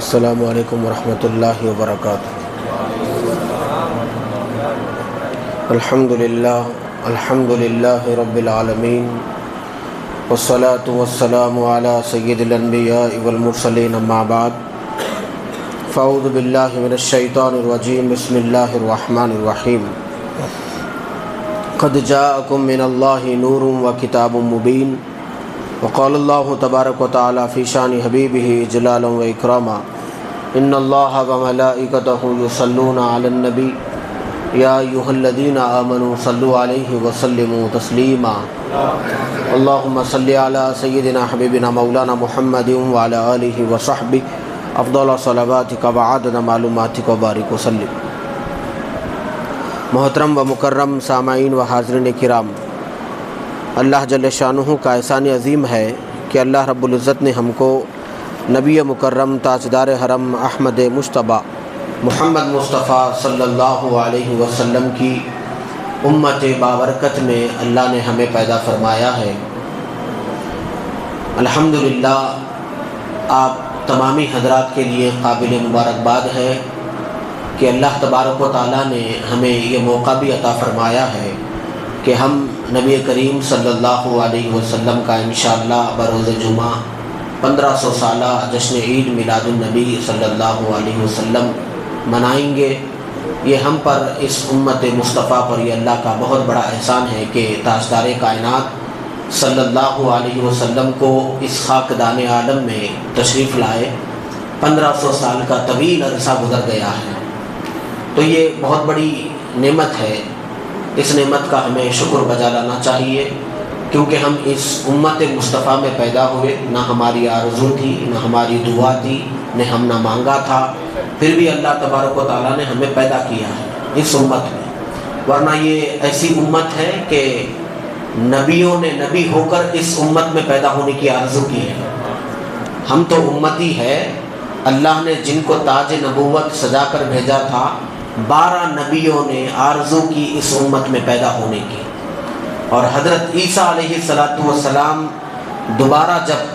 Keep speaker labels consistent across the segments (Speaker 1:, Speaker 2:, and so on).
Speaker 1: السلام علیکم ورحمۃ اللہ وبرکاتہ۔ الحمد للہ رب العالمین، والصلاة والسلام علی سید الانبیاء والمرسلین، اما بعد فاعوذ باللہ من الشیطان الرجیم، بسم اللہ الرحمن الرحیم۔ قد جاءکم من اللہ نور وکتاب مبین، وقال اللہ تبارک و تعالی فی شان حبیبہ جلالا و اکراما، ان اللہ وملائکتہ یصلون علی النبی یا ایھا الذین آمنوا صلوا علیہ وسلموا تسلیما، اللہم صلی علی سیدنا حبیبنا مولانا محمد وعلی آلہ وصحبہ افضل صلواتک وعدد معلوماتک وبارک وسلم۔ محترم و مکرم سامعین و حاضرین کرام، اللہ جل شانہ کا احسان عظیم ہے کہ اللہ رب العزت نے ہم کو نبی مکرم تاجدار حرم احمد مجتبیٰ محمد مصطفیٰ صلی اللہ علیہ وسلم کی امت بابرکت میں اللہ نے ہمیں پیدا فرمایا ہے۔ الحمدللہ آپ تمامی حضرات کے لیے قابل مبارکباد ہے کہ اللہ تبارک و تعالیٰ نے ہمیں یہ موقع بھی عطا فرمایا ہے کہ ہم نبی کریم صلی اللہ علیہ وسلم کا انشاءاللہ بروز جمعہ 1500 سالہ جشن عید میلاد النبی صلی اللہ علیہ وسلم منائیں گے۔ یہ ہم پر، اس امت مصطفیٰ پر یہ اللہ کا بہت بڑا احسان ہے کہ تاجدار کائنات صلی اللہ علیہ وسلم کو اس خاکدان عالم میں تشریف لائے۔ 1500 سال کا طویل عرصہ گزر گیا ہے، تو یہ بہت بڑی نعمت ہے۔ اس نعمت کا ہمیں شکر بجا لانا چاہیے، کیونکہ ہم اس امت مصطفیٰ میں پیدا ہوئے، نہ ہماری آرزو تھی، نہ ہماری دعا تھی، نہ ہم نہ مانگا تھا، پھر بھی اللہ تبارک و تعالیٰ نے ہمیں پیدا کیا ہے اس امت میں۔ ورنہ یہ ایسی امت ہے کہ نبیوں نے نبی ہو کر اس امت میں پیدا ہونے کی آرزو کی ہے۔ ہم تو امتی ہے، اللہ نے جن کو تاج نبوت سجا کر بھیجا تھا، 12 نبیوں نے آرزو کی اس امت میں پیدا ہونے کی، اور حضرت عیسیٰ علیہ السلام دوبارہ جب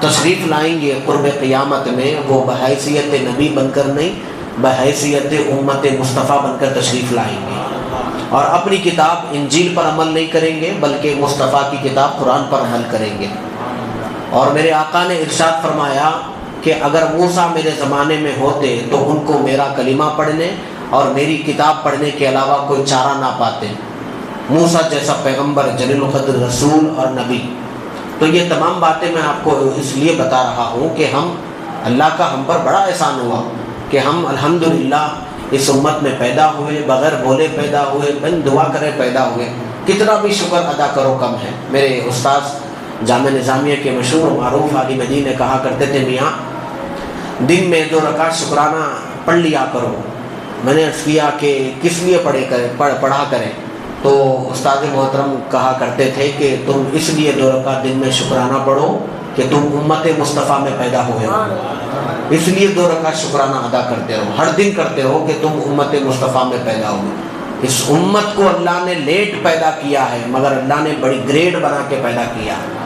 Speaker 1: تشریف لائیں گے قرب قیامت میں، وہ بحیثیت نبی بن کر نہیں، بحیثیت امت مصطفیٰ بن کر تشریف لائیں گے، اور اپنی کتاب انجیل پر عمل نہیں کریں گے بلکہ مصطفیٰ کی کتاب قرآن پر عمل کریں گے۔ اور میرے آقا نے ارشاد فرمایا کہ اگر موسیٰ میرے زمانے میں ہوتے تو ان کو میرا کلمہ پڑھنے اور میری کتاب پڑھنے کے علاوہ کوئی چارہ نہ پاتے، موسیٰ جیسا پیغمبر، جلیل القدر رسول اور نبی۔ تو یہ تمام باتیں میں آپ کو اس لیے بتا رہا ہوں کہ ہم، اللہ کا ہم پر بڑا احسان ہوا کہ ہم الحمدللہ اس امت میں پیدا ہوئے، بغیر بولے پیدا ہوئے، بن دعا کرے پیدا ہوئے۔ کتنا بھی شکر ادا کرو کم ہے۔ میرے استاذ جامعہ نظامیہ کے مشہور و معروف علی مدین نے کہا کرتے تھے، میاں دن میں 2 رکعت شکرانہ پڑھ لیا کرو۔ میں نے عرض کیا کہ کس لیے پڑھا کریں؟ تو استاد محترم کہا کرتے تھے کہ تم اس لیے 2 رکعت دن میں شکرانہ پڑھو کہ تم امت مصطفیٰ میں پیدا ہوئے ہو، اس لیے 2 رکعت شکرانہ ادا کرتے رہو، ہر دن کرتے رہو کہ تم امت مصطفیٰ میں پیدا ہوئے۔ اس امت کو اللہ نے لیٹ پیدا کیا ہے، مگر اللہ نے بڑی گریڈ بنا کے پیدا کیا ہے۔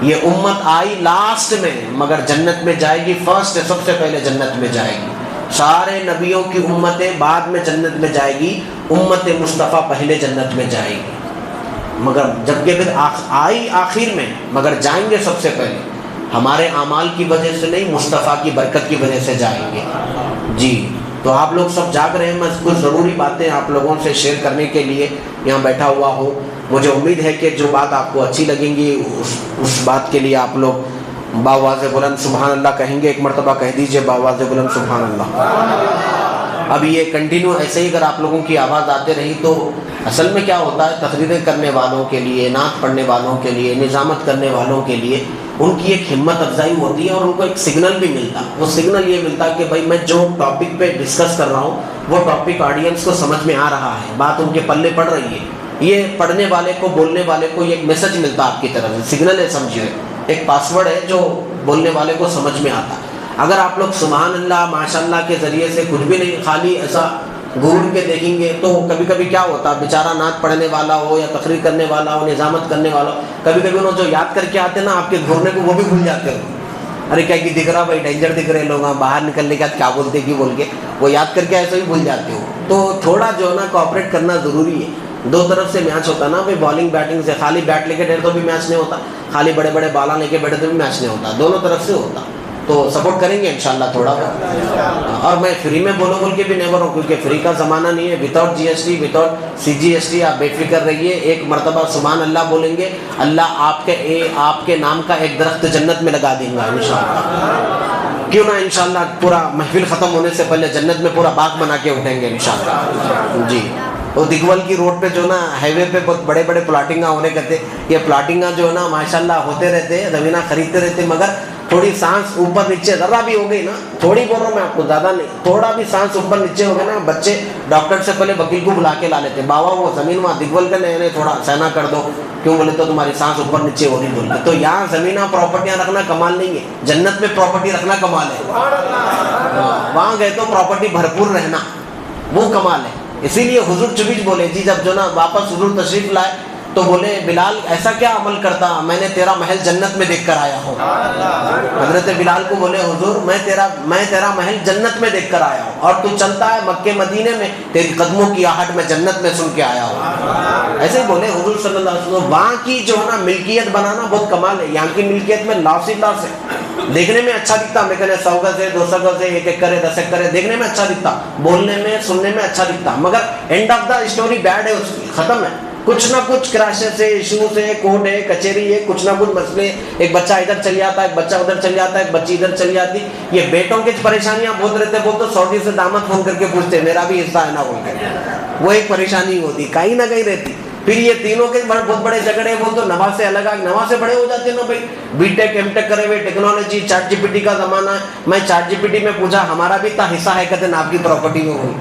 Speaker 1: یہ امت آئی لاسٹ میں، مگر جنت میں جائے گی فرسٹ، سب سے پہلے جنت میں جائے گی۔ سارے نبیوں کی امتیں بعد میں جنت میں جائے گی، امت مصطفیٰ پہلے جنت میں جائے گی، مگر جبکہ پھر آئی آخر میں، مگر جائیں گے سب سے پہلے۔ ہمارے اعمال کی وجہ سے نہیں، مصطفیٰ کی برکت کی وجہ سے جائیں گے۔ جی، تو آپ لوگ سب جاگ رہے ہیں، میں کچھ ضروری باتیں آپ لوگوں سے شیئر کرنے کے لیے یہاں بیٹھا ہوا ہوں۔ مجھے امید ہے کہ جو بات آپ کو اچھی لگیں گی اس بات کے لیے آپ لوگ باواز بلند سبحان اللہ کہیں گے۔ ایک مرتبہ کہہ دیجئے باواز بلند سبحان اللہ۔ اب یہ کنٹینیو ایسے ہی اگر آپ لوگوں کی آواز آتے رہی تو اصل میں کیا ہوتا ہے، تقریریں کرنے والوں کے لیے، نعت پڑھنے والوں کے لیے، نظامت کرنے والوں کے لیے ان کی ایک ہمت افزائی ہوتی ہے، اور ان کو ایک سگنل بھی ملتا۔ وہ سگنل یہ ملتا کہ بھائی میں جو ٹاپک پہ ڈسکس کر رہا ہوں وہ ٹاپک آڈینس کو سمجھ میں آ رہا ہے، بات ان کے پلے پڑ رہی ہے۔ یہ پڑھنے والے کو، بولنے والے کو یہ ایک میسج ملتا آپ کی طرف سے، سگنل ہے سمجھیے، ایک پاسورڈ ہے جو بولنے والے کو سمجھ میں آتا۔ اگر آپ لوگ سبحان اللہ ماشاءاللہ کے ذریعے سے کچھ بھی نہیں، خالی ایسا گھور کے دیکھیں گے تو کبھی کبھی کیا ہوتا، بیچارہ نعت پڑھنے والا ہو یا تقریر کرنے والا ہو، نظامت کرنے والا ہو، کبھی کبھی انہوں جو یاد کر کے آتے نا آپ کے گھورنے کو، وہ بھی بھول جاتے ہو۔ ارے کیا دکھ رہا بھائی، ڈینجر دکھ رہے لوگ، باہر نکلنے کے بعد کیا بولتے کیوں بول کے وہ یاد کر کے ایسے ہی بھول جاتے ہو. تو تھوڑا جو ہے نا کوآپریٹ کرنا ضروری ہے. دو طرف سے میچ ہوتا نا بھائی، بالنگ بیٹنگ سے. خالی بیٹ لے کے بیٹھے تو بھی میچ نہیں ہوتا، خالی بڑے بڑے بالا لے کے بیٹھے تو بھی میچ نہیں ہوتا، دونوں طرف سے ہوتا. تو سپورٹ کریں گے انشاءاللہ تھوڑا بہت. اور میں فری میں بولوں بول کے بھی نہیں بول رہا ہوں، کیونکہ فری کا زمانہ نہیں ہے. وداؤٹ جی ایس ٹی، وداؤٹ سی جی ایس ٹی آپ بے فکر رہیے. ایک مرتبہ سبحان اللہ بولیں گے، اللہ آپ کے نام کا ایک درخت جنت میں لگا دیں گا انشاءاللہ. کیوں نہ انشاءاللہ پورا محفل ختم ہونے سے پہلے جنت میں پورا باغ بنا کے اٹھیں گے انشاءاللہ. جی وہ دگول کی روڈ پہ جو نا ہائی وے پہ بہت بڑے بڑے پلاٹنگاں ہونے کرتے. یہ پلاٹنگاں جو ہے نا ماشاءاللہ ہوتے رہتے، زمینہ خریدتے رہتے، مگر تھوڑی سانس اوپر نیچے ذرا بھی ہو گئی نا، تھوڑی بول رہا ہوں میں آپ کو، زیادہ نہیں، تھوڑا بھی سانس اوپر نیچے ہو گیا نا، بچے ڈاکٹر سے پہلے وکیل کو بلا کے لا لیتے. بابا وہ زمین وہاں دگول کے نئے تھوڑا سہنا کر دو، کیوں بولے تو تمہاری سانس اوپر نیچے ہو رہی بولتے. تو یہاں زمینہ پراپرٹیاں رکھنا کمال نہیں ہے، جنت میں پراپرٹی رکھنا کمال ہے. وہاں گئے تو پراپرٹی بھرپور رہنا وہ کمال ہے. اسی لیے حضور چبیچ بولے جی، جب جو نا واپس حضور تشریف لائے تو بولے بلال ایسا کیا عمل کرتا، میں نے تیرا محل جنت میں دیکھ کر آیا ہوں. حضرت بلال کو بولے حضور میں تیرا محل جنت میں دیکھ کر آیا ہوں، اور تو چلتا ہے مکے مدینے میں، تیری قدموں کی آہٹ میں جنت میں سن کے آیا ہوں. ایسے ہی بولے حضور صلی اللہ علیہ وسلم. وہاں کی جو ہے نا ملکیت بنانا بہت کمال ہے. یہاں کی ملکیت میں لاس ہی لاس ہے. دیکھنے میں اچھا دکھتا، میں کہنے 100 گز ہے، 200 گز ہے، 1 ایکڑ ہے، 10 ایکڑ ہے، دیکھنے میں اچھا دکھتا، بولنے میں سننے میں اچھا دکھتا، مگر end of the story bad ہے، اس کی ختم ہے. کچھ نہ کچھ کراشز ہے، ایشوز ہے، کورٹ ہے، کچہری ہے، کچھ نہ کچھ مسئلے. ایک بچہ ادھر چل جاتا ہے، ایک بچہ ادھر چل جاتا ہے، ایک بچی ادھر چل جاتی. یہ بیٹوں کی پریشانیاں بہت رہتے. وہ تو سعودی سے داماد فون کر کے پوچھتے میرا بھی حصہ ہے نا بول کے. وہ ایک پریشانی ہوتی کہیں نہ کہیں رہتی. پھر یہ تینوں کے بہت بڑے جھگڑے. وہ تو نواز سے الگ نواز سے بڑے ہو جاتے ہیں نا بھائی. بی ٹیک ایم ٹیک کرے ہوئے، technology, chat G P T کا زمانہ ہے. میں چیٹ جی پی ٹی میں پوچھا ہمارا بھی اتنا حصہ ہے، کہتے ہیں آپ کی پراپرٹی میں ہوئی.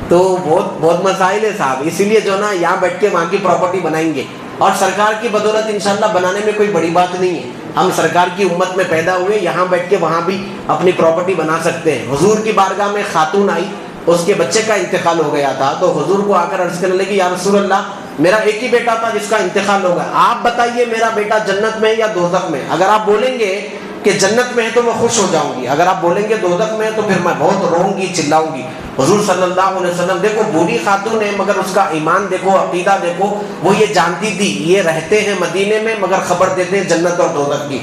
Speaker 1: تو بہت مسائل ہے صاحب. اسی لیے جو نا یہاں بیٹھ کے وہاں کی پراپرٹی بنائیں گے، اور سرکار کی بدولت انشاءاللہ بنانے میں کوئی بڑی بات نہیں ہے. ہم سرکار کی امت میں پیدا ہوئے، یہاں بیٹھ کے وہاں بھی اپنی پراپرٹی بنا سکتے ہیں. حضور کی بارگاہ میں خاتون آئی، اس کے بچے کا انتقال ہو گیا تھا. تو حضور کو آ کر عرض کرنے لگی یا رسول اللہ میرا ایک ہی بیٹا تھا جس کا انتقال ہو گیا، آپ بتائیے میرا بیٹا جنت میں یا دوزخ میں. اگر آپ بولیں گے کہ جنت میں ہے تو میں خوش ہو جاؤں گی، اگر آپ بولیں گے دوزخ میں ہے تو پھر میں بہت روؤں گی، چلاؤں گی. حضور صلی اللہ علیہ وسلم دیکھو بوڑھی خاتون ہے، مگر اس کا ایمان دیکھو، عقیدہ دیکھو. وہ یہ جانتی تھی یہ رہتے ہیں مدینے میں مگر خبر دیتے ہیں جنت اور دوزخ کی.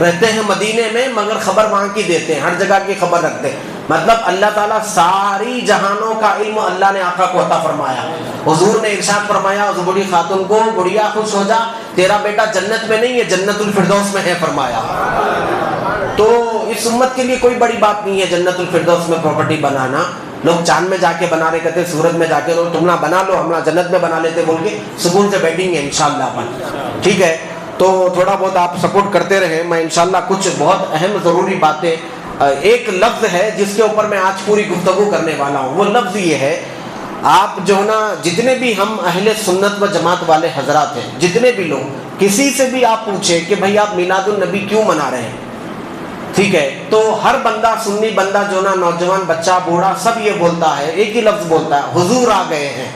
Speaker 1: رہتے ہیں مدینے میں مگر خبر وہاں کی دیتے ہیں، ہر جگہ کی خبر رکھتے ہیں. مطلب اللہ تعالیٰ ساری جہانوں کا علم اللہ نے آقا کو عطا فرمایا. حضور نے ارشاد فرمایا اس بوڑھی خاتون کو، بڑھیا خوش ہو جا، تیرا بیٹا جنت میں نہیں ہے، جنت الفردوس میں ہے فرمایا. تو اس امت کے لیے کوئی بڑی بات نہیں ہے جنت الفردوس میں پراپرٹی بنانا. لوگ چاند میں جا کے بنا رہے، کہتے سورج میں جا کے تم نہ بنا لو، ہم جنت میں بنا لیتے بول کے سکون سے بیٹھیں گے انشاءاللہ اپن. ٹھیک ہے، تو تھوڑا بہت آپ سپورٹ کرتے رہیں. میں انشاءاللہ کچھ بہت اہم ضروری باتیں، ایک لفظ ہے جس کے اوپر میں آج پوری گفتگو کرنے والا ہوں. وہ لفظ یہ ہے، آپ جو نا جتنے بھی ہم اہل سنت و جماعت والے حضرات ہیں، جتنے بھی لوگ، کسی سے بھی آپ پوچھیں کہ بھائی آپ میلاد النبی کیوں منا رہے ہیں، ٹھیک ہے، تو ہر بندہ، سنی بندہ جو نا، نوجوان بچہ بوڑھا، سب یہ بولتا ہے، ایک ہی لفظ بولتا ہے، حضور آ گئے ہیں.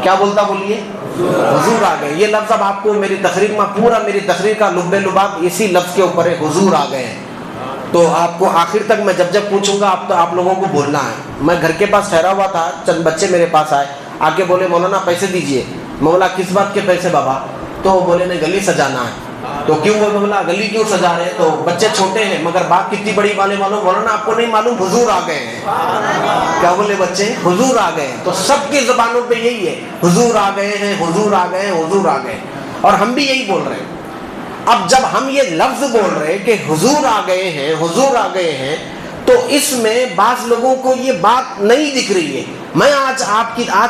Speaker 1: کیا بولتا بولیے؟ حضور آ گئے. یہ لفظ اب آپ کو میری تقریر میں، پورا میری تقریر کا لب لباب اسی لفظ کے اوپر ہے، حضور آ گئے ہیں. تو آپ کو آخر تک میں جب پوچھوں گا آپ لوگوں کو بولنا ہے. میں گھر کے پاس ٹھہرا ہوا تھا، چند بچے میرے پاس آئے، آ کے بولے مولانا پیسے دیجئے. میں بولا کس بات کے پیسے بابا؟ تو بولے نہیں گلی سجانا ہے. تو کیوں؟ بولا گلی کیوں سجا رہے ہیں؟ تو بچے چھوٹے ہیں مگر بات کتنی بڑی والے معلوم. مولانا آپ کو نہیں معلوم حضور آ گئے ہیں. کیا بولے بچے؟ حضور آ گئے ہیں. تو سب کی زبانوں پہ یہی ہے، حضور آ گئے ہیں، حضور آ گئے ہیں، حضور آ گئے. اور ہم بھی یہی بول رہے ہیں. اب جب ہم یہ لفظ بول رہے ہیں کہ حضور آ گئے ہیں، حضور آ گئے ہیں، تو اس میں بعض لوگوں کو یہ بات نہیں دکھ رہی ہے. میں آج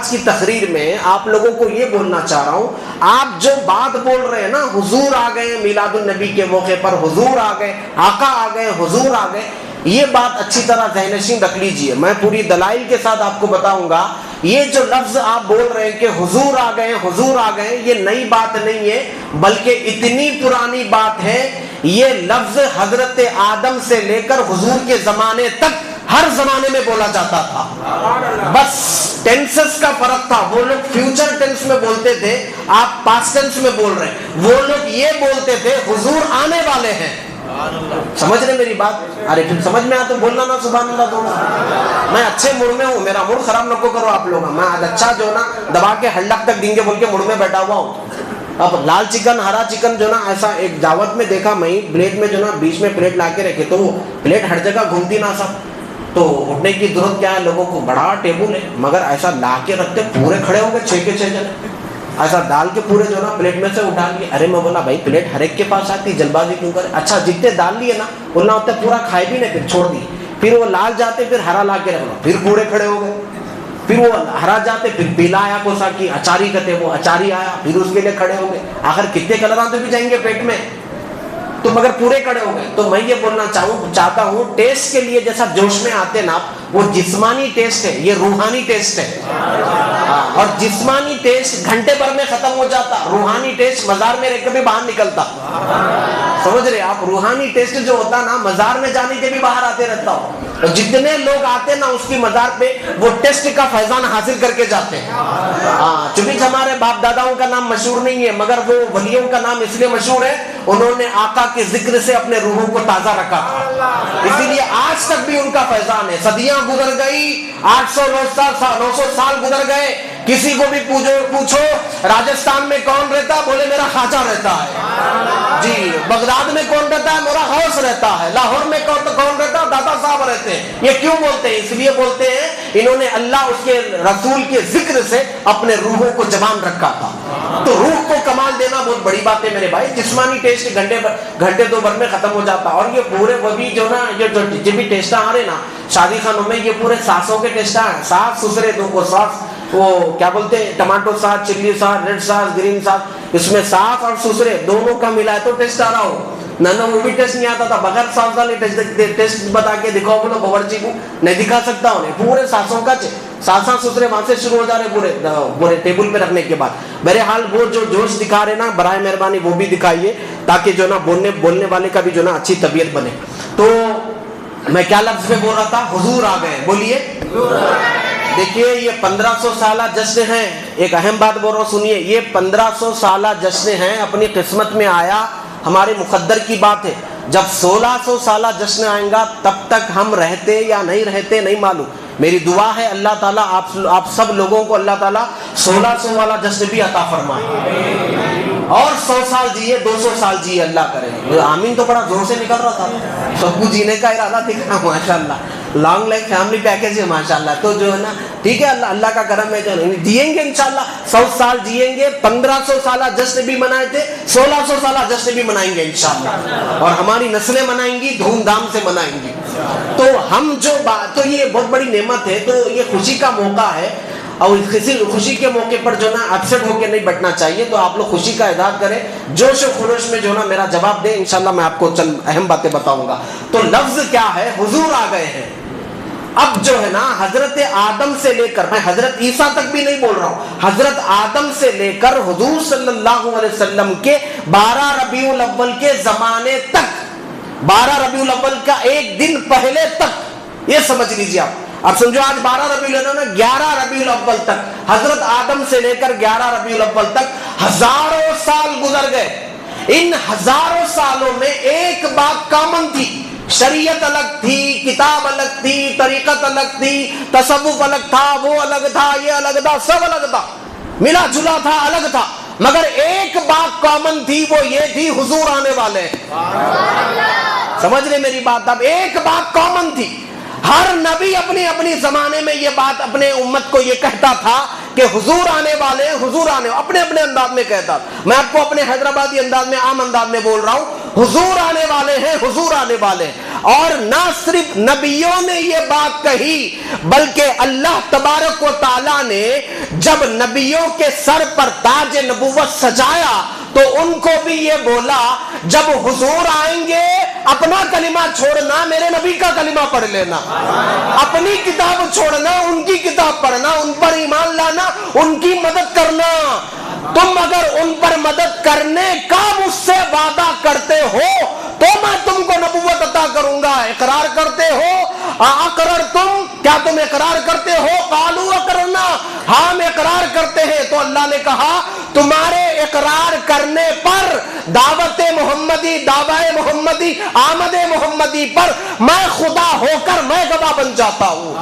Speaker 1: کی تقریر میں آپ لوگوں کو یہ بولنا چاہ رہا ہوں، آپ جو بات بول رہے ہیں نا، حضور آ گئے میلاد النبی کے موقع پر، حضور آ گئے، آقا آ گئے، حضور آ گئے، یہ بات اچھی طرح ذہن نشین رکھ لیجئے. میں پوری دلائل کے ساتھ آپ کو بتاؤں گا. یہ جو لفظ آپ بول رہے ہیں کہ حضور آ گئے، حضور آ گئے، یہ نئی بات نہیں ہے، بلکہ اتنی پرانی بات ہے. یہ لفظ حضرت آدم سے لے کر حضور کے زمانے تک ہر زمانے میں بولا جاتا تھا. بس ٹینسز کا فرق تھا. وہ لوگ فیوچر ٹینس میں بولتے تھے، آپ پاسٹ ٹینس میں بول رہے ہیں. وہ لوگ یہ بولتے تھے حضور آنے والے ہیں. سمجھ رہے میری بات؟ ارے پھر سمجھ میں آ تو بولنا نا سبحان اللہ تھوڑا. میں اچھے موڈ میں ہوں, میرا موڈ خراب نہ کرو آپ لوگ. میں آج اچھا جو نا دبا کے ہلک تک دیں گے بول کے موڈ میں بیٹھا ہوا ہوں. اب لال چکن ہرا چکن جو نا ایسا ایک دعوت میں دیکھا میں, پلیٹ میں جو نا بیچ میں پلیٹ لا کے رکھے تو وہ پلیٹ ہر جگہ گھومتی نا سب, تو اٹھنے کی ضرورت کیا ہے, لوگوں کو بڑا ٹیبل ہے مگر ایسا لا کے رکھتے پورے کھڑے ہوں گے 6 کے 6 جنے, ایسا ڈال کے پورے جو نا پلیٹ میں سے اٹھا لیے. ارے میں بولا بھائی پلیٹ ہر ایک کے پاس آتی, جلد بازی کیوں کرے؟ اچھا جتنے ڈال لیے نا بولنا ہوتا ہے پورا کھائے بھی نہیں, پھر چھوڑ دی. پھر وہ لال جاتے پھر ہرا لا کے رکھنا, پھر پورے کھڑے ہو گئے. پھر وہ ہرا جاتے پھر پیلا آیا کوسا کی اچاری کہتے, وہ اچاری آیا پھر اس کے لیے کھڑے ہو گئے. آخر کتنے کلر آتے بھی جائیں گے پیٹ میں, تو مگر پورے کھڑے ہو گئے. تو میں یہ بولنا چاہتا ہوں ٹیسٹ کے لیے جیسا جوش میں آتے نا, وہ جسمانی ٹیسٹ ہے, یہ روحانی ٹیسٹ ہے. اور جسمانی ٹیسٹ گھنٹے بھر میں ختم ہو جاتا, روحانی ٹیسٹ مزار میں رہ کے بھی باہر نکلتا. سمجھ رہے آپ؟ روحانی ٹیسٹ جو ہوتا نا مزار میں جانے کے بھی باہر آتے رہتا ہو. اور جتنے لوگ آتے نا اس کی مزار پہ وہ ٹیسٹ کا فیضان حاصل کر کے جاتے ہیں. چونکہ ہمارے باپ داداؤں کا نام مشہور نہیں ہے مگر وہ ولیوں کا نام اس لیے مشہور ہے, انہوں نے آقا کے ذکر سے اپنے روحوں کو تازہ رکھا تھا, اسی لیے آج تک بھی ان کا فیضان ہے. صدیاں گزر گئی, 800-900 سال گزر گئے, کسی کو بھی پوچھو راجستھان میں کون رہتا, بولے میرا خواجہ رہتا ہے جی. بغداد میں کون رہتا ہے, میرا غوث رہتا ہے. لاہور میں کون رہتا ہے, دادا صاحب رہتے ہیں. یہ کیوں بولتے ہیں؟ اس لیے بولتے ہیں انہوں نے اللہ اس کے رسول کے ذکر سے اپنے روحوں کو جوان رکھا تھا. تو روح کو کمال دینا بہت بڑی بات ہے میرے بھائی. جسمانی ٹیسٹ گھنٹے 2 بھر میں ختم ہو جاتا. اور یہ پورے وہ بھی جو نا یہ جو بھی ٹیسٹ آ رہے نا شادی خانوں میں, یہ پورے ساسوں کے ٹیسٹ ہیں. ساس سسرے دو کو ساس, وہ کیا بولتے ہیں ٹماٹو ساس, چلی ساس, ریڈ ساس, گرین ساس, اس میں ساس اور سسرے دونوں کا ملا ہے تو ٹیسٹ آ رہا ہو. نہ وہ بھی ٹیسٹ نہیں آتا تھا, بغیر ساس والے ٹیسٹ بتا کے دکھاؤ بولو باورچی کو, نہیں دکھا سکتا انہیں. پورے ساسوں کا ساساں سسرے وہاں سے شروع ہو جا رہے پورے ٹیبل پہ رکھنے کے بعد. بہرحال وہ جو جوش دکھا رہے نا برائے مہربانی وہ بھی دکھائیے تاکہ جو نا بولنے والے کا بھی جو نا اچھی طبیعت بنے. تو میں کیا لفظ میں بول رہا تھا, حضور آ گئے. بولیے. دیکھیے یہ 1500 سالہ جشن ہیں. ایک اہم بات بول رہا ہوں سنیے, یہ 1500 سالہ جشن ہیں, اپنی قسمت میں آیا, ہمارے مقدر کی بات ہے. جب 1600 سالہ جشن آئیں گا تب تک ہم رہتے یا نہیں رہتے نہیں معلوم. میری دعا ہے اللہ تعالیٰ آپ سب لوگوں کو اللہ تعالیٰ 1600 والا جشن بھی عطا فرمائے, اور 100 سال جیے, 200 سال جیے, اللہ کرے. آمین تو بڑا زور سے نکل رہا تھا, سب کو جینے کا ارادہ دکھا. ماشاءاللہ لانگ لائف فیملی پیکیج ہے ماشاءاللہ. تو جو ہے نا ٹھیک ہے, اللہ کا کرم ہے, جو جیئیں گے انشاءاللہ 100 سال جیئیں گے. 1500 سالہ جشن بھی منائے تھے, 1600 سالہ جشن بھی منائیں گے انشاءاللہ, اور ہماری نسلیں منائیں گی, دھوم دھام سے منائیں گی. تو ہم جو تو یہ بہت بڑی نعمت ہے, تو یہ خوشی کا موقع ہے, اور خوشی کے موقع پر جو نا اپسیٹ ہو کے نہیں بیٹھنا چاہیے. تو آپ لوگ خوشی کا اظہار کریں, جوش و خروش میں جو نا میرا جواب دیں. انشاءاللہ میں آپ کو چند اہم باتیں بتاؤں گا. تو لفظ کیا ہے, حضور آ گئے ہیں. اب جو ہے نا حضرت آدم سے لے کر, میں حضرت عیسیٰ تک بھی نہیں بول رہا ہوں, حضرت آدم سے لے کر حضور صلی اللہ علیہ وسلم کے 12 ربیع الاول کے زمانے تک, 12 ربیع الاول کا ایک دن پہلے تک, یہ سمجھ لیجیے آپ. اب سمجھو آج 12 ربیع الاول, 11 ربیع الاول تک, حضرت آدم سے لے کر 11 ربیع الاول تک ہزاروں سال گزر گئے. ان ہزاروں سالوں میں ایک بات کامن تھی, شریعت الگ تھی, کتاب الگ تھی, طریقت الگ تھی, تصوف الگ تھا, وہ الگ تھا, یہ الگ تھا, سب الگ تھا, ملا جلا تھا, الگ تھا, مگر ایک بات کامن تھی, وہ یہ تھی حضور آنے والے. سمجھ رہے میری بات؟ اب ایک بات کامن تھی, ہر نبی اپنی زمانے میں یہ بات اپنے امت کو یہ کہتا تھا کہ حضور آنے والے ہیں, حضور آنے, اپنے انداز میں کہتا. میں آپ کو اپنے حیدرآبادی انداز میں, عام انداز میں بول رہا ہوں, حضور آنے والے ہیں, حضور آنے والے ہیں. اور نہ صرف نبیوں نے یہ بات کہی, بلکہ اللہ تبارک و تعالیٰ نے جب نبیوں کے سر پر تاج نبوت سجایا تو ان کو بھی یہ بولا جب حضور آئیں گے اپنا کلمہ چھوڑنا, میرے نبی کا کلمہ پڑھ لینا, اپنی کتاب چھوڑنا, ان کی کتاب پڑھنا, ان پر ایمان لانا, ان کی مدد کرنا. تم اگر ان پر مدد کرنے کا مجھ سے وعدہ کرتے ہو تو میں تم کو نبوت عطا کروں گا. اقرار کرتے ہو, اقررتم کیا تم اقرار کرتے ہو؟ قالوا اقررنا، ہاں ہم اقرار کرتے ہیں۔ تو اللہ نے کہا تمہارے اقرار کرنے پر دعوت محمدی، دعوی محمدی، آمد محمدی پر میں خدا ہو کر میں گواہ بن جاتا ہوں۔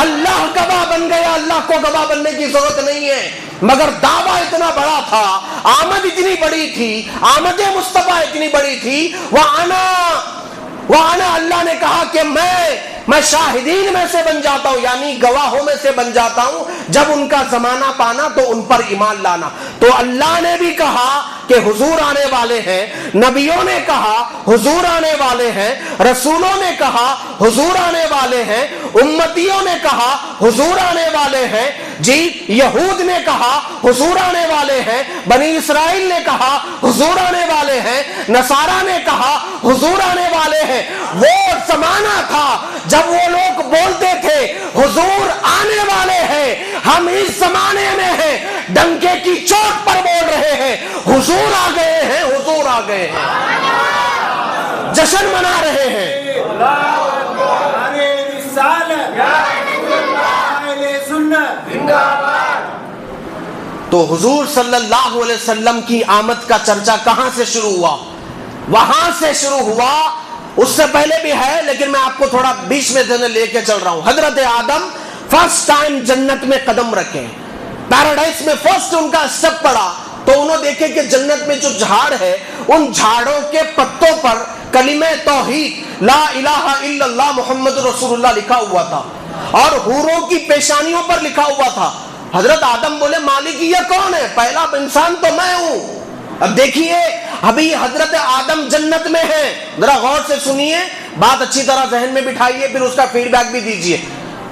Speaker 1: اللہ گواہ بن گیا، اللہ کو گواہ بننے کی ضرورت نہیں ہے، مگر دعویٰ اتنا بڑا تھا، آمد اتنی بڑی تھی، آمد مصطفیٰ اتنی بڑی تھی۔ وَأَنَا اللہ نے کہا کہ میں شاہدین میں سے بن جاتا ہوں، یعنی گواہوں میں سے بن جاتا ہوں، جب ان کا زمانہ پانا تو ان پر ایمان لانا۔ تو اللہ نے بھی کہا کہ حضور آنے والے ہیں، نبیوں نے کہا حضور آنے والے ہیں، رسولوں نے کہا حضور آنے والے ہیں، امتیوں نے کہا حضور آنے والے ہیں، جی یہود نے کہا حضور آنے والے ہیں، بنی اسرائیل نے کہا حضور آنے والے ہیں، نصارہ نے کہا حضور آنے والے ہیں۔ وہ زمانہ تھا جب وہ لوگ بولتے تھے حضور آنے والے ہیں، ہم اس زمانے میں ہیں ڈنکے کی چوٹ پر بول رہے ہیں حضور آ گئے ہیں، حضور آ گئے ہیں، جشن منا رہے ہیں۔ تو حضور صلی اللہ علیہ وسلم کی آمد کا چرچا کہاں سے شروع ہوا؟ وہاں سے شروع ہوا، اس سے پہلے بھی ہے لیکن میں آپ کو تھوڑا بیچ میں لے کے چل رہا ہوں۔ حضرت آدم فرسٹ ٹائم جنت میں قدم رکھے، پیراڈائز میں فرسٹ ان کا اسٹیپ پڑا، تو انہوں دیکھے کہ جنت میں جو جھاڑ ہے ان جھاڑوں کے پتوں پر کلمہ توحید لا الہ الا اللہ محمد رسول اللہ لکھا ہوا تھا، اور حوروں کی پیشانیوں پر لکھا ہوا تھا۔ حضرت آدم بولے مالک یہ کون ہے؟ پہلا انسان تو میں ہوں۔ اب دیکھیے ابھی حضرت آدم جنت میں ہیں، ذرا غور سے سنیے، بات اچھی طرح ذہن میں بٹھائیے، پھر اس کا فیڈ بیک بھی دیجیے۔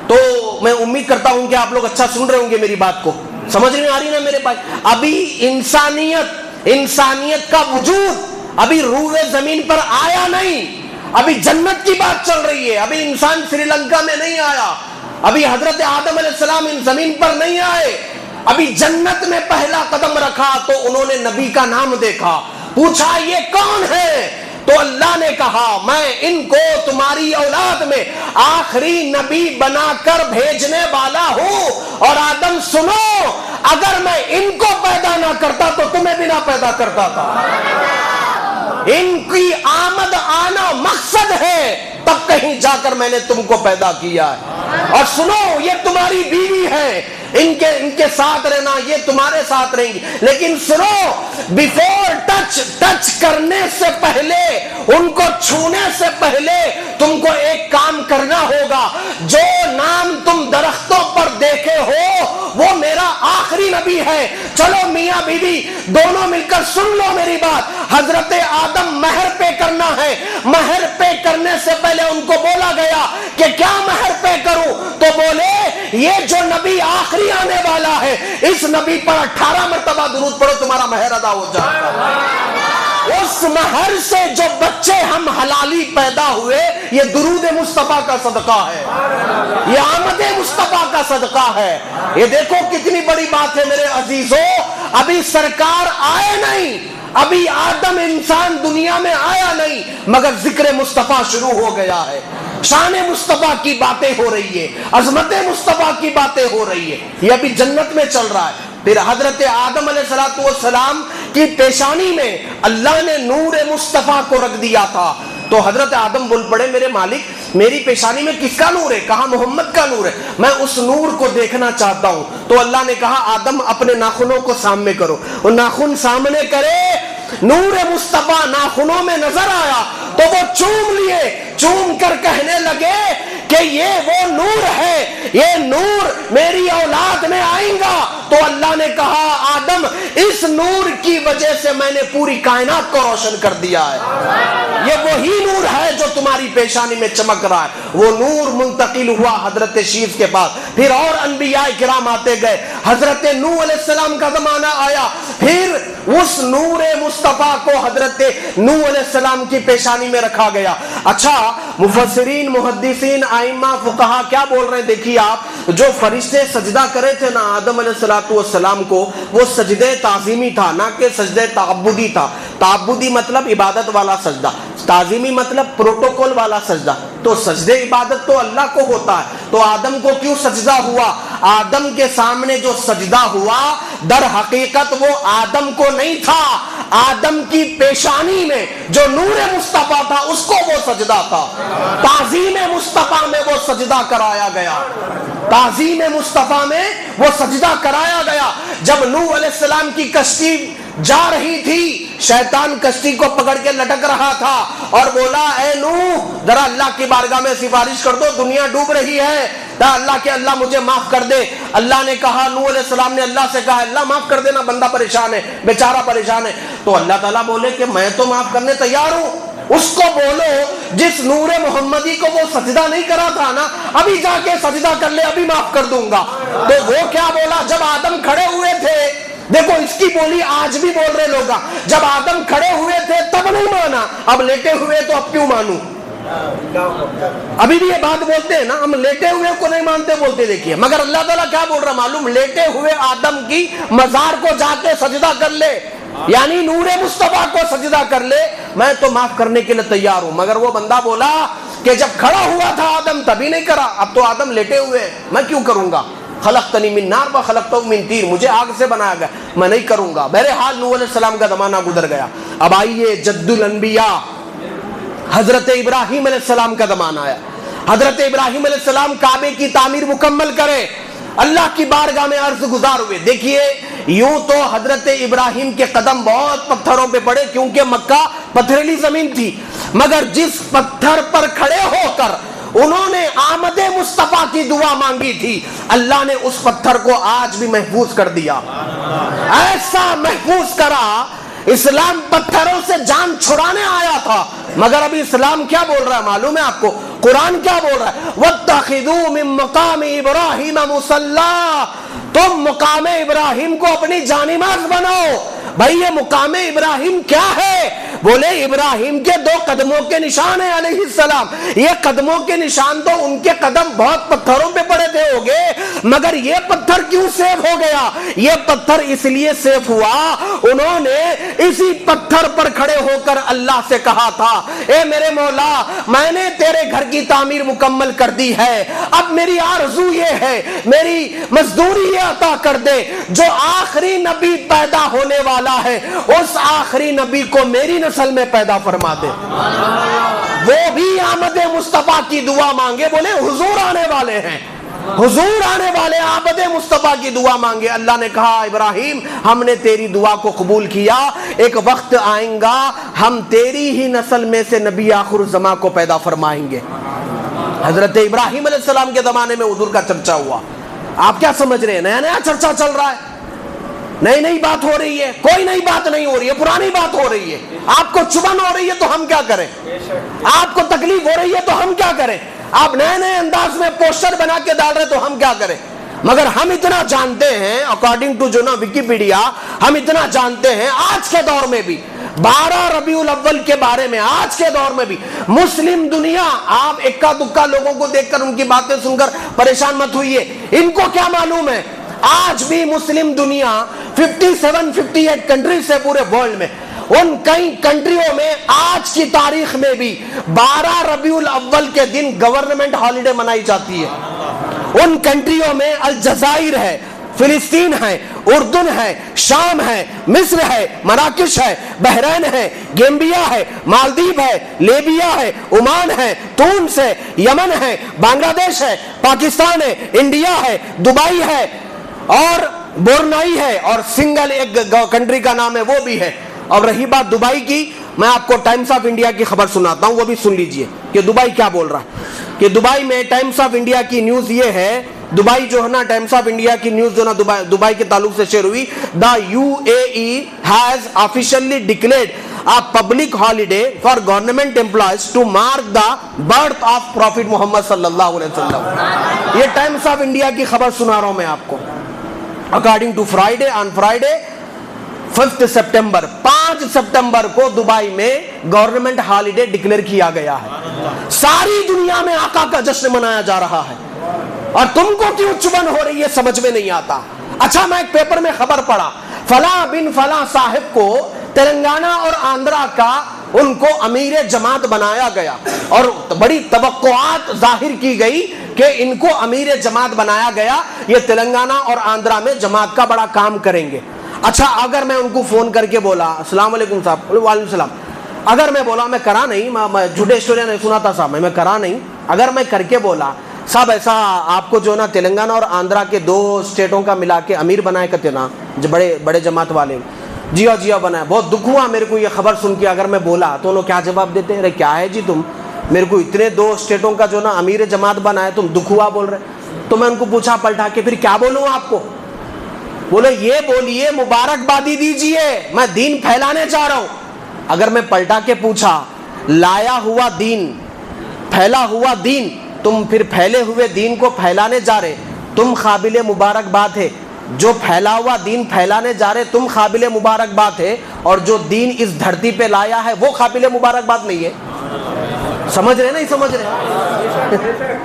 Speaker 1: تو میں امید کرتا ہوں کہ آپ لوگ اچھا سن رہے ہوں گے، میری بات کو سمجھ میں آ رہی نا میرے بھائی؟ ابھی انسانیت کا وجود ابھی روئے زمین پر آیا نہیں، ابھی جنت کی بات چل رہی ہے، ابھی انسان سری لنکا میں نہیں آیا، ابھی حضرت آدم علیہ السلام ان زمین پر نہیں آئے، ابھی جنت میں پہلا قدم رکھا تو انہوں نے نبی کا نام دیکھا، پوچھا یہ کون ہے؟ تو اللہ نے کہا میں ان کو تمہاری اولاد میں آخری نبی بنا کر بھیجنے والا ہوں، اور آدم سنو، اگر میں ان کو پیدا نہ کرتا تو تمہیں بھی نہ پیدا کرتا تھا۔ ان کی آمد آنا مقصد ہے، تب کہیں جا کر میں نے تم کو پیدا کیا ہے۔ اور سنو یہ تمہاری بیوی ہے، ان کے ساتھ رہنا، یہ تمہارے ساتھ رہیں گی، لیکن سنو بیفور ٹچ کرنے سے پہلے، ان کو چھونے سے پہلے تم کو ایک کام کرنا ہوگا، جو نام تم درختوں پر دیکھے ہو وہ میرا آخری نبی ہے۔ چلو میاں بیوی دونوں مل کر سن لو میری بات، حضرت آدم مہر پے کرنا ہے، مہر پے کرنے سے پہلے ان کو بولا گیا کہ کیا مہر پے کروں؟ تو بولے یہ جو نبی آخری آنے والا ہے اس نبی پر 18 مرتبہ درود پڑھو، تمہارا مہر ادا ہو جائے گا۔ اس مہر سے جو بچے ہم حلالی پیدا ہوئے یہ درود مصطفیٰ کا صدقہ ہے، یہ آمد مصطفیٰ کا صدقہ ہے۔ یہ دیکھو کتنی بڑی بات ہے میرے عزیزوں، ابھی سرکار آئے نہیں، ابھی آدم انسان دنیا میں آیا نہیں، مگر ذکر مصطفیٰ شروع ہو گیا ہے، شان مصطفیٰ کی باتیں ہو رہی ہے، عظمت مصطفیٰ کی باتیں ہو رہی ہے، یہ ابھی جنت میں چل رہا ہے۔ پھر حضرت آدم علیہ السلام کی پیشانی میں اللہ نے نور مصطفیٰ کو رکھ دیا تھا، تو حضرت آدم بول پڑے میرے مالک میری پیشانی میں کس کا نور ہے؟ کہا محمد کا نور ہے، میں اس نور کو دیکھنا چاہتا ہوں۔ تو اللہ نے کہا آدم اپنے ناخنوں کو سامنے کرو، وہ ناخن سامنے کرے، نور مصطفیٰ ناخنوں میں نظر آیا تو وہ چوم لیے، چوم کر کہنے لگے کہ یہ وہ نور ہے، یہ نور میری اولاد میں آئیں گا۔ تو اللہ نے کہا آدم اس نور کی وجہ سے میں نے پوری کائنات کو روشن کر دیا ہے، یہ وہی نور ہے جو تمہاری پیشانی میں چمک رہا ہے۔ وہ نور منتقل ہوا حضرت شیف کے پاس، پھر اور انبیاء کرام آتے گئے، حضرت نوح علیہ السلام کا زمانہ آیا، پھر اس نور مصطفیٰ کو حضرت نوح علیہ السلام کی پیشانی میں رکھا گیا۔ اچھا مفسرین، محدثین، ائمہ، فقہا کیا بول رہے ہیں؟ دیکھیے آپ، جو فرشتے سجدہ کرے تھے نا آدم علیہ السلام کو، وہ سجدے تعظیمی تھا، نہ کہ سجدے تعبدی تھا۔ تعبدی مطلب عبادت والا سجدہ، تعظیمی مطلب پروٹوکول والا سجدہ. تو سجدے عبادت تو اللہ کو ہوتا ہے, تو آدم کو کیوں سجدہ ہوا؟ آدم کے سامنے جو سجدہ ہوا در حقیقت وہ آدم کو نہیں تھا, آدم کی پیشانی میں جو نور مصطفیٰ تھا اس کو وہ سجدہ تھا. تعظیم مصطفیٰ میں وہ سجدہ کرایا گیا, تعظیم مصطفیٰ میں وہ سجدہ کرایا گیا. جب نوح علیہ السلام کی کشتی جا رہی تھی, شیطان کشتی کو پکڑ کے لٹک رہا تھا اور بولا اے نوح ذرا اللہ کی بارگاہ میں سفارش کر دو, دنیا ڈوب رہی ہے, اللہ مجھے معاف کر دے. اللہ نے کہا, نوح علیہ السلام نے اللہ سے کہا اللہ معاف کر دینا, بندہ پریشان ہے, بیچارہ پریشان ہے. تو اللہ تعالیٰ بولے کہ میں تو معاف کرنے تیار ہوں. اس کو بولو جس نور محمدی کو وہ سجدہ نہیں کرا تھا نا, ابھی جا کے سجدہ کر لے, ابھی معاف کر دوں گا. تو وہ کیا بولا جب آدم کھڑے ہوئے تھے, دیکھو اس کی بولی آج بھی بول رہے لوگ, جب آدم کھڑے ہوئے تھے تب نہیں مانا, اب لیٹے ہوئے تو اب کیوں مانوں. ابھی بھی یہ بات بولتے ہیں نا, ہم لیٹے ہوئے کو نہیں مانتے بولتے. دیکھیے مگر اللہ تعالیٰ کیا بول رہا معلوم, لیٹے ہوئے آدم کی مزار کو جا کے سجدہ کر لے, یعنی نور مصطفیٰ کو سجدہ کر لے, میں تو معاف کرنے کے لیے تیار ہوں. مگر وہ بندہ بولا کہ جب کھڑا ہوا تھا آدم تبھی نہیں کرا, اب تو آدم لیٹے ہوئے, میں کیوں کروں گا. خلقتنی من نار و خلقتہ من طین, مجھے آگ سے بنایا گیا, میں نہیں کروں گا. بہرحال نوح علیہ السلام کا زمانہ گزر گیا. اب آئیے جد الانبیاء حضرت ابراہیم علیہ السلام کا زمانہ آیا. حضرت ابراہیم علیہ السلام کعبے کی تعمیر مکمل کرے, اللہ کی بارگاہ میں عرض گزار ہوئے. دیکھیے یوں تو حضرت ابراہیم کے قدم بہت پتھروں پہ پڑے کیونکہ مکہ پتھریلی زمین تھی, مگر جس پتھر پر کھڑے ہو کر انہوں نے آمد مصطفیٰ کی دعا مانگی تھی, اللہ نے اس پتھر کو آج بھی محفوظ کر دیا. ایسا محفوظ کرا, اسلام پتھروں سے جان چھڑانے آیا تھا, مگر ابھی اسلام کیا بول رہا ہے معلوم ہے آپ کو, قرآن کیا بول رہا ہے, وَاتَّخِذُوا مِن مَقَامِ إِبْرَاهِيمَ مُصَلًّى, تم مقام ابراہیم کو اپنی جانماز بناؤ. بھائی یہ مقام ابراہیم کیا ہے؟ بولے ابراہیم کے 2 قدموں کے نشان ہیں علیہ السلام. یہ قدموں کے نشان تو ان کے قدم بہت پتھروں پہ پڑے تھے ہوگے, مگر یہ پتھر کیوں سیف ہو گیا؟ یہ پتھر اس لیے سیف ہوا, انہوں نے اسی پتھر پر کھڑے ہو کر اللہ سے کہا تھا اے میرے مولا میں نے تیرے گھر کی تعمیر مکمل کر دی ہے, اب میری آرزو یہ ہے, میری مزدوری یہ عطا کر دے, جو آخری نبی پیدا ہونے والا ہے اس آخری نبی کو میری نسل میں پیدا فرما دے. وہ بھی آمد مصطفیٰ کی دعا مانگے, بولے حضور آنے والے ہیں, حضور آنے والے, آمد مصطفیٰ کی دعا مانگے. اللہ نے کہا ابراہیم ہم نے تیری دعا کو قبول کیا, ایک وقت آئیں گا ہم تیری ہی نسل میں سے نبی آخر الزمان کو پیدا فرمائیں گے. حضرت ابراہیم علیہ السلام کے زمانے میں حضور کا چرچا ہوا. آپ کیا سمجھ رہے ہیں نیا نیا چرچا چل رہا ہے, نئی نئی بات ہو رہی ہے؟ کوئی نئی بات نہیں ہو رہی ہے, پرانی بات ہو رہی ہے. آپ کو چبھن ہو رہی ہے تو ہم کیا کریں, آپ کو تکلیف ہو رہی ہے تو ہم کیا کریں, آپ نئے نئے انداز میں پوسٹر بنا کے ڈال رہے تو ہم کیا کریں. مگر ہم اتنا جانتے ہیں اکارڈنگ ٹو جو نا ویکیپیڈیا, ہم اتنا جانتے ہیں آج کے دور میں بھی 12 ربیع الاول کے بارے میں, آج کے دور میں بھی مسلم دنیا, آپ اکا دکا لوگوں کو دیکھ کر ان کی باتیں سن کر پریشان مت ہوئیے, ان کو کیا معلوم ہے آج بھی مسلم دنیا 57-58 کنٹریز سے پورے ورلڈ میں, ان کئی کنٹریوں میں آج کی تاریخ میں بھی 12 ربیع الاول کے دن گورنمنٹ ہالیڈے منائی جاتی ہے. ان کنٹریوں میں الجزائر ہے, فلسطین ہے, اردن ہے, شام ہے, مصر ہے, مراکش ہے, بحرین ہے, گیمبیا ہے, مالدیپ ہے, لیبیا ہے, عمان ہے, تونس ہے, یمن ہے, بنگلہ دیش ہے, پاکستان ہے, انڈیا ہے, دبئی ہے اور بورنائی ہے, اور سنگل ایک کنٹری کا نام ہے وہ بھی ہے. اور رہی بات دبئی کی, میں آپ کو ٹائمز آف انڈیا کی خبر سناتا ہوں, وہ بھی سن لیجئے کہ دبئی کیا بول رہا ہے. کہ دبئی میں ٹائمز آف انڈیا کی نیوز یہ ہے, دبئی جو ہے نا, ٹائمز آف انڈیا کی نیوز جو نا دبئی کے تعلق سے شیئر ہوئی, دا UAE has officially declared a public holiday for government employees to mark the birth of Prophet Muhammad صلی اللہ علیہ وسلم. یہ ٹائمز آف انڈیا کی خبر سنا رہا ہوں میں آپ کو. According to Friday, on Friday 5 September 5 September کو دبئی میں گورنمنٹ ہالیڈے ڈکلیئر کیا گیا ہے. ساری دنیا میں آقا کا جشن منایا جا رہا ہے, اور تم کو کیوں چبھن ہو رہی ہے سمجھ میں نہیں آتا. اچھا میں ایک پیپر میں خبر پڑھا, فلاں بن فلاں صاحب کو تلنگانہ اور آندھرا کا ان کو امیر جماعت بنایا گیا اور بڑی توقعات ظاہر کی گئی کہ ان کو امیر جماعت بنایا گیا، یہ تلنگانہ اور آندھرا میں جماعت کا بڑا کام کریں گے۔ اچھا اگر میں ان کو فون کر کے بولا السلام علیکم صاحب، وعلیکم السلام، اگر میں بولا میں کرا نہیں، میں جھوٹے اسٹوری نہیں سنا تھا صاحب، میں کرا نہیں، اگر میں کر کے بولا صاحب ایسا آپ کو جو نا تلنگانہ اور آندھرا کے 2 اسٹیٹوں کا ملا کے امیر بنائے کرتے نا بڑے بڑے جماعت والے، جی ہاں بنایا، بہت دکھ ہوا میرے کو یہ خبر سن کے۔ اگر میں بولا تو انہوں کیا جواب دیتے، ارے کیا ہے جی تم میرے کو اتنے 2 اسٹیٹوں کا جو نا امیر جماعت بنائے، تم دکھ ہوا بول رہے۔ تو میں ان کو پوچھا پلٹا کے پھر کیا بولوں آپ کو؟ بولے یہ بولیے مبارکبادی دیجئے، میں دین پھیلانے جا رہا ہوں۔ اگر میں پلٹا کے پوچھا لایا ہوا دین، پھیلا ہوا دین، تم پھر پھیلے ہوئے دین کو پھیلانے جا رہے، تم قابل مبارکباد ہے۔ جو پھیلا ہوا دین پھیلانے جا رہے تم قابل مبارکباد ہے، اور جو دین اس دھرتی پہ لایا ہے وہ قابل مبارکباد نہیں ہے۔ سمجھ رہے نہیں سمجھ رہے؟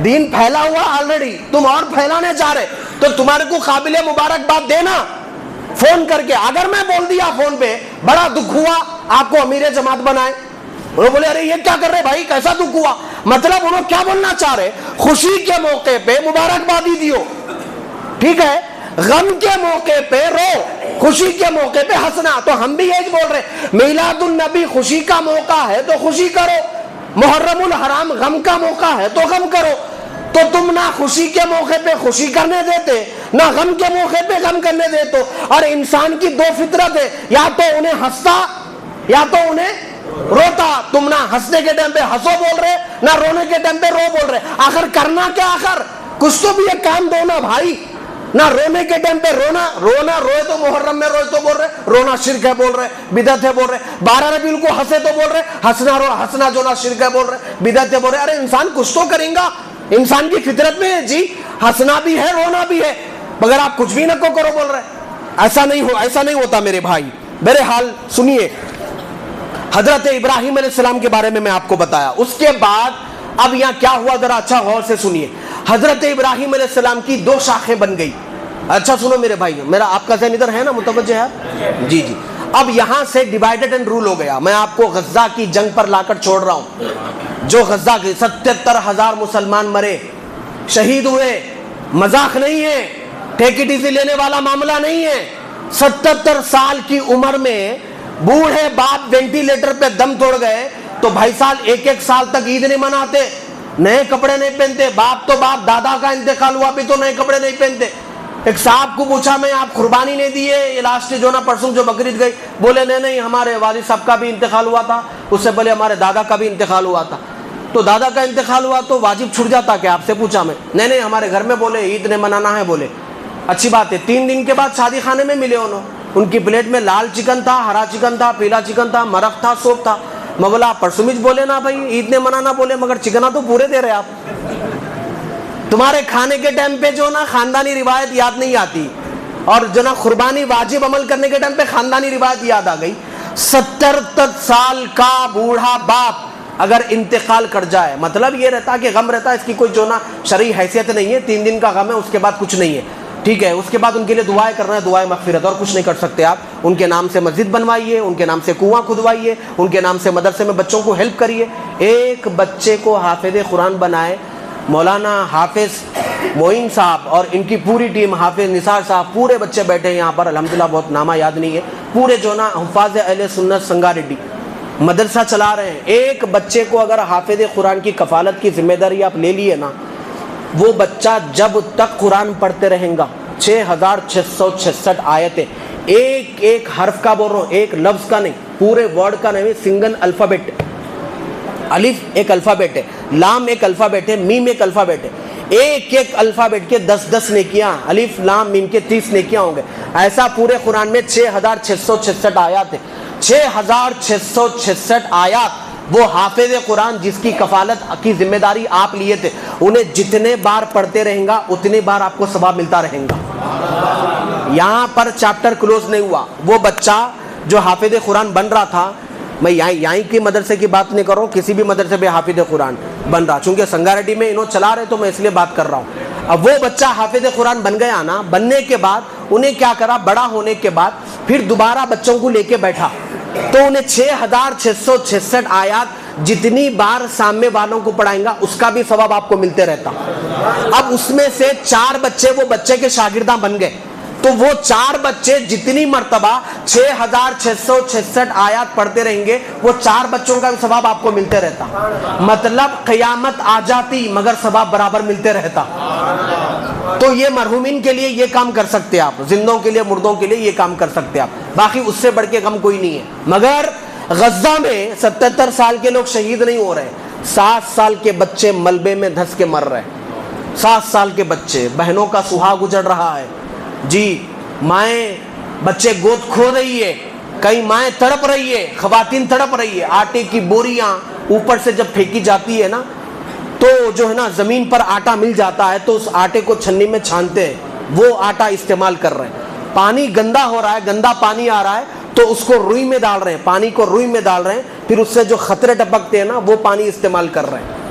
Speaker 1: دین پھیلا ہوا آلریڈی، تم اور پھیلانے جا رہے، تو تمہارے کو قابل مبارکباد دینا فون کر کے۔ اگر میں بول دیا فون پہ بڑا دکھ ہوا آپ کو امیر جماعت بنائے، وہ بولے ارے یہ کیا کر رہے بھائی، کیسا دکھ ہوا؟ مطلب انہوں کیا بولنا چاہ رہے، خوشی کے موقع پہ مبارکبادی دیو، ٹھیک ہے، غم کے موقع پہ رو، خوشی کے موقع پہ ہنسنا۔ تو ہم بھی یہی بول رہے، میلاد النبی خوشی کا موقع ہے تو خوشی کرو، محرم الحرام غم کا موقع ہے تو غم کرو۔ تو تم نہ خوشی کے موقع پہ خوشی کرنے دیتے، نہ غم کے موقع پہ غم کرنے دیتے۔ اور انسان کی 2 فطرت ہے، یا تو انہیں ہنستا یا تو انہیں روتا۔ تم نہ ہنسنے کے ٹائم پہ ہنسو بول رہے، نہ رونے کے ٹائم پہ رو بول رہے۔ آخر کرنا کیا؟ آخر کچھ تو بھی ایک کام دو نا بھائی، نہ رونے کے ٹائم پہ رونا روئے تو محرم میں روئے تو بول رہے رونا شرک ہے بول رہے، بدعت ہے بول رہے۔ 12 ربیع کو ہنسے تو بول رہے ہنسنا جو نا شرک ہے بول رہے، بدعت ہے بول رہے۔ ارے انسان کچھ تو کریں گا، انسان کی فطرت میں ہے جی، ہنسنا بھی ہے رونا بھی ہے، مگر آپ کچھ بھی نہ کو کرو بول رہے۔ ایسا نہیں ہوتا میرے بھائی۔ بہرحال سنیے، حضرت ابراہیم علیہ السلام کے بارے میں آپ کو بتایا، اس کے بعد اب یہاں کیا ہوا ذرا اچھا غور سے سنیے۔ حضرت ابراہیم علیہ السلام کی 2 شاخیں بن گئی۔ اچھا سنو میرے بھائی، میرا آپ کا ذہن ادھر ہے نا، متوجہ ہے جی۔ اب یہاں سے ڈیوائیڈڈ اینڈ رول ہو گیا۔ میں آپ کو غزہ کی جنگ پر لا کر چھوڑ رہا ہوں، جو غزہ کی 77,000 مسلمان مرے، شہید ہوئے، مذاق نہیں ہے، ٹھیکیٹی سے لینے والا معاملہ نہیں ہے۔ 77 سال کی عمر میں بوڑھے باپ وینٹیلیٹر پہ دم توڑ گئے، تو بھائی سال 1 سال تک عید نہیں مناتے، نئے کپڑے نہیں پہنتے۔ باپ تو باپ، دادا کا انتقال ہوا بھی تو نئے کپڑے نہیں پہنتے۔ ایک صاحب کو پوچھا میں آپ قربانی نہیں دیے، یہ لاسٹ جو نا پرسوں جو بقرعید گئی، بولے نہیں ہمارے والد صاحب کا بھی انتقال ہوا تھا، اس سے پہلے ہمارے دادا کا بھی انتقال ہوا تھا۔ تو دادا کا انتقال ہوا تو واجب چھوٹ جاتا کیا؟ آپ سے پوچھا میں، نہیں ہمارے گھر میں بولے عید نے منانا ہے بولے۔ اچھی بات ہے، 3 دن کے بعد شادی خانے میں ملے انہوں، ان کی پلیٹ میں لال چکن تھا، ہرا چکن تھا، پیلا چکن تھا، مرق تھا، سوپ تھا۔ میں بولا پرسمج بولے نا بھائی عید نے منانا بولے، مگر چکنا تو پورے دے رہے آپ۔ تمہارے کھانے کے ٹائم پہ جو نا خاندانی روایت یاد نہیں آتی، اور جو نا قربانی واجب عمل کرنے کے ٹائم پہ خاندانی روایت یاد آ گئی۔ 77 سال کا بوڑھا باپ اگر انتقال کر جائے، مطلب یہ رہتا کہ غم رہتا، اس کی کوئی جو نا شرعی حیثیت نہیں ہے، 3 دن کا غم ہے، اس کے بعد کچھ نہیں ہے، ٹھیک ہے۔ اس کے بعد ان کے لیے دعائیں کرنا ہے، دعائیں مغفرت، اور کچھ نہیں کر سکتے آپ۔ ان کے نام سے مسجد بنوائیے، ان کے نام سے کنواں کھدوائیے، ان کے نام سے مدرسے میں بچوں کو ہیلپ کریے۔ ایک بچے کو حافظ قرآن بنائے مولانا حافظ معین صاحب اور ان کی پوری ٹیم، حافظ نثار صاحب، پورے بچے بیٹھے ہیں یہاں پر، الحمدللہ بہت نامہ یاد نہیں ہے، پورے جو نا حفاظ اہل سنت سنگاریڈی مدرسہ چلا رہے ہیں۔ ایک بچے کو اگر حافظ قرآن کی کفالت کی ذمہ داری آپ لے لیے نا، وہ بچہ جب تک قرآن پڑھتے رہیں گا، 6666 آیتیں، ایک حرف کا بول رہا ہوں، ایک لفظ کا نہیں، پورے ورڈ کا نہیں، سنگل الفابیٹ، الف ایک الفابیٹ ہے، لام ایک الفابیٹ ہے، میم ایک الفابیٹ ہے، ایک الفابیٹ کے 10 نیکیاں، الف لام میم کے 30 نیکیاں ہوں گے۔ ایسا پورے قرآن میں 6666 آیات ہے، 6666 آیات۔ وہ حافظ قرآن جس کی کفالت کی ذمہ داری آپ لیے تھے، انہیں جتنے بار پڑھتے رہیں گا اتنے بار آپ کو ثواب ملتا رہے گا۔ یہاں پر چیپٹر کلوز نہیں ہوا۔ وہ بچہ جو حافظ قرآن بن رہا تھا، میں یہیں کی مدرسے کی بات نہیں کر رہا ہوں، کسی بھی مدرسے پہ حافظ قرآن بن رہا، چونکہ سنگاریڈی میں انہوں چلا رہے تو میں اس لیے بات کر رہا ہوں۔ اب وہ بچہ حافظ قرآن بن گیا نا، بننے کے بعد انہیں کیا کرا، بڑا ہونے کے بعد پھر دوبارہ بچوں کو لے کے بیٹھا تو انہیں 6666 آیات جتنی بار سامنے والوں کو پڑھائیں گا اس کا بھی ثواب آپ کو ملتے رہتا. اب اس میں سے 4 بچے وہ بچے کے شاگرداں بن گئے, تو وہ 4 بچے جتنی مرتبہ 6666 آیات پڑھتے رہیں گے وہ 4 بچوں کا بھی ثواب آپ کو ملتے رہتا. مطلب قیامت آ جاتی مگر ثواب برابر ملتے رہتا. تو یہ مرحومین کے لیے یہ کام کر سکتے آپ, زندوں کے لیے مردوں کے لیے یہ کام کر سکتے آپ, باقی اس سے بڑھ کے کم کوئی نہیں ہے. مگر غزہ میں 77 سال کے لوگ شہید نہیں ہو رہے, 7 سال کے بچے ملبے میں دھس کے مر رہے, 7 سال کے بچے, بہنوں کا سہاگ اجڑ رہا ہے جی, مائیں بچے گود کھو رہی ہے, کئی مائیں تڑپ رہی ہے, خواتین تڑپ رہی ہے. آٹے کی بوریاں اوپر سے جب پھینکی جاتی ہے نا تو جو ہے نا زمین پر آٹا مل جاتا ہے, تو اس آٹے کو چھنی میں چھانتے ہیں, وہ آٹا استعمال کر رہے ہیں. پانی گندا ہو رہا ہے, گندا پانی آ رہا ہے تو اس کو روئی میں ڈال رہے ہیں, پانی کو روئی میں ڈال رہے ہیں, پھر اس سے جو خطرے ٹپکتے ہیں نا وہ پانی استعمال کر رہے ہیں.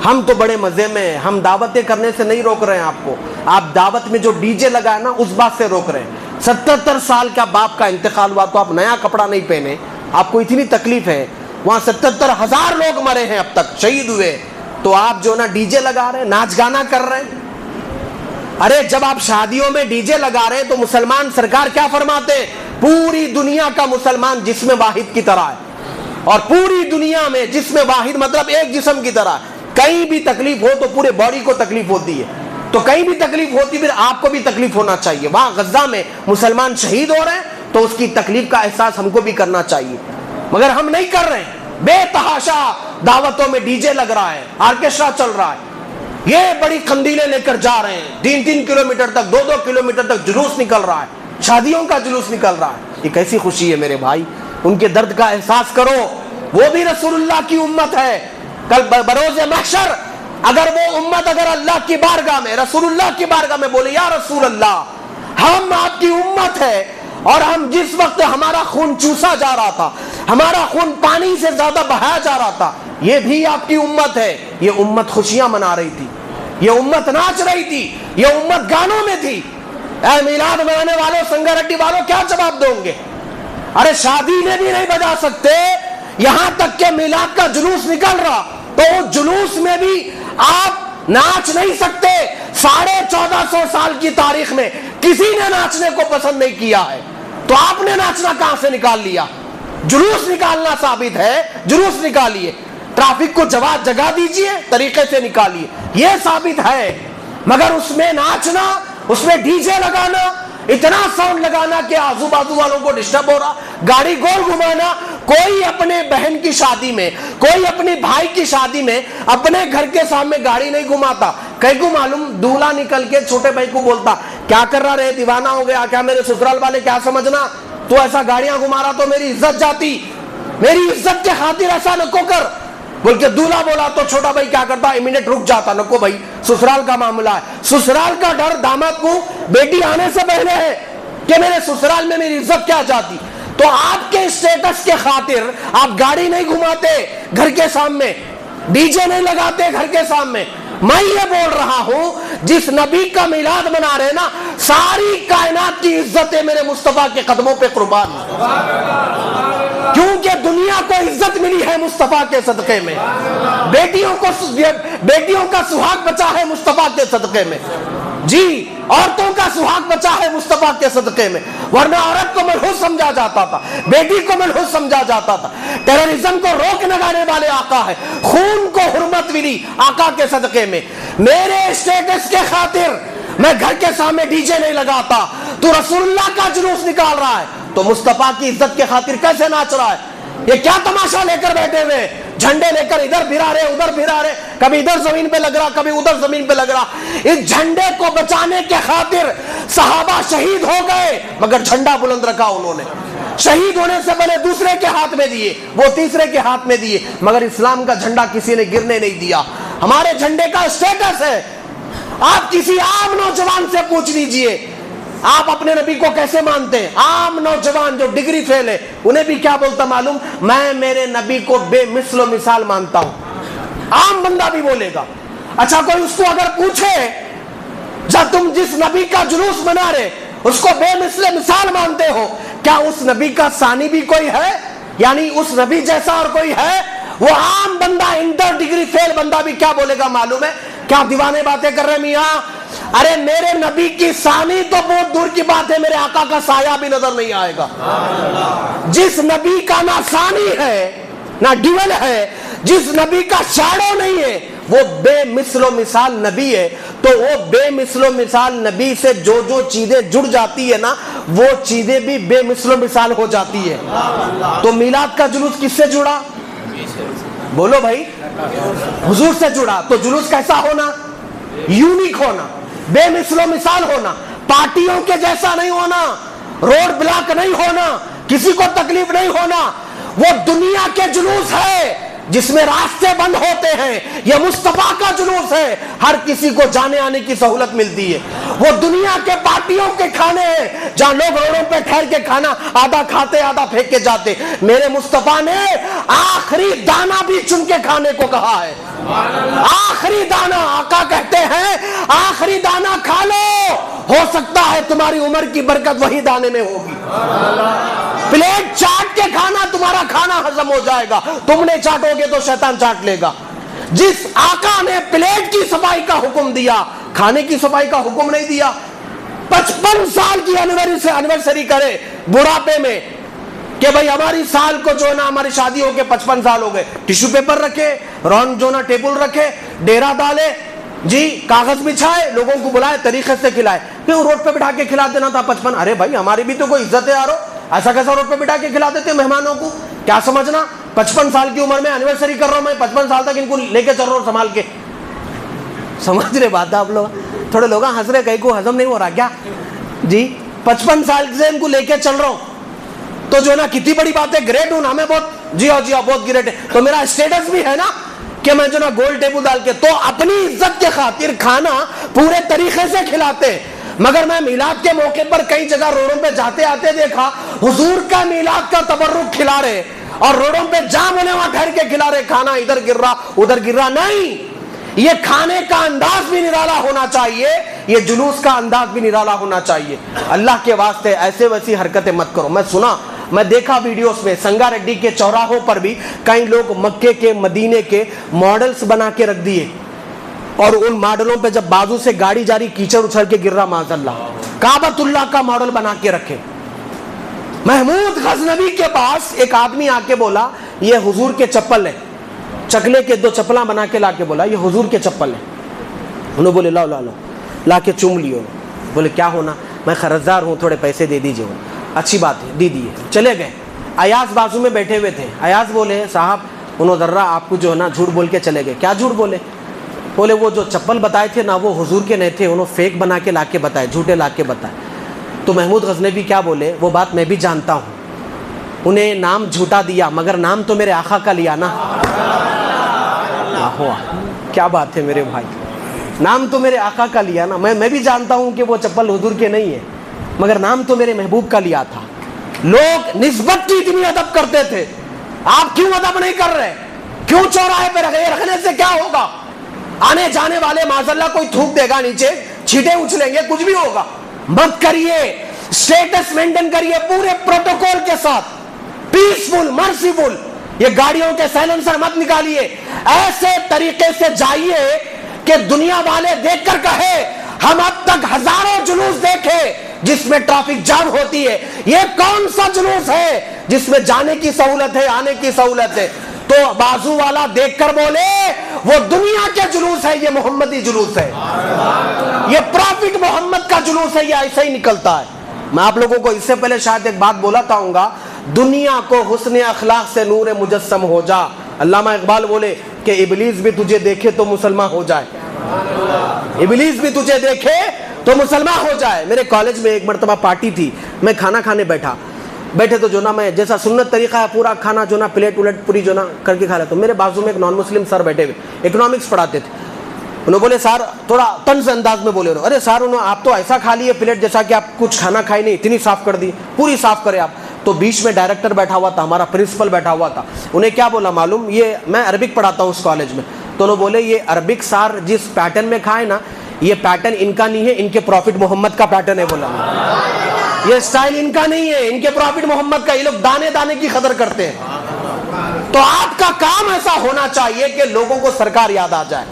Speaker 1: ہم تو بڑے مزے میں ہیں, ہم دعوتیں کرنے سے نہیں روک رہے ہیں آپ کو, آپ دعوت میں جو ڈی جے لگا ہے نا اس بات سے روک رہے ہیں. 77 سال کا باپ کا انتقال ہوا تو آپ نیا کپڑا نہیں پہنے, آپ کو اتنی تکلیف ہے. وہاں 77,000 لوگ مرے ہیں اب تک, شہید ہوئے, تو آپ جو نا ڈی جے لگا رہے ہیں, ناچ گانا کر رہے ہیں. ارے جب آپ شادیوں میں ڈی جے لگا رہے ہیں تو مسلمان سرکار کیا فرماتے ہیں, پوری دنیا کا مسلمان جسم واحد کی طرح ہے, اور پوری دنیا میں جسم واحد مطلب ایک جسم کی طرح. کہیں بھی تکلیف ہو تو پورے باڈی کو تکلیف ہوتی ہے, تو کہیں بھی تکلیف ہوتی پھر آپ کو بھی تکلیف ہونا چاہیے. وہاں غزہ میں مسلمان شہید ہو رہے ہیں تو اس کی تکلیف کا احساس ہم کو بھی کرنا چاہیے, مگر ہم نہیں کر رہے ہیں. بے تحاشا دعوتوں میں ڈی جے لگ رہا ہے, آرکیسٹرا چل رہا ہے, یہ بڑی قندیلیں لے کر جا رہے ہیں, 3-3 کلومیٹر تک, 2-2 کلومیٹر تک جلوس نکل رہا ہے, شادیوں کا جلوس نکل رہا ہے. یہ کیسی خوشی ہے میرے بھائی, ان کے درد کا احساس کرو. وہ بھی رسول اللہ کی امت ہے. کل بروز محشر اگر وہ امت اگر اللہ کی بارگاہ میں, رسول اللہ کی بارگاہ میں بولے یا رسول اللہ ہم آپ کی امت ہے, اور ہم جس وقت ہمارا خون چوسا جا رہا تھا, ہمارا خون پانی سے زیادہ بہایا جا رہا تھا, یہ بھی آپ کی امت ہے. یہ امت خوشیاں منا رہی تھی, یہ امت ناچ رہی تھی, یہ امت گانوں میں تھی. اے میلاد منانے والوں, سنگا ریڈی والوں, کیا جواب دو گے؟ ارے شادی میں بھی نہیں بجا سکتے, یہاں تک کہ میلاد کا جلوس نکل رہا تو اس جلوس میں بھی آپ ناچ نہیں سکتے. 1450 سال کی تاریخ میں کسی نے ناچنے کو پسند نہیں کیا ہے, تو آپ نے ناچنا کہاں سے نکال لیا؟ جلوس نکالنا ثابت ہے, جلوس نکالیے, ٹریفک کو جگہ دیجئے, طریقے سے نکالیے, یہ ثابت ہے. مگر اس میں ناچنا, اس میں ڈی جے لگانا, اتنا ساؤنڈ لگانا کہ آزو بازو والوں کو ڈسٹرب ہو رہا, گاڑی گول گھمانا. کوئی اپنے بہن کی شادی میں, کوئی اپنی بھائی کی شادی میں اپنے گھر کے سامنے گاڑی نہیں گھماتا. کئی کو معلوم, دولہا نکل کے چھوٹے بھائی کو بولتا کیا کر رہا رہے, دیوانہ ہو گیا کیا, میرے سسرال والے کیا سمجھنا, تو ایسا گاڑیاں گھما رہا تو میری عزت جاتی, میری عزت کے خاطر ایسا نکو کر. بول کے دولہا بولا تو چھوٹا بھائی کیا کرتا, امیڈیٹ رک جاتا, نکو بھائی سسرال کا معاملہ ہے. سسرال کا ڈر داماد کو بیٹی آنے سے پہلے ہے کہ میرے سسرال میں میری عزت کیا جاتی. تو آپ کے اسٹیٹس کے خاطر آپ گاڑی نہیں گھماتے گھر کے سامنے, ڈی جے نہیں لگاتے گھر کے سامنے. میں یہ بول رہا ہوں جس نبی کا میلاد منا رہے نا, ساری کائنات کی عزتیں میرے مصطفیٰ کے قدموں پہ قربان, کیونکہ دنیا کو عزت ملی ہے مصطفیٰ کے صدقے میں, بیٹیوں کا سہاگ بچا ہے مصطفیٰ کے صدقے میں جی, عورتوں کا سہاگ بچا ہے مصطفیٰ کے صدقے میں. ورنہ عورت کو ملحوظ سمجھا جاتا تھا, بیٹی کو ملحوظ سمجھا جاتا تھا. ٹیررزم کو روک لگانے والے آقا ہے, خون کو حرمت ملی آقا کے صدقے میں. میرے اسٹیٹس کے خاطر میں گھر کے سامنے ڈی جے نہیں لگاتا, تو رسول اللہ کا جلوس نکال رہا ہے تو مصطفیٰ کی عزت کے خاطر کیسے ناچ رہا ہے؟ یہ کیا تماشا لے کر بیٹھے ہوئے, جھنڈے لے کر ادھر پھرا رہے ادھر پھرا رہے, کبھی ادھر زمین پہ لگ رہا کبھی ادھر زمین پہ لگ رہا. اس جھنڈے کو بچانے کے خاطر صحابہ شہید ہو گئے, مگر جھنڈا بلند رکھا انہوں نے. شہید ہونے سے پہلے دوسرے کے ہاتھ میں دیے, وہ تیسرے کے ہاتھ میں دیے, مگر اسلام کا جھنڈا کسی نے گرنے نہیں دیا. ہمارے جھنڈے کا اسٹیٹس ہے. آپ کسی عام نوجوان سے پوچھ لیجئے آپ اپنے نبی کو کیسے مانتے ہیں. عام نوجوان جو ڈگری فیل ہے انہیں بھی کیا بولتا معلوم, میں میرے نبی کو بے مثل و مثال مانتا ہوں. عام بندہ بھی بولے گا. اچھا کوئی اس کو اگر پوچھے جب تم جس نبی کا جلوس منا رہے اس کو بے مثل مثال مانتے ہو, کیا اس نبی کا ثانی بھی کوئی ہے؟ یعنی اس نبی جیسا اور کوئی ہے؟ وہ عام بندہ انٹر ڈگری فیل بندہ بھی کیا بولے گا معلوم ہے؟ کیا دیوانے باتیں کر رہے میاں؟ ارے میرے نبی کی ثانی تو بہت دور کی بات ہے، میرے آقا کا سایہ بھی نظر نہیں آئے گا۔ جس نبی کا نہ ثانی ہے نہ ڈیول ہے، جس نبی کا شیڈو نہیں ہے، وہ بے مثل و مثال نبی ہے۔ تو وہ بے مثل و مثال نبی سے جو جو چیزیں جڑ جاتی ہے نا، وہ چیزیں بھی بے مثل و مثال ہو جاتی ہے۔ تو میلاد کا جلوس کس سے جڑا؟ بولو بھائی، حضور سے جڑا۔ تو جلوس کیسا ہونا؟ یونیک ہونا، بے مثل و مثال ہونا، پارٹیوں کے جیسا نہیں ہونا، روڈ بلاک نہیں ہونا، کسی کو تکلیف نہیں ہونا۔ وہ دنیا کے جلوس ہے جس میں راستے بند ہوتے ہیں، یہ مصطفیٰ کا جلوس ہے، ہر کسی کو جانے آنے کی سہولت ملتی ہے۔ وہ دنیا کے پارٹیوں کے کھانے ہیں جہاں لوگ روڈوں پہ ٹھہر کے کھانا آدھا کھاتے آدھا پھینک کے جاتے۔ میرے مصطفیٰ نے آخری دانہ بھی چن کے کھانے کو کہا ہے۔ آخری دانہ، آقا کہتے ہیں آخری دانہ کھا لو، ہو سکتا ہے تمہاری عمر کی برکت وہی دانے میں ہوگی۔ پلیٹ چاٹ کے کھانا، تمہارا کھانا ہضم ہو جائے گا، تم نے چاٹو گے تو شیطان چاٹ لے گا۔ جس آقا نے پلیٹ کی صفائی کا حکم دیا، کھانے کی صفائی کا حکم نہیں دیا۔ 55 سال کی انیورسری کرے بڑھاپے میں کہ بھائی ہماری سال کو جو ہے نا، ہماری شادی ہو کے 55 سال ہو گئے، ٹیشو پیپر رکھے، راؤنڈ جو نا ٹیبل رکھے، ڈیرا ڈالے، جی کاغذ بچھائے، لوگوں کو بلائے، طریقے سے کھلائے۔ کیوں روڈ پہ بٹھا کے کھلا دینا تھا 55؟ ارے بھائی ہماری بھی تو کوئی عزت ہے یارو، ایسا کیسا روڈ پہ بٹھا کے کھلا دیتے مہمانوں کو؟ کیا سمجھنا 55 سال کی عمر میں اینیورسری کر رہا ہوں میں، 55 سال تک ان کو لے کے چل رہا ہوں سنبھال کے۔ سمجھ رہے بات ہے آپ لوگ؟ تھوڑے لوگ ہنس رہے، کہیں کو ہضم نہیں ہو رہا کیا؟ جی 55 سال سے ان کو لے کے چل رہا ہوں تو جو نا کتنی بڑی بات ہے، گریٹ ہوں نا میں بہت، جی ہاں بہت گریٹ ہے۔ تو میرا اسٹیٹس بھی ہے نا کہ میں جو نا گول ٹیبل ڈال کے، تو اپنی عزت کے خاطر کھانا پورے طریقے سے کھلاتے۔ مگر میں میلاد کے موقع پر کئی جگہ روڈوں پہ جاتے آتے دیکھا، حضور کا میلاد کا تبرک کھلا رہے اور روڈوں پہ جام ہونے وہاں ٹھہر کے کھلا رہے، کھانا ادھر گر رہا ادھر گر رہا۔ نہیں، یہ کھانے کا انداز بھی نرالا ہونا چاہیے، یہ جلوس کا انداز بھی نرالا ہونا چاہیے۔ اللہ کے واسطے ایسے ویسی حرکتیں مت کرو۔ میں دیکھا ویڈیوز میں سنگا ریڈی کے چوراہوں پر بھی کئی لوگ مکے کے مدینے کے ماڈلز بنا کے رکھ دیے، اور ان ماڈلوں پہ جب بازو سے گاڑی جاری کیچڑ اچھل کے گر رہا، معاذ اللہ، کعبۃ اللہ کا ماڈل بنا کے رکھے۔ محمود غزنوی کے پاس ایک آدمی آ کے بولا یہ حضور کے چپل ہے، چکلے کے 2 چپلاں بنا کے لا کے بولا یہ حضور کے چپل ہے۔ انہوں بولے لا لا لا لا کے چوم لیو۔ بولے کیا ہونا؟ میں قرضدار ہوں، تھوڑے پیسے دے دیجیے۔ اچھی بات ہے، دے دیے، چلے گئے۔ ایاز بازو میں بیٹھے ہوئے تھے، ایاز بولے صاحب انہوں ذرا آپ کو جو ہے نا جھوٹ بول کے چلے گئے۔ کیا جھوٹ بولے؟ بولے وہ جو چپل بتائے تھے نا وہ حضور کے نہیں تھے، انہوں فیک بنا کے لا کے بتائے، جھوٹے لا کے بتائے۔ تو محمود غزنوی کیا بولے؟ وہ بات میں بھی جانتا ہوں، انہیں نام جھوٹا دیا مگر نام تو میرے آقا کا لیا نا۔ کیا بات ہے میرے بھائی، نام تو میرے آقا کا لیا نا۔ میں بھی جانتا ہوں کہ وہ چپل حضور کے نہیں ہے مگر نام تو میرے محبوب کا لیا تھا۔ لوگ نسبت کی اتنی ادب کرتے تھے، آپ کیوں ادب نہیں کر رہے؟ کیوں چوراہے پہ رکھنے سے کیا ہوگا؟ آنے جانے والے معاذ اللہ کوئی تھوک دے گا نیچے، چھینٹے اچھلیں گے، کچھ بھی ہوگا۔ مت کریے، اسٹیٹس مینٹین کریے پورے پروٹوکول کے ساتھ، پیسفل مرسیفل۔ یہ گاڑیوں کے سائلنسر مت نکالیے، ایسے طریقے سے جائیے کہ دنیا والے دیکھ کر کہے ہم اب تک ہزاروں جلوس دیکھے جس میں ٹریفک جام ہوتی ہے، یہ کون سا جلوس ہے جس میں جانے کی سہولت ہے، آنے کی سہولت ہے؟ تو بازو والا دیکھ کر بولے وہ دنیا کے جلوس ہے، یہ محمدی جلوس ہے، یہ پروفٹ محمد کا جلوس ہے، یہ ایسے ہی نکلتا ہے۔ میں آپ لوگوں کو اس سے پہلے شاید ایک بات بولا تھا ہوں گا، دنیا کو حسن اخلاق سے نور مجسم ہو جا۔ علامہ اقبال بولے کہ ابلیس بھی تجھے دیکھے تو مسلمان ہو جائے، ابلیس بھی تجھے دیکھے تو مسلمان ہو جائے۔ میرے کالج میں ایک مرتبہ پارٹی تھی، میں کھانا کھانے بیٹھے تو جو نا میں جیسا سنت طریقہ ہے پورا کھانا جو نا پلیٹ الٹ پوری جو نا کر کے کھا رہا، تو میرے بازو میں ایک نان مسلم سر بیٹھے ہوئے، اکنامکس پڑھاتے تھے۔ انہوں بولے سر، تھوڑا طنز انداز میں بولے، ارے سر آپ تو ایسا کھا لیے پلیٹ جیسا کہ آپ کچھ کھانا کھائے نہیں، اتنی صاف کر دی، پوری صاف کرے آپ۔ تو بیچ میں ڈائریکٹر بیٹھا ہوا تھا، ہمارا پرنسپل بیٹھا ہوا تھا، انہیں کیا بولا معلوم؟ یہ میں عربک پڑھاتا ہوں اس کالج میں، تو انہوں بولے یہ عربک سار جس پیٹرن میں کھائے نا، یہ پیٹرن ان کا نہیں ہے، ان کے پروفٹ محمد کا پیٹرن ہے۔ بولا یہ سٹائل ان کا نہیں ہے، ان کے پروفٹ محمد کا. یہ لوگ دانے دانے کی قدر کرتے ہیں. تو آپ کا کام ایسا ہونا چاہیے کہ لوگوں کو سرکار یاد آ جائے.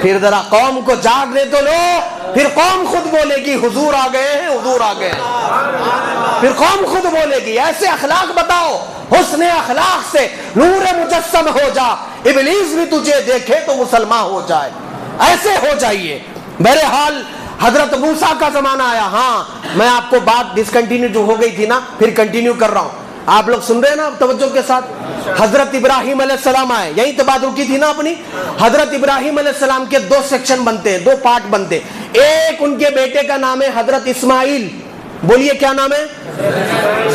Speaker 1: پھر ذرا قوم کو جاگنے تو لو، پھر قوم خود بولے گی حضور آ گئے ہیں، حضور آ گئے ہیں. پھر قوم خود بولے گی. ایسے اخلاق بتاؤ، حسن اخلاق سے نور مجسم ہو جا، ابلیس بھی تجھے دیکھے تو مسلمان ہو جائے. ایسے ہو جائیے. بہرحال حضرت موسیٰ کا زمانہ آیا. ہاں میں آپ کو بات ڈسکنٹینیو جو ہو گئی تھی نا، پھر کنٹینیو کر رہا ہوں. آپ لوگ سن رہے ہیں نا توجہ کے ساتھ. حضرت ابراہیم علیہ السلام آئے، یہی تو بات رکی تھی نا اپنی. حضرت ابراہیم علیہ السلام کے دو سیکشن بنتے ہیں، دو پارٹ بنتے. ایک ان کے بیٹے کا نام ہے حضرت اسماعیل. بولیے کیا نام ہے؟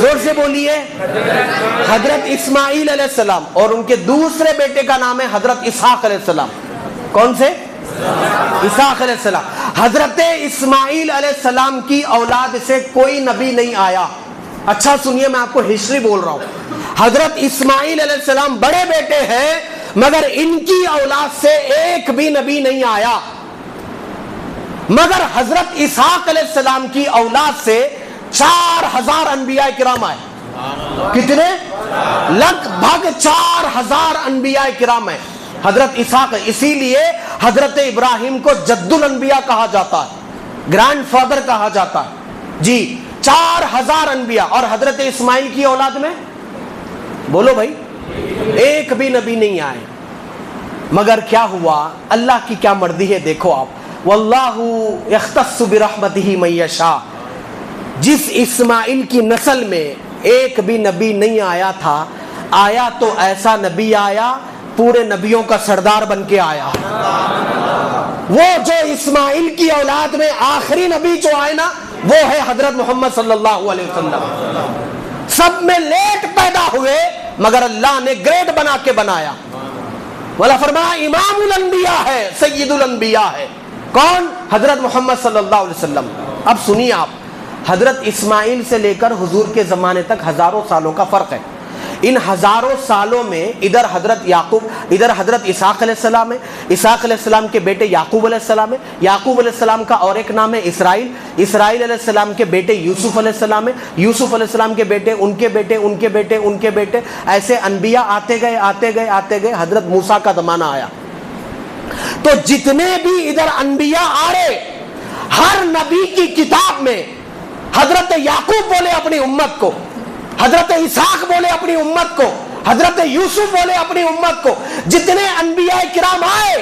Speaker 1: زور سے بولیے. حضرت اسماعیل علیہ السلام. اور ان کے دوسرے بیٹے کا نام ہے حضرت اسحاق علیہ السلام. کون سے؟ اسحاق علیہ السلام. حضرت اسماعیل علیہ السلام کی اولاد سے کوئی نبی نہیں آیا. اچھا سنیے، میں آپ کو ہسٹری بول رہا ہوں. حضرت اسماعیل علیہ السلام بڑے بیٹے ہیں، مگر ان کی اولاد سے ایک بھی نبی نہیں آیا. مگر حضرت اسحاق علیہ السلام کی اولاد سے 4000 انبیاء کرام آئے. کتنے؟ لگ بھگ 4000 انبیاء کرام ہیں. حضرت اسحاق، اسی لیے حضرت ابراہیم کو جد الانبیاء کہا جاتا ہے، گرینڈ فادر کہا جاتا ہے. جی 4000 انبیاء. اور حضرت اسماعیل کی اولاد میں بولو بھائی ایک بھی نبی نہیں آئے. مگر کیا ہوا؟ اللہ کی کیا مرضی ہے. دیکھو آپ، واللہ یختص برحمتہ من یشاء. جس اسماعیل کی نسل میں ایک بھی نبی نہیں آیا تھا، آیا تو ایسا نبی آیا، پورے نبیوں کا سردار بن کے آیا. وہ جو اسماعیل کی اولاد میں آخری نبی جو آئے نا، وہ ہے حضرت محمد صلی اللہ علیہ وسلم. سب میں لیٹ پیدا ہوئے، مگر اللہ نے گریڈ بنا کے بنایا. والا فرمایا امام الانبیاء ہے، سید الانبیاء ہے. کون؟ حضرت محمد صلی اللہ علیہ وسلم. اب سنیے آپ، حضرت اسماعیل سے لے کر حضور کے زمانے تک ہزاروں سالوں کا فرق ہے. ان ہزاروں سالوں میں ادھر حضرت یعقوب، ادھر حضرت اسحاق علیہ السلام ہے. اسحاق علیہ السلام کے بیٹے یعقوب علیہ السلام ہے. یعقوب علیہ السلام کا اور ایک نام ہے اسرائیل. اسرائیل علیہ السلام کے بیٹے یوسف علیہ السلام ہے. یوسف علیہ السلام کے بیٹے، ان کے بیٹے، ان کے بیٹے، ان کے بیٹے، ایسے انبیاء آتے گئے آتے گئے آتے گئے. حضرت موسیٰ کا زمانہ آیا تو جتنے بھی ادھر انبیاء آ رہے، ہر نبی کی کتاب میں حضرت یعقوب بولے اپنی امت کو، حضرت اسحاق بولے اپنی امت کو، حضرت یوسف بولے اپنی امت کو. جتنے انبیاء کرام آئے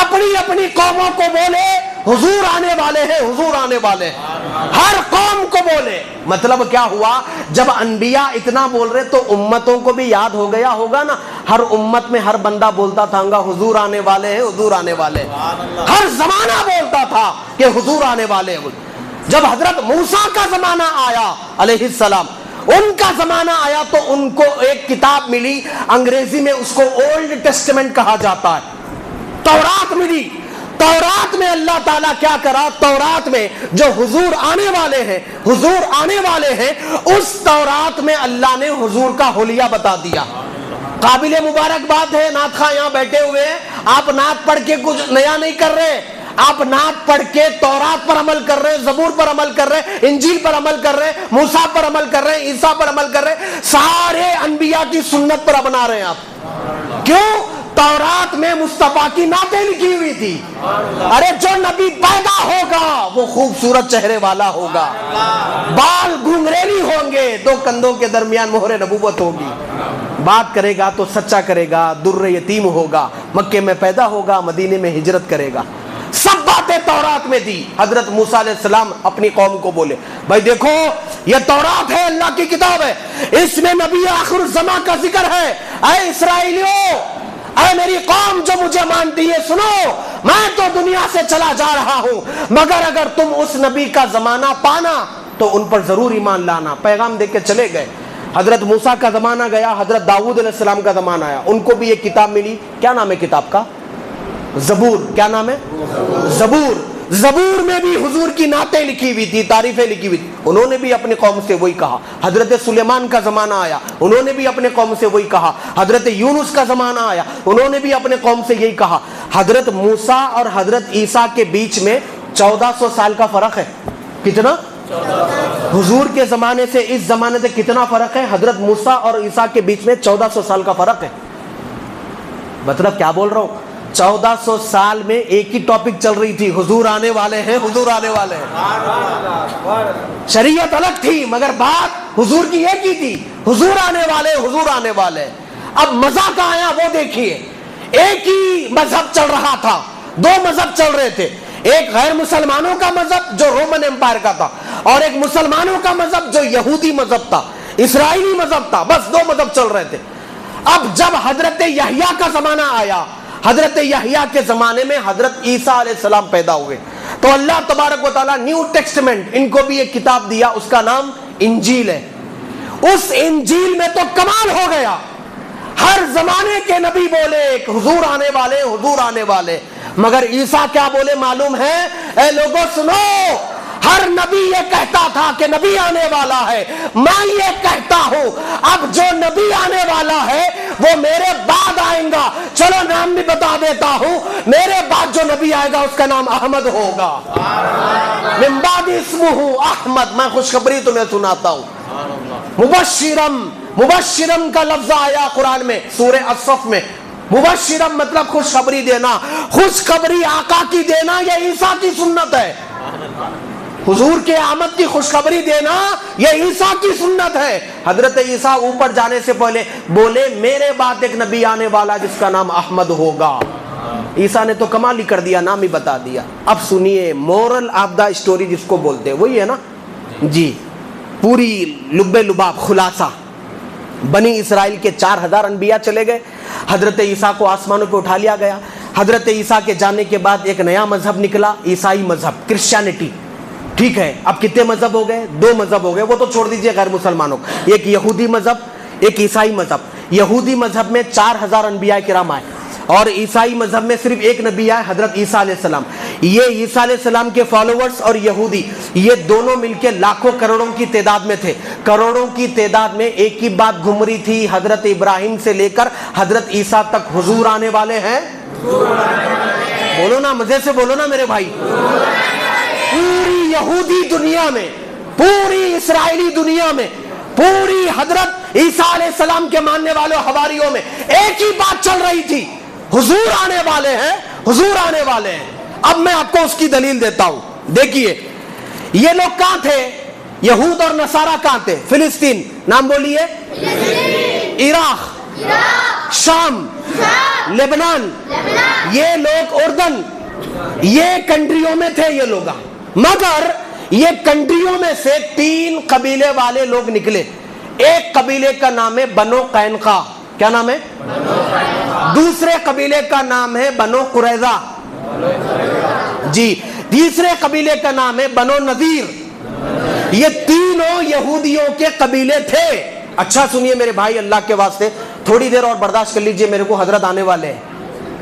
Speaker 1: اپنی اپنی قوموں کو بولے حضور آنے والے ہیں، حضور آنے والے ہیں. ہر قوم کو بولے. مطلب کیا ہوا؟ جب انبیاء اتنا بول رہے تو امتوں کو بھی یاد ہو گیا ہوگا نا. ہر امت میں ہر بندہ بولتا تھا حضور آنے والے ہیں، حضور آنے والے ہیں. ہر زمانہ بولتا تھا کہ حضور آنے والے ہیں. جب حضرت موسیٰ کا زمانہ آیا علیہ السلام، ان کا زمانہ آیا تو ان کو ایک کتاب ملی، انگریزی میں اس کو اولڈ ٹیسٹمنٹ کہا جاتا ہے. تورات ملی. تورات میں اللہ تعالیٰ کیا کرا؟ تورات میں جو حضور آنے والے ہیں، حضور آنے والے ہیں، اس تورات میں اللہ نے حضور کا حلیہ بتا دیا. قابل مبارک بات ہے. نعت خواہ یہاں بیٹھے ہوئے ہیں، آپ نعت پڑھ کے کچھ نیا نہیں کر رہے، آپ نعت پڑھ کے تورات پر عمل کر رہے، زبور پر عمل کر رہے، انجیل پر عمل کر رہے، موسیٰ پر عمل کر رہے، عیسیٰ پر عمل کر رہے، سارے انبیاء کی سنت پر اپنا رہے ہیں آپ. کیوں؟ تورات میں مصطفیٰ کی نعتیں لکھی ہوئی تھی. ارے جو نبی پیدا ہوگا وہ خوبصورت چہرے والا ہوگا، بال گھنگریلی ہوں گے، دو کندھوں کے درمیان مہر نبوت ہوگی، بات کرے گا تو سچا کرے گا، در یتیم ہوگا، مکے میں پیدا ہوگا، مدینے میں ہجرت کرے گا. سب باتیں تورات میں دی. حضرت موسیٰ علیہ السلام اپنی قوم کو بولے بھائی دیکھو یہ تورات ہے، اللہ کی کتاب ہے، اس میں نبی آخر الزمان کا ذکر ہے. اے اسرائیلیوں، اے میری قوم جو مجھے مانتی ہے، سنو، میں تو دنیا سے چلا جا رہا ہوں، مگر اگر تم اس نبی کا زمانہ پانا تو ان پر ضرور ایمان لانا. پیغام دے کے چلے گئے. حضرت موسیٰ کا زمانہ گیا، حضرت داؤد علیہ السلام کا زمانہ آیا. ان کو بھی ایک کتاب ملی. کیا نام ہے کتاب کا؟ زبور. کیا نام ہے؟ زبور. زبور میں بھی حضور کی نعتیں لکھی ہوئی تھی، تعریفیں لکھی ہوئی تھی. انہوں نے بھی اپنے قوم سے وہی کہا. حضرت سلیمان کا زمانہ آیا، انہوں نے بھی اپنے قوم سے وہی کہا. حضرت یونس کا زمانہ آیا، انہوں نے بھی اپنے قوم سے یہی کہا. حضرت موسیٰ اور حضرت عیسیٰ کے بیچ میں 1400 سال کا فرق ہے. کتنا؟ حضور کے زمانے سے اس زمانے سے کتنا فرق ہے؟ حضرت موسیٰ اور عیسیٰ کے بیچ میں 1400 سال کا فرق ہے. مطلب کیا بول رہا ہوں؟ 1400 سال میں ایک ہی ٹاپک چل رہی تھی، حضور آنے والے ہیں، حضور آنے والے ہیں. شریعت الگ تھی مگر بات حضور کی ایک ہی تھی، حضور آنے والے، حضور آنے والے. اب مزہ کہاں آیا وہ دیکھیے. ایک ہی مذہب چل رہا تھا، دو مذہب چل رہے تھے. ایک غیر مسلمانوں کا مذہب جو رومن امپائر کا تھا، اور ایک مسلمانوں کا مذہب جو یہودی مذہب تھا، اسرائیلی مذہب تھا. بس دو مذہب چل رہے تھے. اب جب حضرت یحییٰ کا زمانہ آیا، حضرت یحییٰ کے زمانے میں حضرت عیسیٰ علیہ السلام پیدا ہوئے، تو اللہ تبارک و تعالیٰ نیو ٹیکسٹمنٹ ان کو بھی ایک کتاب دیا، اس کا نام انجیل ہے. اس انجیل میں تو کمال ہو گیا. ہر زمانے کے نبی بولے کہ حضور آنے والے، حضور آنے والے. مگر عیسیٰ کیا بولے معلوم ہے؟ اے لوگوں سنو، ہر نبی یہ کہتا تھا کہ نبی آنے والا ہے، میں یہ کہتا ہوں اب جو نبی آنے والا ہے وہ میرے بعد آئیں گا. چلو نام بھی بتا دیتا ہوں، میرے بعد جو نبی آئے گا اس کا نام احمد ہوگا. من بعد اسمہ احمد. میں خوشخبری تمہیں سناتا ہوں. مبشرم کا لفظ آیا قرآن میں سورہ الصف میں. مبشرم مطلب خوشخبری دینا. خوشخبری آقا کی دینا یہ عیسیٰ کی سنت ہے. حضور کے آمد کی خوشخبری دینا یہ عیسیٰ کی سنت ہے. حضرت عیسیٰ اوپر جانے سے پہلے بولے میرے بعد ایک نبی آنے والا جس کا نام احمد ہوگا. عیسیٰ نے تو کمال ہی کر دیا، نام ہی بتا دیا. اب سنیے مورل آف دا اسٹوری جس کو بولتے ہیں وہی ہے نا جی. پوری لب لباب خلاصہ. بنی اسرائیل کے 4000 انبیاء چلے گئے. حضرت عیسیٰ کو آسمانوں پہ اٹھا لیا گیا. حضرت عیسیٰ کے جانے کے بعد ایک نیا مذہب نکلا، عیسائی مذہب، کرسچینٹی. ٹھیک ہے، اب کتنے مذہب ہو گئے؟ 2 مذہب ہو گئے. وہ تو چھوڑ دیجئے غیر مسلمانوں کو. ایک یہودی مذہب، ایک عیسائی مذہب. یہودی مذہب میں 4000 انبیاء کرام آئے، اور عیسائی مذہب میں صرف ایک نبی آئے، حضرت عیسیٰ علیہ السلام. یہ عیسیٰ علیہ السلام کے فالوورز اور یہودی یہ دونوں مل کے لاکھوں کروڑوں کی تعداد میں تھے. کروڑوں کی تعداد میں ایک ہی بات گھوم رہی تھی، حضرت ابراہیم سے لے کر حضرت عیسیٰ تک حضور آنے والے ہیں. بولو نا، مزے سے بولو نا میرے بھائی. پوری یہودی دنیا میں، پوری اسرائیلی دنیا میں، پوری حضرت عیسیٰ علیہ السلام کے ماننے والوں حواریوں میں ایک ہی بات چل رہی تھی، حضور آنے والے ہیں، حضور آنے والے ہیں. اب میں آپ کو اس کی دلیل دیتا ہوں. دیکھیے یہ لوگ کہاں تھے؟ یہود اور نصارہ کہاں تھے؟ فلسطین. نام بولیے. عراق، شام، لبنان، یہ لوگ اردن، یہ کنٹریوں میں تھے یہ لوگ. مگر یہ کنٹریوں میں سے 3 قبیلے والے لوگ نکلے. ایک قبیلے کا نام ہے بنو قینقاع. کیا نام ہے؟ دوسرے قبیلے کا نام ہے بنو قریظہ جی. تیسرے قبیلے کا نام ہے بنو نذیر. یہ تینوں یہودیوں کے قبیلے تھے. اچھا سنیے میرے بھائی، اللہ کے واسطے تھوڑی دیر اور برداشت کر لیجئے. میرے کو حضرت آنے والے ہیں،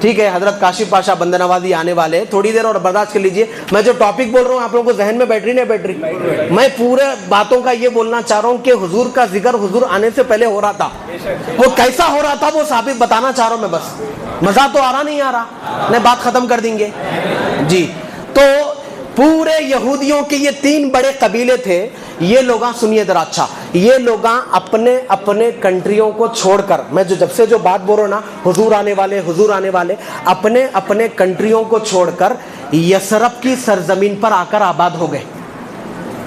Speaker 1: ٹھیک ہے؟ حضرت کاشف پاشا بندہ نوازی آنے والے ہیں. تھوڑی دیر اور برداشت کر لیجئے. میں جو ٹاپک بول رہا ہوں آپ لوگوں کو ذہن میں بیٹھ رہی نہیں بیٹھ رہی؟ میں پورے باتوں کا یہ بولنا چاہ رہا ہوں کہ حضور کا ذکر حضور آنے سے پہلے ہو رہا تھا. وہ کیسا ہو رہا تھا وہ ثابت بتانا چاہ رہا ہوں میں. بس مزہ تو آ رہا نہیں آ رہا؟ نہیں بات ختم کر دیں گے جی. تو پورے یہودیوں کے یہ 3 بڑے قبیلے تھے. یہ لوگاں سنیے ذرا اچھا، یہ لوگاں اپنے اپنے کنٹریوں کو چھوڑ کر، میں جب سے جو بات بول رہا ہوں نا، حضور آنے والے، حضور آنے والے، اپنے اپنے کنٹریوں کو چھوڑ کر یثرب کی سرزمین پر آ کر آباد ہو گئے.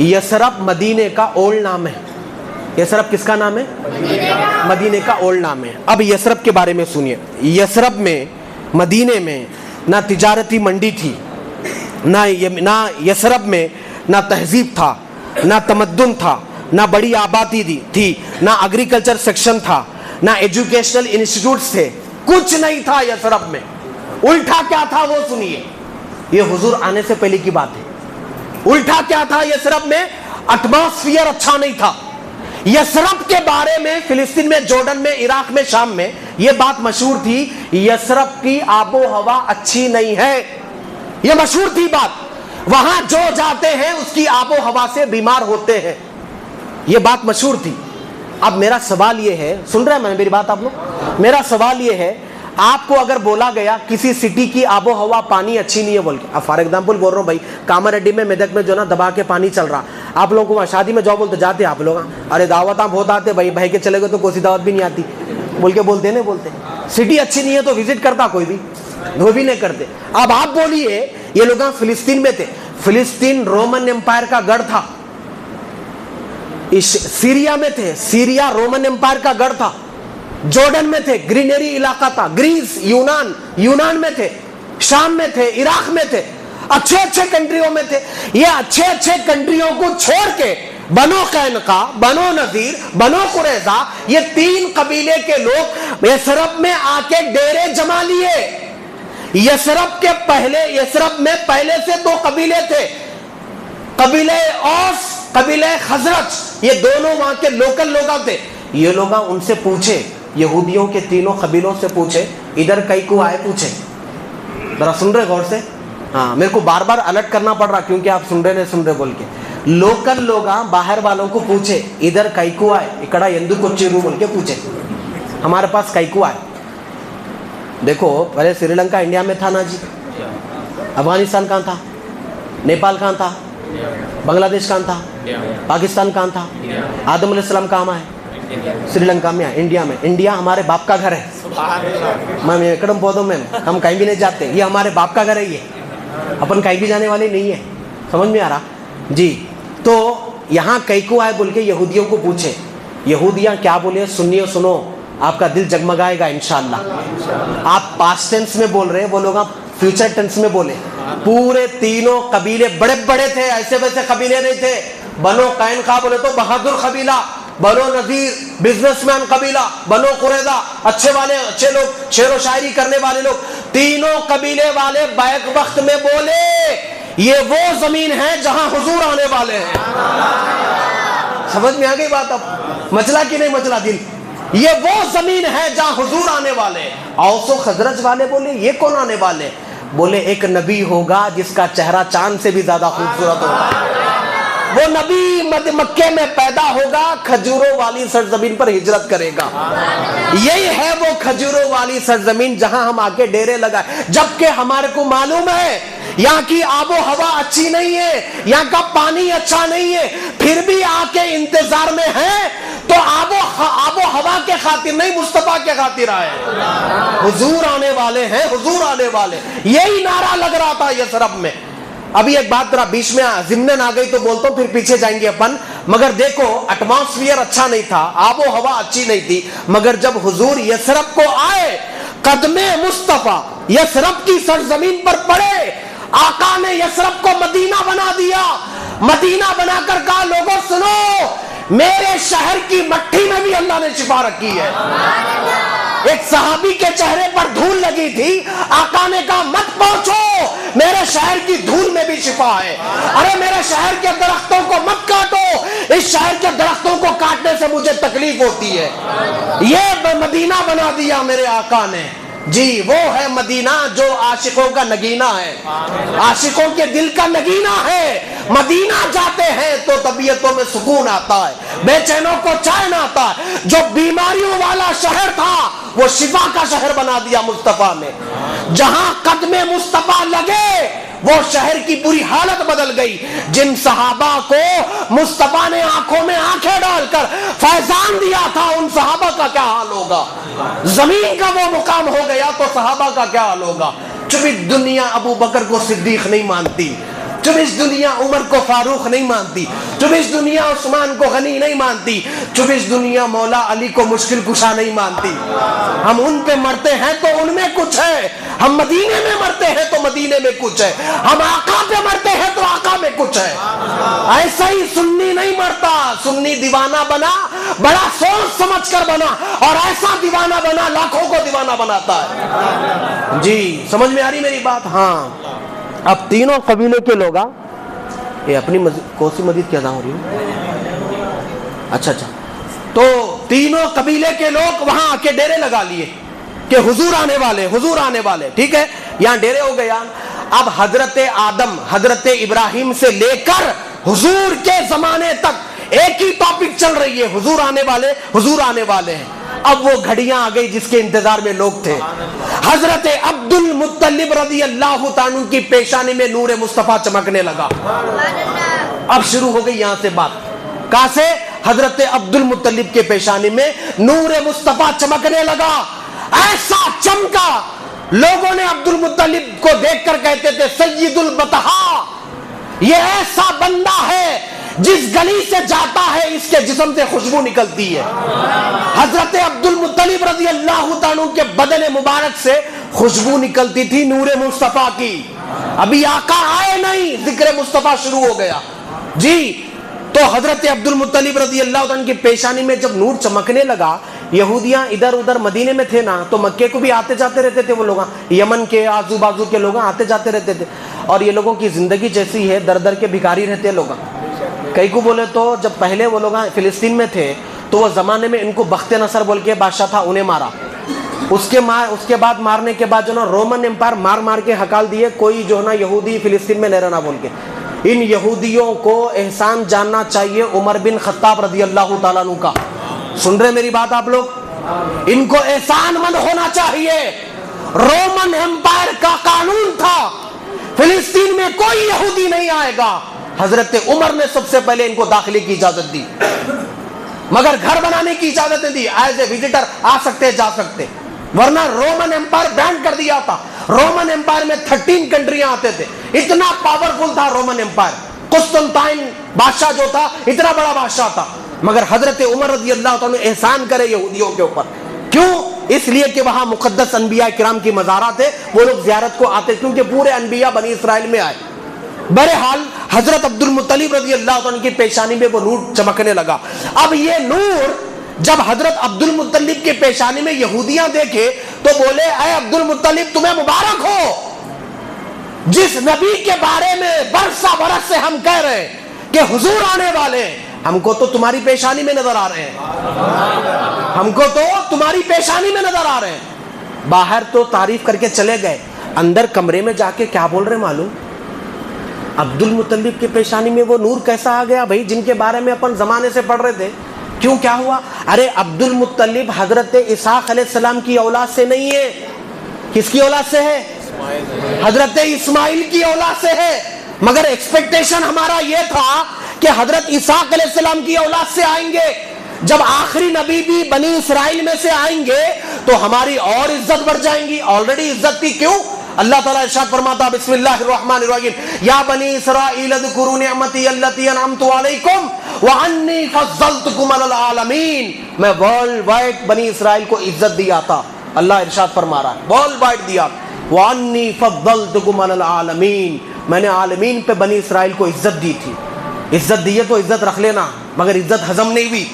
Speaker 1: یثرب مدینے کا اولڈ نام ہے. یثرب کس کا نام ہے؟ مدینے کا اولڈ نام ہے. اب یثرب کے بارے میں سنیے. یثرب میں، مدینے میں نہ تجارتی منڈی تھی، نہ یثرب میں نہ تہذیب تھا، نہ تمدن تھا، نہ بڑی آبادی تھی، نہ ایگریکلچر سیکشن تھا، نہ ایجوکیشنل انسٹیٹیوٹس تھے. کچھ نہیں تھا یثرب میں. الٹا کیا تھا وہ سنیے. یہ حضور آنے سے پہلے کی بات ہے. الٹا کیا تھا یثرب میں؟ ایٹماسفیئر اچھا نہیں تھا. یثرب کے بارے میں فلسطین میں، جورڈن میں، عراق میں، شام میں یہ بات مشہور تھی، یثرب کی آب و ہوا اچھی نہیں ہے. یہ مشہور تھی بات. وہاں جو جاتے ہیں اس کی آب و ہوا سے بیمار ہوتے ہیں. یہ بات مشہور تھی. اب میرا سوال یہ ہے، سن رہے ہیں میں میری بات آپ لوگ؟ میرا سوال یہ ہے، آپ کو اگر بولا گیا کسی سٹی کی آب و ہوا پانی اچھی نہیں ہے بول کے, اب فار ایگزامپل بول رہا ہوں بھائی, کاماریڈی میں میدک میں جو نا دبا کے پانی چل رہا, آپ لوگوں کو وہاں شادی میں جاؤ بولتے جاتے آپ لوگ, ارے دعوت آپ بہت آتے بھائی, بھائی کے چلے گئے تو کوئی سی دعوت بھی نہیں آتی بول کے بولتے نہیں بولتے. سٹی اچھی نہیں ہے تو وزٹ کرتا کوئی بھی, وہ بھی نہیں کرتے. اب آپ بولیے یہ لوگ فلسطین میں تھے, فلسطین رومن امپائر کا گڑھ تھا. سیریا میں تھے, سیریا رومن امپائر کا گڑھ تھا. جارڈن میں تھے, گرینری علاقہ تھا. گریس یونان میں تھے, شام میں تھے, عراق میں تھے, اچھے اچھے کنٹریوں میں تھے. یہ اچھے اچھے کنٹریوں کو چھوڑ کے بنو قینقاع, بنو نذیر, بنو قریظہ, یہ 3 قبیلے کے لوگ یثرب میں آ کے ڈیرے جما لیے. یثرب میں پہلے سے 2 قبیلے تھے, قبیلہ اوس, قبیلہ خزرج, یہ دونوں وہاں کے لوکل لوگ تھے. یہ لوگ ان سے پوچھے, یہودیوں کے 3 قبیلوں سے پوچھے ادھر کئی کو آئے, پوچھے ذرا سن رہے غور سے, ہاں میرے کو بار بار الرٹ کرنا پڑ رہا کیونکہ آپ سن رہے بول کے. لوکل لوگ باہر والوں کو پوچھے ادھر کئی کو آئے, اکڑا یندو کوچیرو بول کے پوچھے ہمارے پاس کئی کو آئے. دیکھو پہلے سری لنکا انڈیا میں تھا نا جی, افغانستان کہاں تھا, نیپال کہاں تھا, بنگلہ دیش کہاں تھا, پاکستان کہاں تھا, آدم علیہ السلام کہاں ہے, سری لنکا میں, انڈیا میں. انڈیا ہمارے باپ کا گھر ہے, میں اکڑم پودوں میں, ہم کہیں بھی نہیں جاتے, یہ ہمارے باپ کا گھر ہے, یہ اپن کہیں بھی جانے والے نہیں ہے. سمجھ میں آ رہا جی. تو یہاں کئی کو آئے بول کے یہودیوں کو پوچھے, یہودیاں کیا بولے سنیے, سنو آپ کا دل جگمگائے گا انشاءاللہ. آپ پاسٹ ٹینس میں بول رہے, وہ لوگ فیوچر ٹینس میں بولے. پورے 3 قبیلے بڑے بڑے تھے, ایسے ویسے قبیلے نہیں تھے. بنو قینقاع بولے تو بہادر قبیلہ, بنو نذیر بزنس مین قبیلہ, بنو قریظہ اچھے لوگ, شعر و شاعری کرنے والے لوگ. 3 قبیلے والے بیک وقت میں بولے یہ وہ زمین ہے جہاں حضور آنے والے ہیں. سمجھ میں آ گئی بات؟ اب مچلا کہ نہیں مچلا دل؟ یہ وہ زمین ہے جہاں حضور آنے والے. اوس و خزرج والے بولے یہ کون آنے والے؟ بولے ایک نبی ہوگا جس کا چہرہ چاند سے بھی زیادہ خوبصورت ہوگا. وہ نبی مکے میں پیدا ہوگا, کھجوروں والی سرزمین پر ہجرت کرے گا. یہی ہے وہ کھجوروں والی سرزمین جہاں ہم آ کے ڈیرے لگائے. جبکہ ہمارے کو معلوم ہے یہاں کی آب و ہوا اچھی نہیں ہے, یہاں کا پانی اچھا نہیں ہے, پھر بھی آ کے انتظار میں ہے. تو آب و ہوا کے خاطر نہیں, مصطفیٰ کے خاطر آئے. حضور آنے والے ہیں, حضور آنے والے, یہی نعرہ لگ رہا تھا یثرب میں. ابھی ایک بات ذرا بیچ میں ضمن آ گئی تو بولتا ہوں, پھر پیچھے جائیں گے اپن. مگر دیکھو ایٹماسفیئر اچھا نہیں تھا, آب و ہوا اچھی نہیں تھی, مگر جب حضور یثرب کو آئے, قدم مصطفیٰ یثرب کی سرزمین پر پڑے, آقا نے یثرب کو مدینہ بنا دیا. مدینہ بنا کر کہا لوگوں سنو, میرے شہر کی مٹی میں بھی اللہ نے شفا رکھی ہے. ایک صحابی کے چہرے پر دھول لگی تھی, آقا نے کہا مت پہنچو, میرے شہر کی دھول میں بھی شفا ہے. ارے میرے شہر کے درختوں کو مت کاٹو, اس شہر کے درختوں کو کاٹنے سے مجھے تکلیف ہوتی ہے. یہ مدینہ بنا دیا میرے آقا نے. جی وہ ہے مدینہ جو عاشقوں کا نگینہ ہے, عاشقوں کے دل کا نگینہ ہے. مدینہ جاتے ہیں تو طبیعتوں میں سکون آتا ہے, بے چینوں کو چین آتا ہے. جو بیماریوں والا شہر تھا وہ شفا کا شہر بنا دیا مصطفیٰ نے. جہاں قدم مصطفیٰ لگے وہ شہر کی پوری حالت بدل گئی. جن صحابہ کو مصطفیٰ نے آنکھوں میں آنکھیں ڈال کر فیضان دیا تھا, ان صحابہ کا کیا حال ہوگا؟ زمین کا وہ مقام ہو گیا تو صحابہ کا کیا حال ہوگا؟ جب اس دنیا ابو بکر کو صدیق نہیں مانتی, جب اس دنیا عمر کو فاروق نہیں مانتی, جب اس دنیا عثمان کو غنی نہیں مانتی, جب اس دنیا مولا علی کو مشکل کشا نہیں مانتی. ہم ان پہ مرتے ہیں تو ان میں کچھ ہے, ہم مدینے میں مرتے ہیں تو مدینے میں کچھ ہے, ہم آقا پہ مرتے ہیں تو آقا میں کچھ ہے. ایسا ہی سنی نہیں مرتا, سنی دیوانہ بنا, بڑا سوچ سمجھ کر بنا, اور ایسا دیوانہ بنا لاکھوں کو دیوانہ بناتا ہے. جی سمجھ میں آ رہی میری بات؟ ہاں. اب 3 قبیلے کے لوگ, یہ اپنی کون سی مسجد کی اذان ہو رہی ہے؟ اچھا, تو 3 قبیلے کے لوگ وہاں آ کے ڈیرے لگا لیے کہ حضور آنے والے, حضور آنے والے. ٹھیک ہے, یہاں ڈیرے ہو گیا. اب حضرت آدم, حضرت ابراہیم سے لے کر حضور کے زمانے تک ایک ہی ٹاپک چل رہی ہے, حضور آنے والے, حضور آنے والے ہیں. اب وہ گھڑیاں آ گئی جس کے انتظار میں لوگ تھے. حضرت عبد المطلب رضی اللہ تعالیٰ کی پیشانی میں نور مصطفیٰ چمکنے لگا. اب شروع ہو گئی یہاں سے بات. کہاں سے؟ حضرت عبد المطلب کے پیشانی میں نور مصطفیٰ چمکنے لگا. ایسا چمکا لوگوں نے عبد المطلب کو دیکھ کر کہتے تھے سید البطحاء، یہ ایسا بندہ ہے جس گلی سے جاتا ہے اس کے جسم سے خوشبو نکلتی ہے. حضرت عبد المطلب رضی اللہ تعالیٰ کے بدن مبارک سے خوشبو نکلتی تھی نور مصطفیٰ کی. ابھی آقا آئے نہیں، ذکر مصطفیٰ شروع ہو گیا جی. تو حضرت عبد المطلب رضی اللہ عنہ کی پیشانی میں جب نور چمکنے لگا، یہودیاں ادھر ادھر مدینے میں تھے نا، تو مکے کو بھی آتے جاتے رہتے تھے. وہ لوگ یمن کے آزو بازو کے لوگ آتے جاتے رہتے تھے. اور یہ لوگوں کی زندگی جیسی ہے، در در کے بھکاری رہتے لوگ. کئی کو بولے تو جب پہلے وہ لوگ فلسطین میں تھے تو وہ زمانے میں ان کو بخت نصر بول کے بادشاہ تھا، انہیں مارا. اس کے بعد مارنے کے بعد جو نا رومن امپائر مار مار کے ہکال دیے، کوئی جو نا یہودی فلسطین میں نہیں رہنا بول کے. ان یہودیوں کو احسان جاننا چاہیے عمر بن خطاب رضی اللہ تعالیٰ عنہ کا. سن رہے میری بات آپ لوگ؟ ان کو احسان مند ہونا چاہیے. رومن امپائر کا قانون تھا فلسطین میں کوئی یہودی نہیں آئے گا. حضرت عمر نے سب سے پہلے ان کو داخلے کی اجازت دی، مگر گھر بنانے کی اجازت نہیں دی. ایز اے وزٹر آ سکتے جا سکتے، ورنہ رومن امپائر بینڈ کر دیا تھا. رومن امپائر میں 13 کنٹریاں آتے تھے. اتنا پاورفل تھا رومن امپائر. قسطنطین بادشاہ جو تھا اتنا بڑا بادشاہ تھا، مگر حضرت عمر رضی اللہ تعالیٰ نے احسان کرے یہودیوں کے اوپر. کیوں؟ اس لیے کہ وہاں مقدس انبیاء کرام کی مزارات ہے، وہ لوگ زیارت کو آتے کیونکہ پورے انبیاء بنی اسرائیل میں آئے. بہرحال حضرت عبد المطلب رضی اللہ عنہ کی پیشانی میں وہ نور چمکنے لگا. اب یہ نور جب حضرت عبد المطلب کی پیشانی میں یہودیاں دیکھے تو بولے اے عبد المطلب تمہیں مبارک ہو، جس نبی کے بارے میں برسا برس سے ہم کہہ رہے ہیں کہ حضور آنے والے ہیں، ہم کو تو تمہاری پیشانی میں نظر آ رہے ہیں. ہم کو تو تمہاری پیشانی میں نظر آ رہے ہیں. باہر تو تعریف کر کے چلے گئے، اندر کمرے میں جا کے کیا بول رہے معلوم؟ عبد المطلب کی پیشانی میں وہ نور کیسا آ گیا بھائی، جن کے بارے میں اپن زمانے سے پڑھ رہے تھے. کیوں کیا ہوا؟ ارے عبد المطلب حضرت اسحاق علیہ السلام کی اولاد سے نہیں ہے. کس کی اولاد سے ہے؟ حضرت اسماعیل کی اولاد سے ہے. مگر ایکسپیکٹیشن ہمارا یہ تھا کہ حضرت اسحاق علیہ السلام کی اولاد سے آئیں گے. جب آخری نبی بھی بنی اسرائیل میں سے آئیں گے تو ہماری اور عزت بڑھ جائیں گی. آلریڈی عزت تھی. کیوں؟ اللہ تعالیٰ ارشاد فرماتا بسم اللہ الرحمن الرحیم یا بنی اسرائیل اذکروا نعمتی التی انعمت علیکم وانی فضلتکم علی العالمین. میں ورلڈ وائڈ بنی اسرائیل کو عزت دیا تھا. اللہ ارشاد فرما رہا ہے ورلڈ وائڈ دیا. وانی فضلتکم علی العالمین، میں نے عالمین پہ بنی اسرائیل کو عزت دی تھی. عزت دی ہے تو عزت رکھ لینا، مگر عزت ہضم نہیں ہوئی.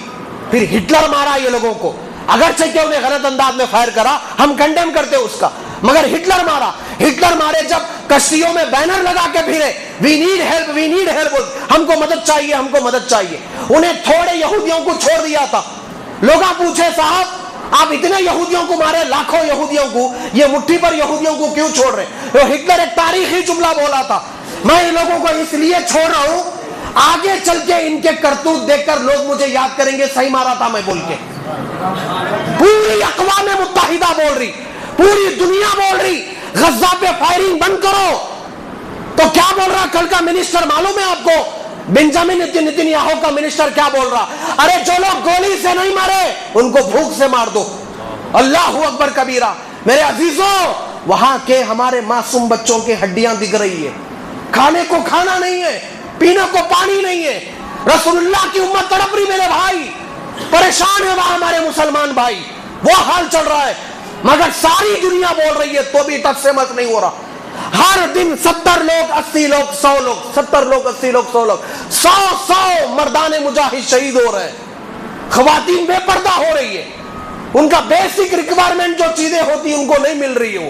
Speaker 1: پھر ہٹلر مارا یہ لوگوں کو، اگرچہ کہ انہیں غلط انداز میں فائر کرا، ہم کنڈیم کرتے اس کا، مگر ہٹلر مارا. ہٹلر مارے جب کشتیوں میں بینر لگا کے پھرے we need help we need help, ہم کو مدد چاہیے ہم کو مدد چاہیے. انہیں تھوڑے یہودیوں کو چھوڑ دیا تھا. لوگ پوچھے صاحب آپ اتنے یہودیوں کو مارے، لاکھوں یہودیوں کو، یہ مٹھی پر یہودیوں کو کیوں چھوڑ رہے؟ تو ہٹلر ایک تاریخی جملہ بولا تھا، میں ان لوگوں کو اس لیے چھوڑ رہا ہوں آگے چل کے ان کے کرتوت دیکھ کر لوگ مجھے یاد کریں گے صحیح مارا تھا میں بول کے. پوری اقوام متحدہ بول رہی، پوری دنیا بول رہی غزہ پہ فائرنگ بند کرو. تو کیا بول رہا کل کا منسٹر معلوم ہے آپ کو؟ بنجامن نتنیاہو کا منسٹر کیا بول رہا؟ ارے جو لوگ گولی سے نہیں مارے ان کو بھوک سے مار دو. اللہ اکبر کبیرہ. میرے عزیزوں، وہاں کے ہمارے معصوم بچوں کی ہڈیاں دکھ رہی ہے، کھانے کو کھانا نہیں ہے، پینے کو پانی نہیں ہے. رسول اللہ کی امت تڑپ رہی میرے بھائی، پریشان ہے وہاں ہمارے مسلمان بھائی، وہ حال چل رہا ہے. مگر ساری دنیا بول رہی ہے تو بھی ٹس سے مس نہیں ہو رہا. ہر دن 70 لوگ 80 لوگ 100 لوگ 70 لوگ 80 لوگ 100 لوگ 100 مردان مجاہد شہید ہو رہے ہیں. خواتین بے پردہ ہو رہی ہے، ان کا بیسک ریکوائرمنٹ جو چیزیں ہوتی ہیں ان کو نہیں مل رہی ہو.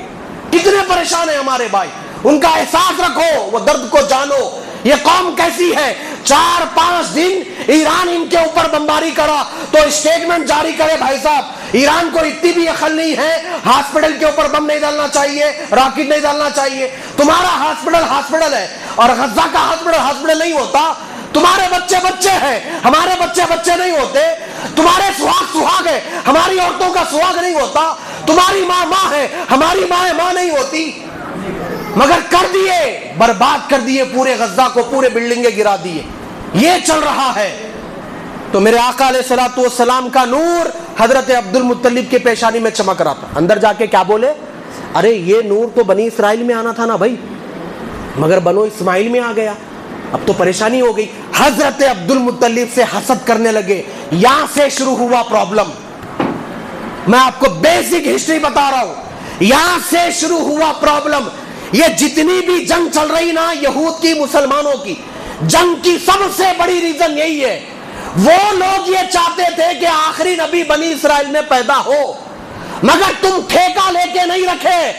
Speaker 1: کتنے پریشان ہیں ہمارے بھائی، ان کا احساس رکھو، وہ درد کو جانو. یہ قوم کیسی ہے؟ 4-5 دن ایران ان کے اوپر بمباری کرا تو اسٹیٹمنٹ جاری کرے بھائی صاحب ایران کو اتنی بھی عقل نہیں ہے، ہاسپٹل کے اوپر بم نہیں ڈالنا چاہیے، راکٹ نہیں ڈالنا چاہیے. تمہارا ہاسپٹل ہے اور غزہ کا ہاسپٹل نہیں ہوتا تمہارے بچے بچے ہیں، ہمارے بچے بچے نہیں ہوتے، تمہارے سہاگ سہاگ ہے، ہماری عورتوں کا سہاگ نہیں ہوتا، تمہاری ماں ماں ہے، ہماری ماں نہیں ہوتی، مگر کر دیے، برباد کر دیے پورے غزہ کو، پورے بلڈنگیں گرا دیے. یہ چل رہا ہے. تو میرے آقا علیہ الصلوۃ والسلام کا نور حضرت عبد المطلب کے پیشانی میں چمک رہا تھا. اندر جا کے کیا بولے؟ ارے یہ نور تو بنی اسرائیل میں آنا تھا نا بھائی، مگر بنو اسماعیل میں آ گیا، اب تو پریشانی ہو گئی. حضرت عبد المطلب سے حسد کرنے لگے. یہاں سے شروع ہوا پرابلم. میں آپ کو بیسک ہسٹری بتا رہا ہوں، یہاں سے شروع ہوا پرابلم. یہ جتنی بھی جنگ چل رہی نا یہود کی مسلمانوں کی، جنگ کی سب سے بڑی ریزن یہی ہے. وہ لوگ یہ چاہتے تھے کہ آخری نبی بنی اسرائیل میں پیدا ہو، مگر تم ٹھیکہ لے کے نہیں رکھے.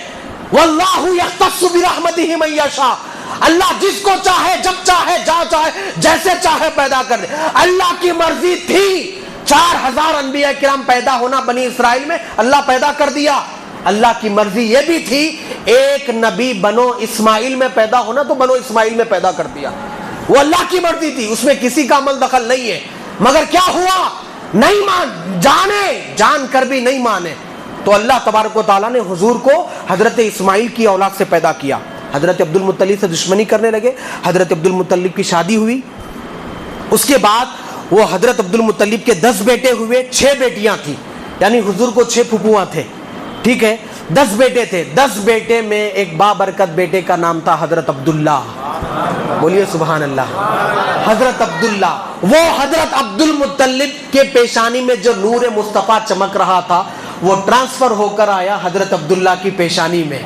Speaker 1: واللہ یختص برحمتہ من یشاء، اللہ جس کو چاہے جب چاہے جہاں چاہے جیسے چاہے پیدا کر دے. اللہ کی مرضی تھی 4000 انبیاء کرام پیدا ہونا بنی اسرائیل میں، اللہ پیدا کر دیا. اللہ کی مرضی یہ بھی تھی ایک نبی بنو اسماعیل میں پیدا ہونا، تو بنو اسماعیل میں پیدا کر دیا. وہ اللہ کی مرضی تھی، اس میں کسی کا عمل دخل نہیں ہے. مگر کیا ہوا؟ نہیں جان کر بھی نہیں مانے. تو اللہ تبارک و تعالیٰ نے حضور کو حضرت اسماعیل کی اولاد سے پیدا کیا. حضرت عبد المطلب سے دشمنی کرنے لگے. حضرت عبد المطلب کی شادی ہوئی. اس کے بعد وہ حضرت عبد المطلب کے 10 بیٹے ہوئے، 6 بیٹیاں تھیں، یعنی حضور کو 6 پھپھواں تھے. ٹھیک ہے، 10 بیٹے تھے. 10 بیٹے میں ایک بابرکت بیٹے کا نام تھا حضرت عبداللہ. بولیے سبحان اللہ. حضرت عبداللہ، وہ حضرت عبد المطلب کے پیشانی میں جو نور مصطفیٰ چمک رہا تھا وہ ٹرانسفر ہو کر آیا حضرت عبداللہ کی پیشانی میں.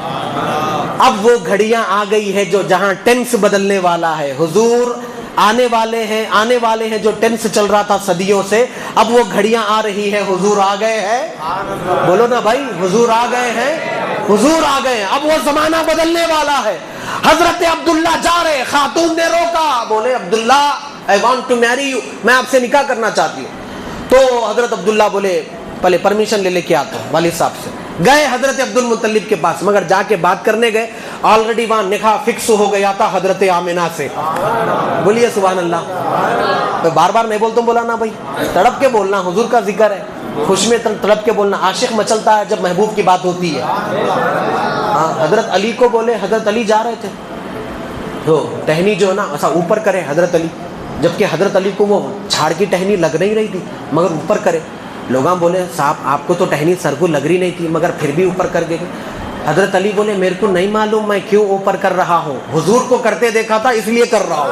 Speaker 1: اب وہ گھڑیاں آ گئی ہے جو جہاں ٹینس بدلنے والا ہے. حضور آنے والے ہیں جو ٹینس چل رہا تھا صدیوں سے، اب وہ گھڑیاں آ رہی ہے. حضور آ گئے ہیں، بولو نا بھائی، حضور آ گئے ہیں، حضور آ گئے ہیں. اب وہ زمانہ بدلنے والا ہے. حضرت عبداللہ جا رہے، خاتون نے روکا، بولے عبداللہ I want to marry you، میں آپ سے نکاح کرنا چاہتی ہوں. تو حضرت عبداللہ بولے پہلے پرمیشن لے کے آتا ہوں والد صاحب سے. گئے حضرت عبد المطلب کے پاس، مگر جا کے بات کرنے گئے، آلریڈی وہاں نکاح فکس ہو گیا تھا حضرت آمنہ سے. بولیے سبحان اللہ. بار بار نہیں بولتا ہوں، بولا نا بھائی، تڑپ کے بولنا، حضور کا ذکر ہے، خوش میں تڑپ کے بولنا. عاشق مچلتا ہے جب محبوب کی بات ہوتی ہے. حضرت علی کو بولے، حضرت علی جا رہے تھے تو ٹہنی جو ہے نا ایسا اوپر کرے حضرت علی، جبکہ حضرت علی کو وہ جھاڑ کی ٹہنی لگ نہیں رہی تھی مگر اوپر کرے. لوگاں بولے صاحب آپ کو تو ٹہنی سر کو لگ رہی نہیں تھی مگر پھر بھی اوپر کر گئے. حضرت علی بولے میرے کو نہیں معلوم میں کیوں اوپر کر رہا ہوں، حضور کو کرتے دیکھا تھا اس لیے کر رہا ہوں،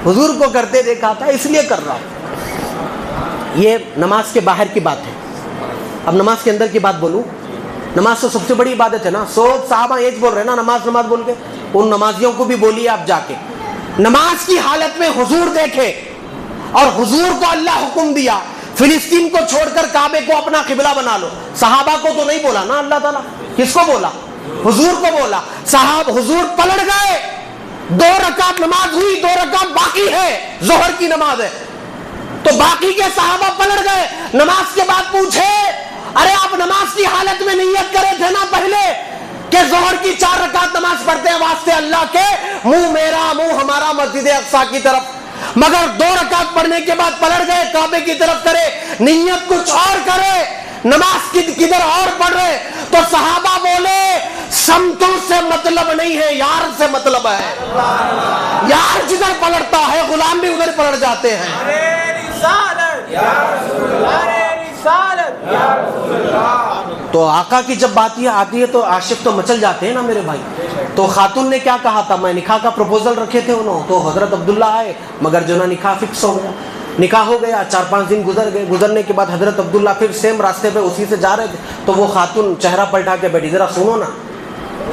Speaker 1: حضور کو کرتے دیکھا تھا اس لیے کر رہا ہوں. یہ نماز کے باہر کی بات ہے. اب نماز کے اندر کی بات بولوں. نماز تو سب سے بڑی عبادت ہے نا. سب صحابہ یہ بول رہے نا نماز بول کے، ان نمازیوں کو بھی بولیے آپ جا کے. نماز کی حالت میں حضور دیکھے اور حضور کو اللہ حکم دیا فلسطین کو چھوڑ کر کعبے کو اپنا قبلہ بنا لو. صحابہ کو تو نہیں بولا نا اللہ تعالیٰ، کس کو بولا؟ حضور کو بولا. حضور پلٹ گئے، 2 رکعت نماز ہوئی، 2 رکعت باقی ہے، ظہر کی نماز ہے. تو باقی کے صحابہ پلٹ گئے. نماز کے بعد پوچھے ارے آپ نماز کی حالت میں نیت کرے تھے نا پہلے کہ ظہر کی 4 رکعت نماز پڑھتے ہیں واسطے اللہ کے، منہ میرا منہ ہمارا مسجد اقصیٰ کی طرف، مگر 2 رکعت پڑھنے کے بعد پلٹ گئے کعبے کی طرف کرے، نیت کچھ اور کرے، نماز کدھر اور پڑھ رہے. تو صحابہ بولے سمتوں سے مطلب نہیں ہے، یار سے مطلب ہے. یار جدھر پلٹتا ہے غلام بھی ادھر پلٹ جاتے ہیں. تو آقا کی جب بات یہ آتی ہے تو عاشق تو مچل جاتے ہیں نا میرے بھائی. تو خاتون نے کیا کہا تھا، میں نکاح کا پروپوزل رکھے تھے انہوں، تو حضرت عبداللہ آئے مگر جو نا نکاح فکس ہو گیا. نکاح ہو گیا، 4-5 دن گزر گئے. گزرنے کے بعد حضرت عبداللہ پھر سیم راستے پہ اسی سے جا رہے تھے تو وہ خاتون چہرہ پلٹا کے بیٹھی. ذرا سنو نا،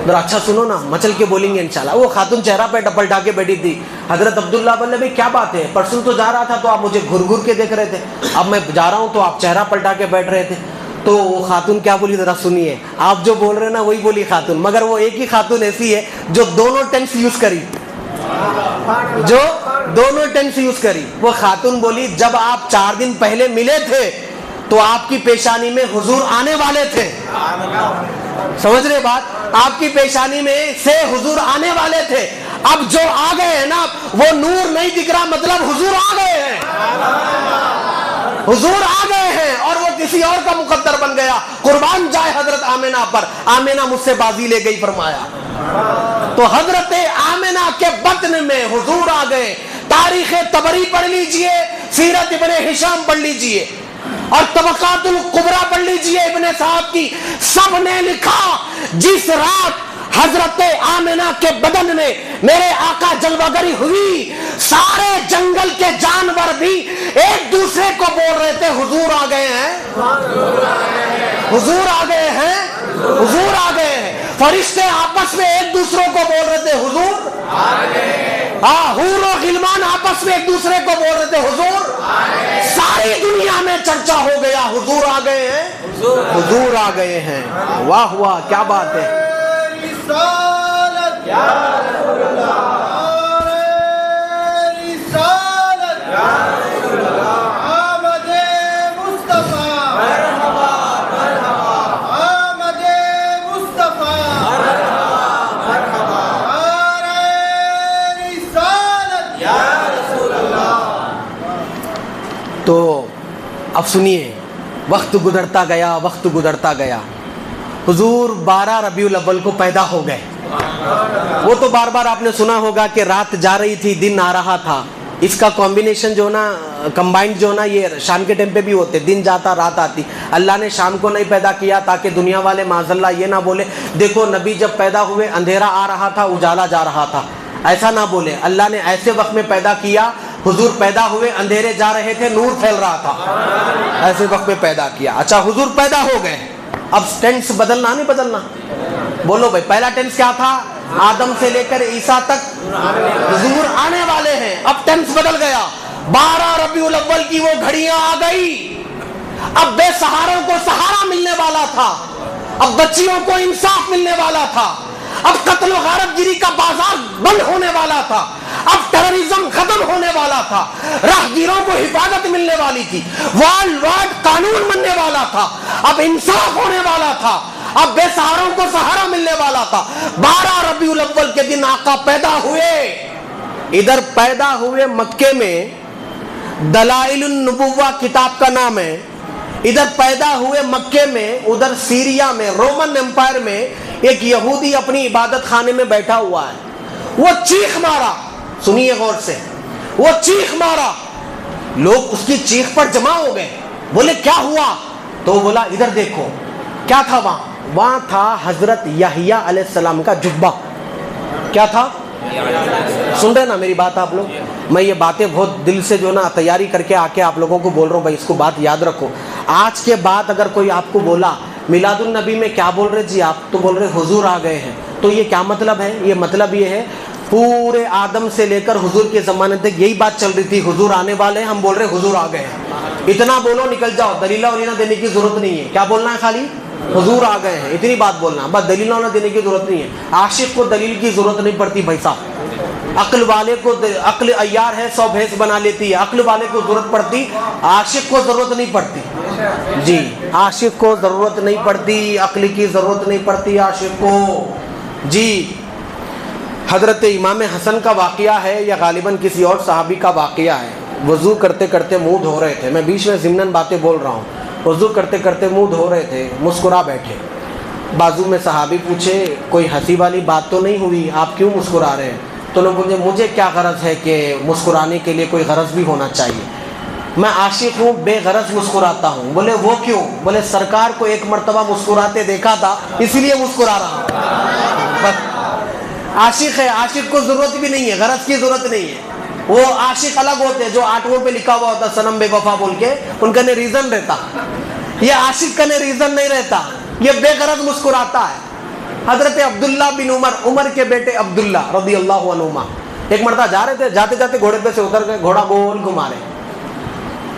Speaker 1: ذرا اچھا سنو نا، مچل کے بولیں گے انشاءاللہ. وہ خاتون چہرہ پہ پلٹا کے بیٹھی تھی. حضرت عبداللہ بولے بھائی کیا بات ہے، پرسوں تو جا رہا تھا تو آپ مجھے گھر کے دیکھ رہے تھے، اب میں جا رہا ہوں تو آپ چہرہ پلٹا کے بیٹھ رہے تھے. تو وہ خاتون کیا بولی ذرا سنیے. آپ جو بول رہے ہیں نا وہی بولی خاتون، مگر وہ ایک ہی خاتون ایسی ہے جو دونوں ٹینس یوز کری، جو دونوں ٹینس یوز کری. وہ خاتون بولی جب آپ 4 دن پہلے ملے تھے تو آپ کی پیشانی میں حضور آنے والے تھے. سمجھ رہے بات؟ آپ کی پیشانی میں سے حضور آنے والے تھے. اب جو آ گئے ہیں نا وہ نور نہیں دکھ رہا، مطلب حضور آ گئے ہیں، حضور آ گئے ہیں اور وہ کسی اور کا مقدر بن گیا۔ قربان جائے حضرت آمنہ پر، آمنہ مجھ سے بازی لے گئی فرمایا۔ تو حضرت آمنہ کے بطن میں حضور آ گئے۔ تاریخ طبری پڑھ لیجئے، سیرت ابن ہشام پڑھ لیجئے اور طبقات الکبریٰ پڑھ لیجئے ابن صاحب کی، سب نے لکھا جس رات حضرت آمنہ کے بدن میں میرے آقا جلوہ گری ہوئی، سارے جنگل کے جانور بھی ایک دوسرے کو بول رہے تھے حضور آ گئے ہیں، حضور آ گئے ہیں، حضور آ گئے ہیں۔ فرشتے آپس میں ایک دوسروں کو بول رہے تھے حضور آ گئے، حور و غلمان آپس میں ایک دوسرے کو بول رہے تھے حضور آ گئے۔ ساری دنیا میں چرچا ہو گیا حضور آ گئے ہیں، حضور آ گئے ہیں۔ واہ واہ کیا بات ہے۔ رسالت یا رسول اللہ، رسالت یا رسول اللہ، آمد مصطفیٰ مرحبا مرحبا، آمد مصطفیٰ مرحبا مرحبا، رسالت یا رسول اللہ۔ تو اب سنیے، وقت گزرتا گیا، وقت گزرتا گیا، حضور 12 ربیع الاول کو پیدا ہو گئے۔ وہ تو بار بار آپ نے سنا ہوگا کہ رات جا رہی تھی دن آ رہا تھا، اس کا کمبینیشن جو نا کمبائنڈ جو نا یہ شام کے ٹائم پہ بھی ہوتے، دن جاتا رات آتی۔ اللہ نے شام کو نہیں پیدا کیا تاکہ دنیا والے معاذ اللہ یہ نہ بولے دیکھو نبی جب پیدا ہوئے اندھیرا آ رہا تھا اجالا جا رہا تھا، ایسا نہ بولے۔ اللہ نے ایسے وقت میں پیدا کیا، حضور پیدا ہوئے اندھیرے جا رہے تھے، نور پھیل رہا تھا، ایسے وقت میں پیدا کیا۔ اچھا حضور پیدا ہو گئے، اب ٹینس بدلنا نہیں بدلنا، بولو بھائی پہلا ٹینس کیا تھا؟ آدم سے لے کر عیسیٰ تک حضور آنے والے ہیں، اب ٹینس بدل گیا۔ 12 ربیع الاول کی وہ گھڑیاں آ گئی، اب بے سہاروں کو سہارا ملنے والا تھا، اب بچیوں کو انصاف ملنے والا تھا، اب قتل و غارت گیری کا بازار بند ہونے والا تھا، اب ٹیررزم ختم ہونے والا تھا، راہگیروں کو حفاظت ملنے والی تھی، ورلڈ وائڈ قانون بننے والا تھا، اب انصاف ہونے والا تھا، اب بے سہاروں کو سہارا ملنے والا تھا۔ 12 ربیع الاول کے دن آقا پیدا ہوئے، ادھر پیدا ہوئے مکے میں، دلائل النبوہ کتاب کا نام ہے، ادھر پیدا ہوئے مکے میں، ادھر سیریا میں رومن امپائر میں ایک یہودی اپنی عبادت خانے میں بیٹھا ہوا ہے، وہ چیخ مارا، سنیے غور سے، وہ چیخ مارا، لوگ اس کی چیخ پر جمع ہو گئے، بولے کیا ہوا؟ تو بولا ادھر دیکھو، کیا تھا وہاں تھا حضرت یحییٰ علیہ السلام کا جبہ۔ کیا تھا؟ سن رہے نا میری بات آپ لوگ؟ میں یہ باتیں بہت دل سے جو نا تیاری کر کے آ کے آپ لوگوں کو بول رہا ہوں، بھائی اس کو بات یاد رکھو۔ آج کے بعد اگر کوئی آپ کو بولا میلاد النبی میں کیا بول رہے جی آپ، تو بول رہے حضور آ گئے ہیں، تو یہ کیا مطلب ہے؟ یہ مطلب یہ ہے پورے آدم سے لے کر حضور کے زمانے تک یہی بات چل رہی تھی، حضور آنے والے ہیں، ہم بول رہے حضور آ گئے ہیں۔ اتنا بولو نکل جاؤ، دلیلہ ولیلہ دینے کی ضرورت نہیں ہے، کیا بولنا ہے؟ خالی حضور آ گئے ہیں، اتنی بات بولنا، بس دلیلہ ولیلہ دینے کی ضرورت نہیں ہے۔ عاشق کو دلیل کی ضرورت نہیں پڑتی بھائی صاحب، عقل والے کو عقل عیار ہے 100 بھینس بنا لیتی ہے، عقل والے کو ضرورت پڑتی، عاشق کو ضرورت نہیں پڑتی جی، عاشق کو ضرورت نہیں پڑتی، عقل کی ضرورت نہیں پڑتی عاشق کو جی۔ حضرت امام حسن کا واقعہ ہے یا غالباً کسی اور صحابی کا واقعہ ہے، وضو کرتے کرتے منہ دھو رہے تھے، میں بیچ میں ضمناً باتیں بول رہا ہوں، وضو کرتے کرتے منہ دھو رہے تھے، مسکرا بیٹھے، بازو میں صحابی پوچھے کوئی ہنسی والی بات تو نہیں ہوئی، آپ کیوں مسکرا رہے ہیں؟ تو انہوں نے پوچھا مجھے کیا غرض ہے کہ مسکرانے کے لیے کوئی غرض بھی ہونا چاہیے، میں عاشق ہوں بے غرض مسکراتا ہوں۔ بولے وہ کیوں؟ بولے سرکار کو ایک مرتبہ مسکراتے دیکھا تھا اسی لیے مسکرا رہا ہوں۔ بس عاشق ہے، عاشق کو ضرورت بھی نہیں ہے، غرض کی ضرورت نہیں ہے۔ وہ عاشق الگ ہوتے ہیں جو آٹھویں پہ لکھا ہوا ہوتا سنم بے وفا بول کے، ان کا نے ریزن رہتا، یہ عاشق کا نے ریزن نہیں رہتا، یہ بے غرض مسکراتا ہے۔ حضرت عبداللہ بن عمر، عمر کے بیٹے عبداللہ رضی اللہ عنہما، ایک مرتبہ جا رہے تھے، جاتے جاتے گھوڑے پہ سے اتر گئے، گھوڑا گول گھما رہے،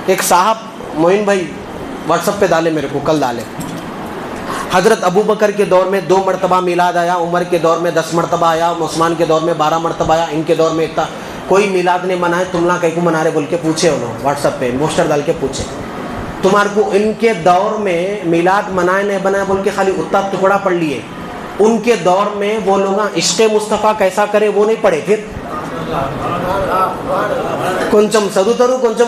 Speaker 1: ایک صاحب معین بھائی واٹس ایپ پہ ڈالے میرے کو، کل ڈالے، حضرت ابو بکر کے دور میں 2 مرتبہ میلاد آیا، عمر کے دور میں 10 مرتبہ آیا، عثمان کے دور میں 12 مرتبہ آیا، ان کے دور میں اتنا کوئی میلاد نہیں منائے، تم نہ کہیں کو منا رہے بول کے پوچھے، انہوں واٹس ایپ پہ پوسٹر ڈال کے پوچھے تمہارے کو ان کے دور میں میلاد منائے نہیں بنائے بول کے خالی اتنا ٹکڑا پڑھ لیے، ان کے دور میں وہ لوگ عشق مصطفیٰ کیسا کرے وہ نہیں پڑھے. پھر కొంచెం చదువుతారు, కొంచెం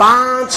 Speaker 1: 5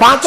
Speaker 1: 5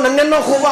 Speaker 1: 99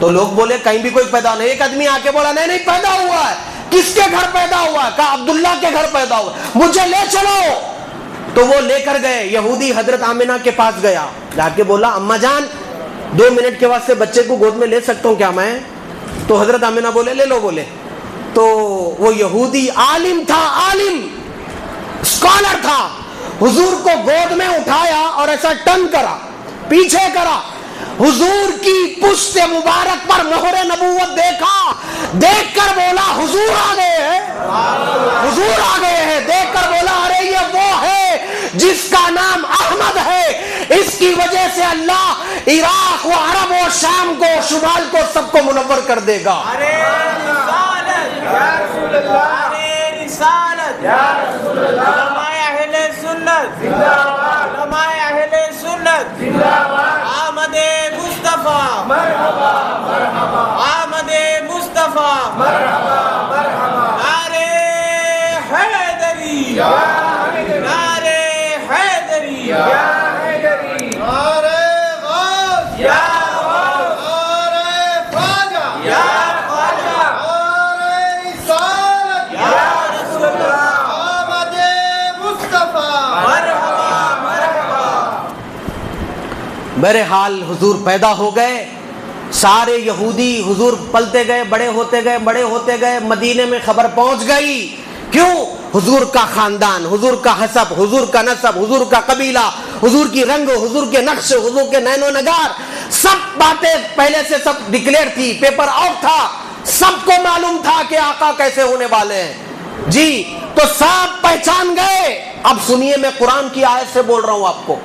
Speaker 1: تو لوگ بولے کہیں بھی کوئی پیدا نہیں. ایک آدمی آ کے بولا نہیں نہیں پیدا ہوا ہے. کس کے گھر پیدا ہوا ہے؟ کہا عبداللہ کے گھر پیدا ہوا. مجھے لے چلو. تو وہ لے کر گئے. یہودی حضرت آمنہ کے پاس گیا, جا کے بولا اماں جان 2 منٹ کے واسطے بچے کو گود میں لے سکتا ہوں کیا میں؟ تو حضرت آمنہ بولے لے لو. بولے تو وہ یہودی عالم تھا, عالم اسکالر تھا, حضور کو گود میں اٹھایا اور ایسا ٹن کرا, پیچھے کرا, حضور کی پشت مبارک پر مہر نبوت دیکھا. دیکھ کر بولا حضور آ گئے ہیں, حضور آ گئے ہیں. دیکھ کر بولا ارے یہ وہ ہے جس کا نام احمد ہے. اس کی وجہ سے اللہ عراق و عرب و شام کو, شمال کو, سب کو منور کر دے گا.
Speaker 2: ارے رسالت یا رسول اللہ, ارے رسالت یا رسول اللہ. علماء اہل سنت زندہ باد, علماء اہل سنت زندہ باد. آمد مصطفیٰ مرحبا مرحبا, آمد مصطفیٰ مرحبا مرحبا. نعرے حیدری, نعرے حیدری, نعرے غوث, یا غوث, نعرے خواجہ, یا خواجہ, نعرے رسالت, یا رسول اللہ. آمد مصطفیٰ مرحبا مرحبا.
Speaker 1: بہرحال حضور پیدا ہو گئے. سارے یہودی, حضور پلتے گئے, بڑے ہوتے گئے, بڑے ہوتے گئے. مدینے میں خبر پہنچ گئی. کیوں؟ حضور کا خاندان, حضور کا حسب, حضور کا نسب, حضور کا قبیلہ, حضور کی رنگ, حضور کے نقش, حضور کے نین و نگار, سب باتیں پہلے سے سب ڈکلیئر تھی, پیپر آؤٹ تھا. سب کو معلوم تھا کہ آقا کیسے ہونے والے ہیں. جی تو سب پہچان گئے. اب سنیے, میں قرآن کی آیت سے بول رہا ہوں آپ کو.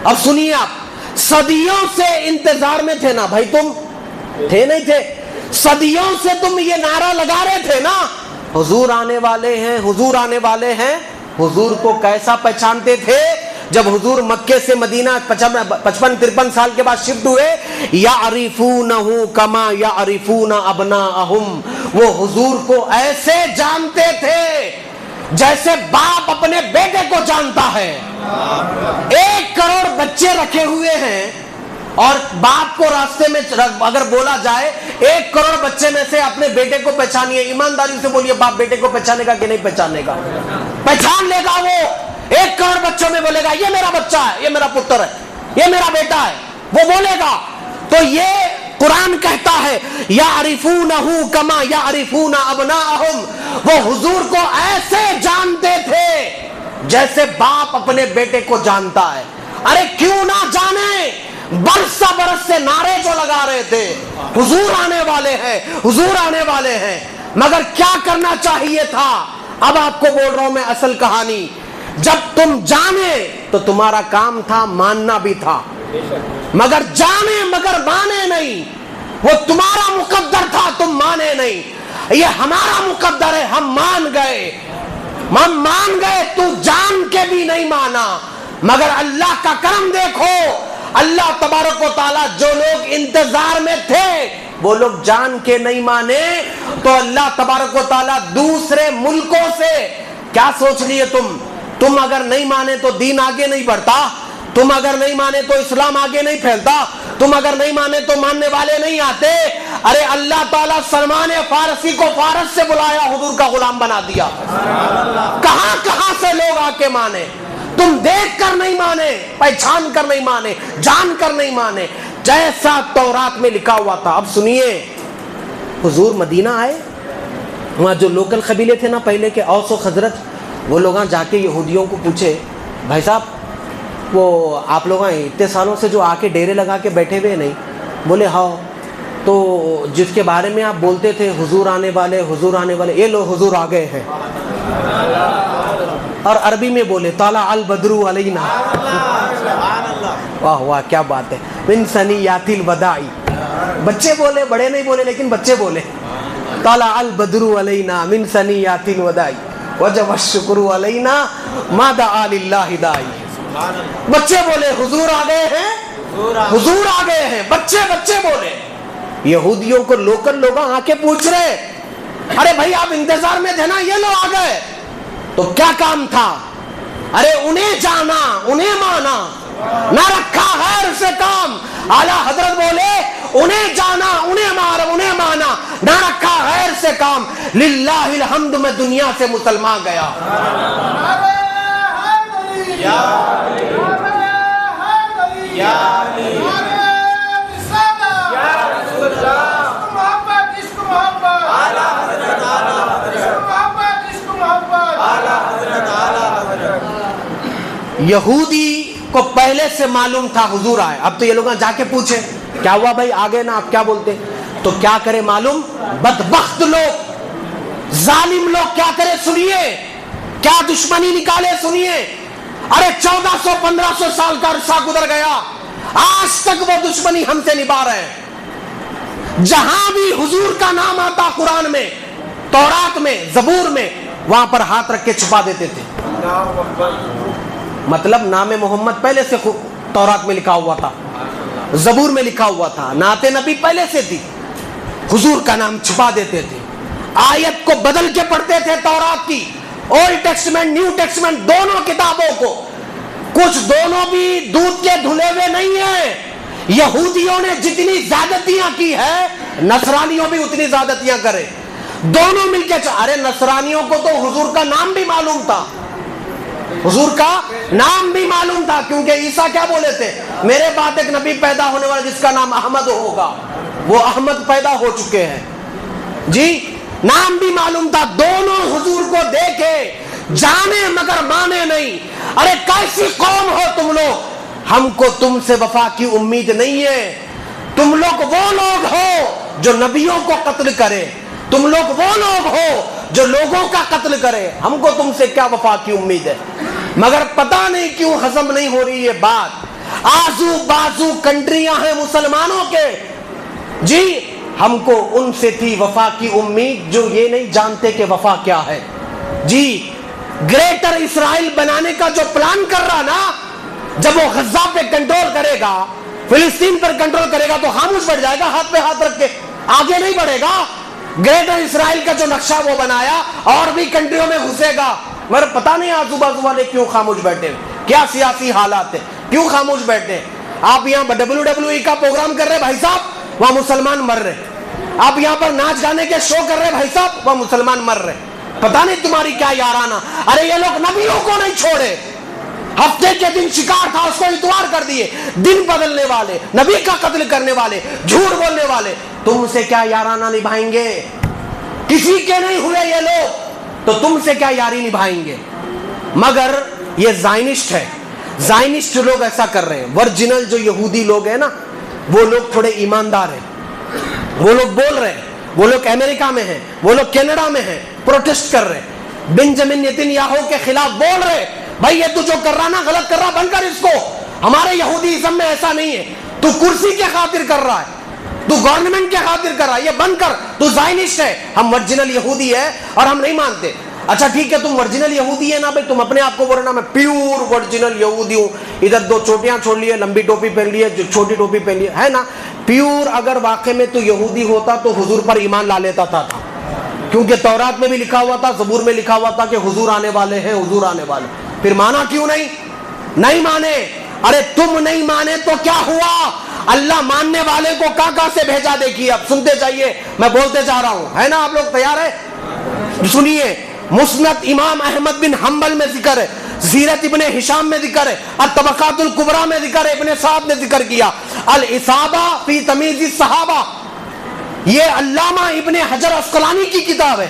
Speaker 1: اب سنیے آپ, صدیوں سے انتظار میں تھے نا بھائی, تم تھے نہیں تھے؟ صدیوں سے تم یہ نعرہ لگا رہے تھے نا حضور آنے والے ہیں, حضور آنے والے ہیں. حضور کو کیسا پہچانتے تھے جب حضور مکے سے مدینہ 55-53 سال کے بعد شفٹ ہوئے؟ یعرفونہ کما یعرفون ابناءہم. وہ حضور کو ایسے جانتے تھے جیسے باپ اپنے بیٹے کو جانتا ہے. 1 کروڑ بچے رکھے ہوئے ہیں اور باپ کو راستے میں اگر بولا جائے 1 کروڑ بچے میں سے اپنے بیٹے کو پہچانیے, ایمانداری سے بولیے باپ بیٹے کو پہچانے گا کہ نہیں پہچانے گا؟ پہچان لے گا. وہ 1 کروڑ بچوں میں بولے گا یہ میرا بچہ ہے, یہ میرا پتر ہے, یہ میرا بیٹا ہے, وہ بولے گا. تو یہ قرآن کہتا ہے یعرفونہ کما یعرفون ابناءہم. وہ حضور کو ایسے جانتے تھے جیسے باپ اپنے بیٹے کو جانتا ہے. ارے کیوں نہ جانے؟ برس برس سے نعرے جو لگا رہے تھے حضور آنے والے ہیں, حضور آنے والے ہیں. مگر کیا کرنا چاہیے تھا؟ اب آپ کو بول رہا ہوں میں اصل کہانی. جب تم جانے تو تمہارا کام تھا, ماننا بھی تھا, مگر جانے مگر مانے نہیں. وہ تمہارا مقدر تھا, تم مانے نہیں. یہ ہمارا مقدر ہے, ہم مان گئے, ہم مان گئے. تو جان کے بھی نہیں مانا. مگر اللہ کا کرم دیکھو, اللہ تبارک و تعالیٰ جو لوگ انتظار میں تھے وہ لوگ جان کے نہیں مانے, تو اللہ تبارک و تعالیٰ دوسرے ملکوں سے, کیا سوچ لیے تم اگر نہیں مانے تو دین آگے نہیں بڑھتا, تم اگر نہیں مانے تو اسلام آگے نہیں پھیلتا, تم اگر نہیں مانے تو ماننے والے نہیں آتے. ارے اللہ تعالیٰ سلمان فارسی کو فارس سے بلایا, حضور کا غلام بنا دیا. کہاں کہاں سے لوگ آ کے مانے. تم دیکھ کر نہیں مانے, پہچان کر نہیں مانے, جان کر نہیں مانے, جیسا تورات میں لکھا ہوا تھا. اب سنیے, حضور مدینہ آئے, وہاں جو لوکل قبیلے تھے نا پہلے کے, اوس و خزرج, وہ لوگ جا کے یہودیوں کو پوچھے بھائی صاحب وہ آپ لوگ اتنے سالوں سے جو آ کے ڈیرے لگا کے بیٹھے ہوئے نہیں؟ بولے ہاں. تو جس کے بارے میں آپ بولتے تھے حضور آنے والے, حضور آنے والے, یہ لو حضور آ گئے ہیں. اور عربی میں بولے طلع البدر علینا. واہ واہ کیا بات ہے. من ثنیات الوداع. بچے بولے, بڑے نہیں بولے, لیکن بچے بولے طلع البدر علینا من ثنیات الوداع وجب الشکر علینا ما دعا للہ داعی. بچے بولے حضور آ گئے ہیں, حضور آ گئے ہیں. بچے بولے. یہودیوں کو لوکل لوگ آ کے پوچھ رہے ارے بھائی آپ انتظار میں تھے نا, یہ لوگ آ گئے, تو کیا کام تھا؟ ارے انہیں جانا, انہیں مانا, نہ رکھا غیر سے کام. اعلیٰ حضرت بولے انہیں جانا انہیں مانا, نہ رکھا غیر سے کام. للہ الحمد میں دنیا سے مسلمان گیا. یہودی کو پہلے سے معلوم تھا حضور آئے. اب تو یہ لوگ جا کے پوچھے کیا ہوا بھائی آگے نا آپ کیا بولتے, تو کیا کرے معلوم, بدبخت لوگ ظالم لوگ کیا کرے سنیے, کیا دشمنی نکالے سنیے. ارے 1400-1500 سال کا عرصہ گزر گیا, آج تک وہ دشمنی ہم سے نبھا رہے ہیں. جہاں بھی حضور کا نام آتا قرآن میں, تورات میں, زبور میں, وہاں پر ہاتھ رکھ کے چھپا دیتے تھے. مطلب نام محمد پہلے سے تورات میں لکھا ہوا تھا, زبور میں لکھا ہوا تھا, نعت نبی پہلے سے تھی, حضور کا نام چھپا دیتے تھے. آیت کو بدل کے پڑھتے تھے تورات کی, اولڈ ٹیسٹمنٹ نیو ٹیسٹمنٹ دونوں کتابوں کو. کچھ دونوں بھی دودھ کے دھلے ہوئے نہیں ہیں. یہودیوں نے جتنی زیادتیاں کی ہے نصرانیوں بھی اتنی زیادتیاں کرے, دونوں مل کے. ارے نصرانیوں کو تو حضور کا نام بھی معلوم تھا, حضور کا نام بھی معلوم تھا, کیونکہ عیسیٰ کیا بولے تھے, میرے بعد ایک نبی پیدا ہونے والا جس کا نام احمد ہوگا. وہ احمد پیدا ہو چکے ہیں جی, نام بھی معلوم تھا. دونوں حضور کو دیکھے جانے مگر مانے نہیں. ارے کیسی قوم ہو تم لوگ, ہم کو تم سے وفا کی امید نہیں ہے. تم لوگ وہ لوگ ہو جو نبیوں کو قتل کرے, تم لوگ وہ لوگ ہو جو لوگوں کا قتل کرے, ہم کو تم سے کیا وفا کی امید ہے. مگر پتہ نہیں کیوں ہضم نہیں ہو رہی یہ بات. آزو بازو کنٹریاں ہیں مسلمانوں کے جی, ہم کو ان سے تھی وفا کی امید جو یہ نہیں جانتے کہ وفا کیا ہے جی. گریٹر اسرائیل بنانے کا جو پلان کر رہا نا, جب وہ غزہ پہ کنٹرول کرے گا, فلسطین پر کنٹرول کرے گا تو خاموش بیٹھ جائے گا ہاتھ پہ ہاتھ رکھ کے, آگے نہیں بڑھے گا. گریٹر اسرائیل کا جو نقشہ وہ بنایا اور بھی کنٹریوں میں گھسے گا. مگر پتہ نہیں آزو بازو والے کیوں خاموش بیٹھے, کیا سیاسی حالات ہیں, کیوں خاموش بیٹھے. آپ یہاں WWE کا پروگرام کر رہے بھائی صاحب, وہاں مسلمان مر رہے. آپ یہاں پر ناچ گانے کے شو کر رہے بھائی صاحب, وہاں مسلمان مر رہے. پتہ نہیں تمہاری کیا یارانہ. ارے یہ لوگ نبیوں کو نہیں چھوڑے, ہفتے کے دن شکار تھا اس کو اتوار کر دیے. دن بدلنے والے, نبی کا قتل کرنے والے, جھوٹ بولنے والے, تم سے کیا یارانہ نبھائیں گے. کسی کے نہیں ہوئے یہ لوگ, تو تم سے کیا یاری نبھائیں گے. مگر یہ زائنسٹ ہے, زائنسٹ لوگ ایسا کر رہے ہیں. ورجنل جو یہودی لوگ ہیں نا, وہ لوگ تھوڑے ایماندار ہیں, وہ لوگ بول رہے ہیں, وہ لوگ امریکہ میں ہیں, وہ لوگ کینیڈا میں ہیں, پروٹیسٹ کر رہے ہیں, بنجامن نیتنیاہو کے خلاف بول رہے. بھائی یہ تو جو کر رہا نا غلط کر رہا, بند کر اس کو. ہمارے یہودیزم میں ایسا نہیں ہے. تو کرسی کے خاطر کر رہا ہے, تو گورنمنٹ کے خاطر کر رہا ہے, یہ بند کر. تو زائنسٹ ہے, ہم ورجنل یہودی ہے اور ہم نہیں مانتے. اچھا ٹھیک ہے تم ورجنل یہودی ہے نا بھائی, تم اپنے آپ کو بولنا میں پیور ورجنل یہودی ہوں. ادھر 2 چوٹیاں چھوڑ لیے, لمبی ٹوپی پہن لیے, چھوٹی ٹوپی پہن لیے, ہے نا پیور. اگر واقع میں تو یہودی ہوتا تو حضور پر ایمان لا لیتا تھا, کیونکہ تورات میں بھی لکھا ہوا تھا, زبور میں لکھا ہوا تھا کہ حضور آنے والے ہیں, حضور آنے والے. پھر مانا کیوں نہیں, نہیں مانے. ارے تم نہیں مانے تو کیا ہوا, اللہ ماننے والے کو کہاں سے بھیجا. دیکھیے اب سنتے جائیے, میں بولتے جا رہا ہوں, ہے نا آپ لوگ تیار ہے. سنیے, مسند امام احمد بن حنبل میں ذکر ہے, سیرت ابن ہشام میں ذکر ہے, الطبقات الکبریٰ میں ذکر ہے, ابن سعد نے ذکر کیا, الاصابہ فی تمیز الصحابہ, یہ علامہ ابن حجر عسقلانی کی کتاب ہے.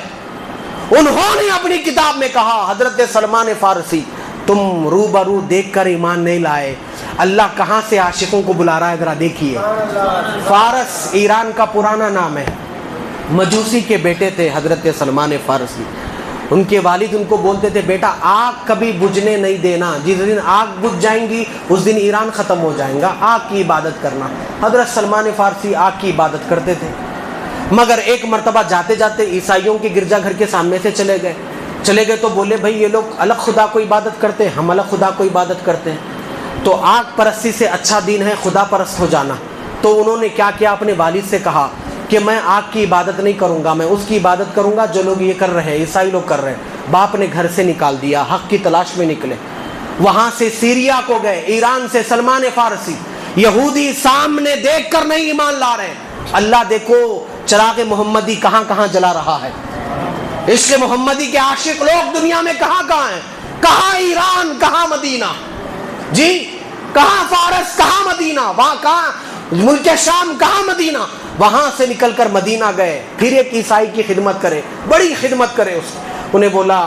Speaker 1: انہوں نے اپنی کتاب میں کہا, حضرت سلمان فارسی تم روبرو دیکھ کر ایمان نہیں لائے, اللہ کہاں سے عاشقوں کو بلا رہا ہے ذرا دیکھیے. فارس ایران کا پرانا نام ہے, مجوسی کے بیٹے تھے حضرت سلمان فارسی. ان کے والد ان کو بولتے تھے بیٹا آگ کبھی بجھنے نہیں دینا, جس دن آگ بجھ جائیں گی اس دن ایران ختم ہو جائیں گا, آگ کی عبادت کرنا. حضرت سلمان فارسی آگ کی عبادت کرتے تھے. مگر ایک مرتبہ جاتے جاتے عیسائیوں کے گرجا گھر کے سامنے سے چلے گئے تو بولے بھائی یہ لوگ الگ خدا کو عبادت کرتے ہیں, ہم الگ خدا کو عبادت کرتے ہیں, تو آگ پرستی سے اچھا دین ہے خدا پرست ہو جانا. تو انہوں نے کیا کیا, اپنے والد سے کہا کہ میں آگ کی عبادت نہیں کروں گا, میں اس کی عبادت کروں گا جو لوگ یہ کر رہے ہیں, عیسائی لوگ کر رہے ہیں. باپ نے گھر سے نکال دیا, حق کی تلاش میں نکلے. وہاں سے سیریا کو گئے، ایران سے سلمان فارسی. یہودی سامنے دیکھ کر نہیں ایمان لا رہے. اللہ دیکھو چراغ محمدی کہاں کہاں جلا رہا ہے. عشق محمدی کے عاشق لوگ دنیا میں کہاں کہاں ہیں؟ کہاں ایران، کہاں مدینہ، جی کہاں فارس، کہاں مدینہ، وہاں کہاں ملک شام، کہاں مدینہ. وہاں سے نکل کر مدینہ گئے. پھر ایک عیسائی کی خدمت کرے، بڑی خدمت کرے. انہیں بولا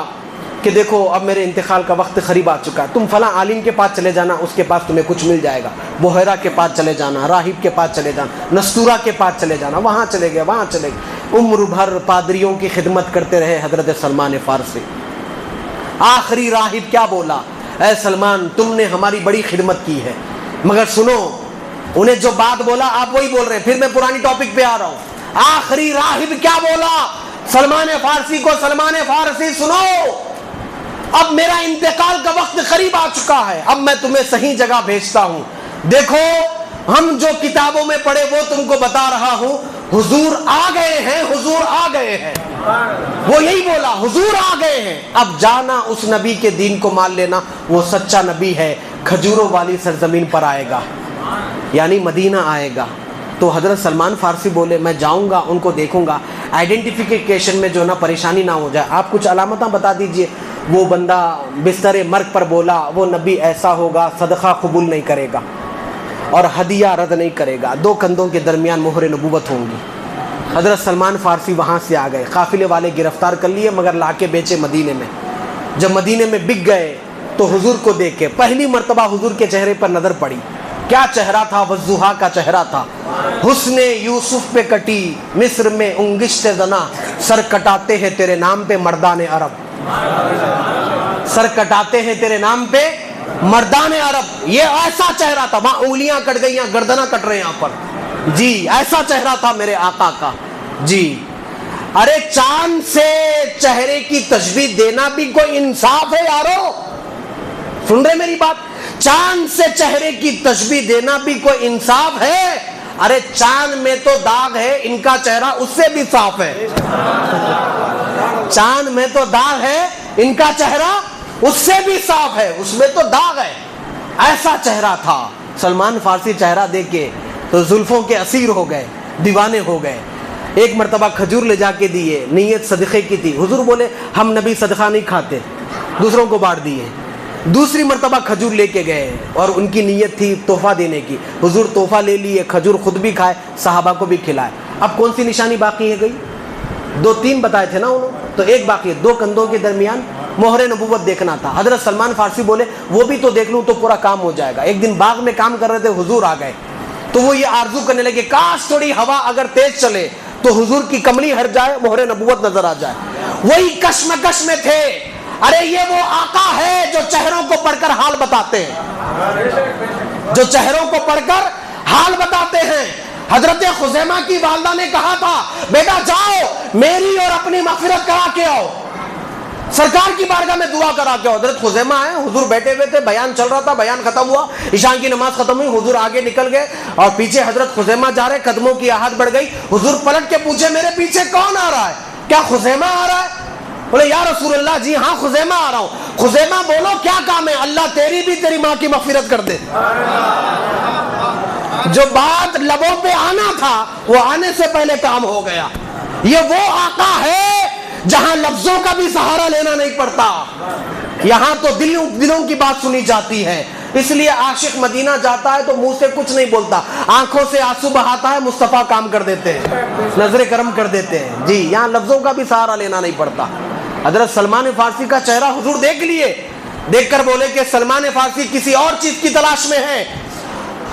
Speaker 1: کہ دیکھو اب میرے انتقال کا وقت قریب آ چکا ہے، تم فلاں عالم کے پاس چلے جانا، اس کے پاس تمہیں کچھ مل جائے گا. بحیرہ کے پاس چلے جانا، راہب کے پاس چلے جانا، نستورہ کے پاس چلے جانا. وہاں چلے گئے، وہاں چلے گئے. عمر بھر پادریوں کی خدمت کرتے رہے حضرت سلمان فارسی. آخری راہب کیا بولا؟ اے سلمان تم نے ہماری بڑی خدمت کی ہے، مگر سنو. انہیں جو بات بولا آپ وہی بول رہے ہیں. پھر میں پرانی ٹاپک پہ آ رہا ہوں. آخری راہب کیا بولا سلمان فارسی کو؟ سلمان فارسی سنو، اب میرا انتقال کا وقت قریب آ چکا ہے، اب میں تمہیں صحیح جگہ بھیجتا ہوں. دیکھو ہم جو کتابوں میں پڑھے وہ تم کو بتا رہا ہوں. حضور آ گئے ہیں، حضور آ گئے ہیں. وہ یہی بولا، حضور آ گئے ہیں. اب جانا اس نبی کے دین کو مان لینا، وہ سچا نبی ہے، کھجوروں والی سرزمین پر آئے گا، یعنی مدینہ آئے گا. تو حضرت سلمان فارسی بولے میں جاؤں گا، ان کو دیکھوں گا، آئیڈینٹیفیکیشن میں جو نا پریشانی نہ ہو جائے. آپ کچھ علامتیں بتا دیجئے. وہ بندہ بستر مرگ پر بولا وہ نبی ایسا ہوگا صدقہ قبول نہیں کرے گا اور ہدیہ رد نہیں کرے گا، 2 کندھوں کے درمیان مہر نبوت ہوں گی. حضرت سلمان فارسی وہاں سے آ گئے. قافلے والے گرفتار کر لیے مگر لا کے بیچے مدینے میں. جب مدینے میں بک گئے تو حضور کو دیکھ کے پہلی مرتبہ حضور کے چہرے پر نظر پڑی. کیا چہرہ تھا؟ والضحیٰ کا چہرہ تھا. حسن یوسف پہ کٹی مصر میں انگشت زنا، سر کٹاتے ہیں تیرے نام پہ مردان عرب. سر کٹاتے ہیں تیرے نام پہ مردان عرب. یہ ایسا چہرہ تھا. وہاں انگلیاں کٹ گئی، یہاں گردناں کٹ رہے ہیں یہاں پر. جی ایسا چہرہ تھا میرے آقا کا. جی ارے چاند سے چہرے کی تشبیہ دینا بھی کوئی انصاف ہے یارو؟ سن رہے میری بات؟ چاند سے چہرے کی تشبیہ دینا بھی کوئی انصاف ہے؟ ارے چاند میں تو داغ ہے، ان کا چہرہ اس سے بھی صاف ہے. چاند میں تو داغ ہے، ان کا چہرہ اس سے بھی صاف ہے، اس میں تو داغ ہے. ایسا چہرہ تھا. سلمان فارسی چہرہ دیکھ کے تو زلفوں کے اسیر ہو گئے، دیوانے ہو گئے. ایک مرتبہ کھجور لے جا کے دیے، نیت صدقے کی تھی. حضور بولے ہم نبی صدقہ نہیں کھاتے، دوسروں کو بانٹ دیے. دوسری مرتبہ کھجور لے کے گئے اور ان کی نیت تھی تحفہ دینے کی. حضور تحفہ لے لیے، کھجور خود بھی کھائے، صحابہ کو بھی کھلائے. اب کون سی نشانی باقی ہے گئی؟ 2-3 بتائے تھے نا انہوں، تو ایک باقی ہے. 2 کندھوں کے درمیان مہر نبوت دیکھنا تھا. حضرت سلمان فارسی بولے وہ بھی تو دیکھ لوں تو پورا کام ہو جائے گا. ایک دن باغ میں کام کر رہے تھے، حضور آ گئے تو وہ یہ آرزو کرنے لگے کاش تھوڑی ہوا اگر تیز چلے تو حضور کی کملی ہٹ جائے، مہر نبوت نظر آ جائے. وہی کشمکش میں تھے. ارے یہ وہ آقا ہے جو چہروں کو پڑھ کر حال بتاتے ہیں، جو چہروں کو پڑھ کر حال بتاتے ہیں. حضرت خزیمہ کی والدہ نے کہا تھا بیٹا جاؤ میری اور اپنی مغفرت کرا کے آؤ، سرکار کی بارگاہ میں دعا کرا کے آؤ. حضرت خزیمہ آئے، حضور بیٹھے ہوئے تھے، بیان چل رہا تھا، بیان ختم ہوا، عشاء کی نماز ختم ہوئی، حضور آگے نکل گئے اور پیچھے حضرت خزیمہ جا رہے، قدموں کی آہٹ بڑھ گئی. حضور پلٹ کے پوچھے میرے پیچھے کون آ رہا ہے؟ کیا خزیمہ آ رہا ہے؟ بولے یا رسول اللہ جی ہاں خزیمہ آ رہا ہوں. خزیمہ بولو کیا کام ہے؟ اللہ تیری بھی تیری ماں کی مغفرت کر دے. جو بات لبوں پہ آنا تھا وہ آنے سے پہلے کام ہو گیا. یہ وہ آقا ہے جہاں لفظوں کا بھی سہارا لینا نہیں پڑتا، یہاں تو دلوں کی بات سنی جاتی ہے. اس لیے عاشق مدینہ جاتا ہے تو منہ سے کچھ نہیں بولتا، آنکھوں سے آنسو بہاتا ہے، مصطفیٰ کام کر دیتے ہیں، نظر کرم کر دیتے ہیں. جی یہاں لفظوں کا بھی سہارا لینا نہیں پڑتا. حضرت سلمان فارسی کا چہرہ حضور دیکھ لیے، دیکھ کر بولے کہ سلمان فارسی کسی اور چیز کی تلاش میں ہے.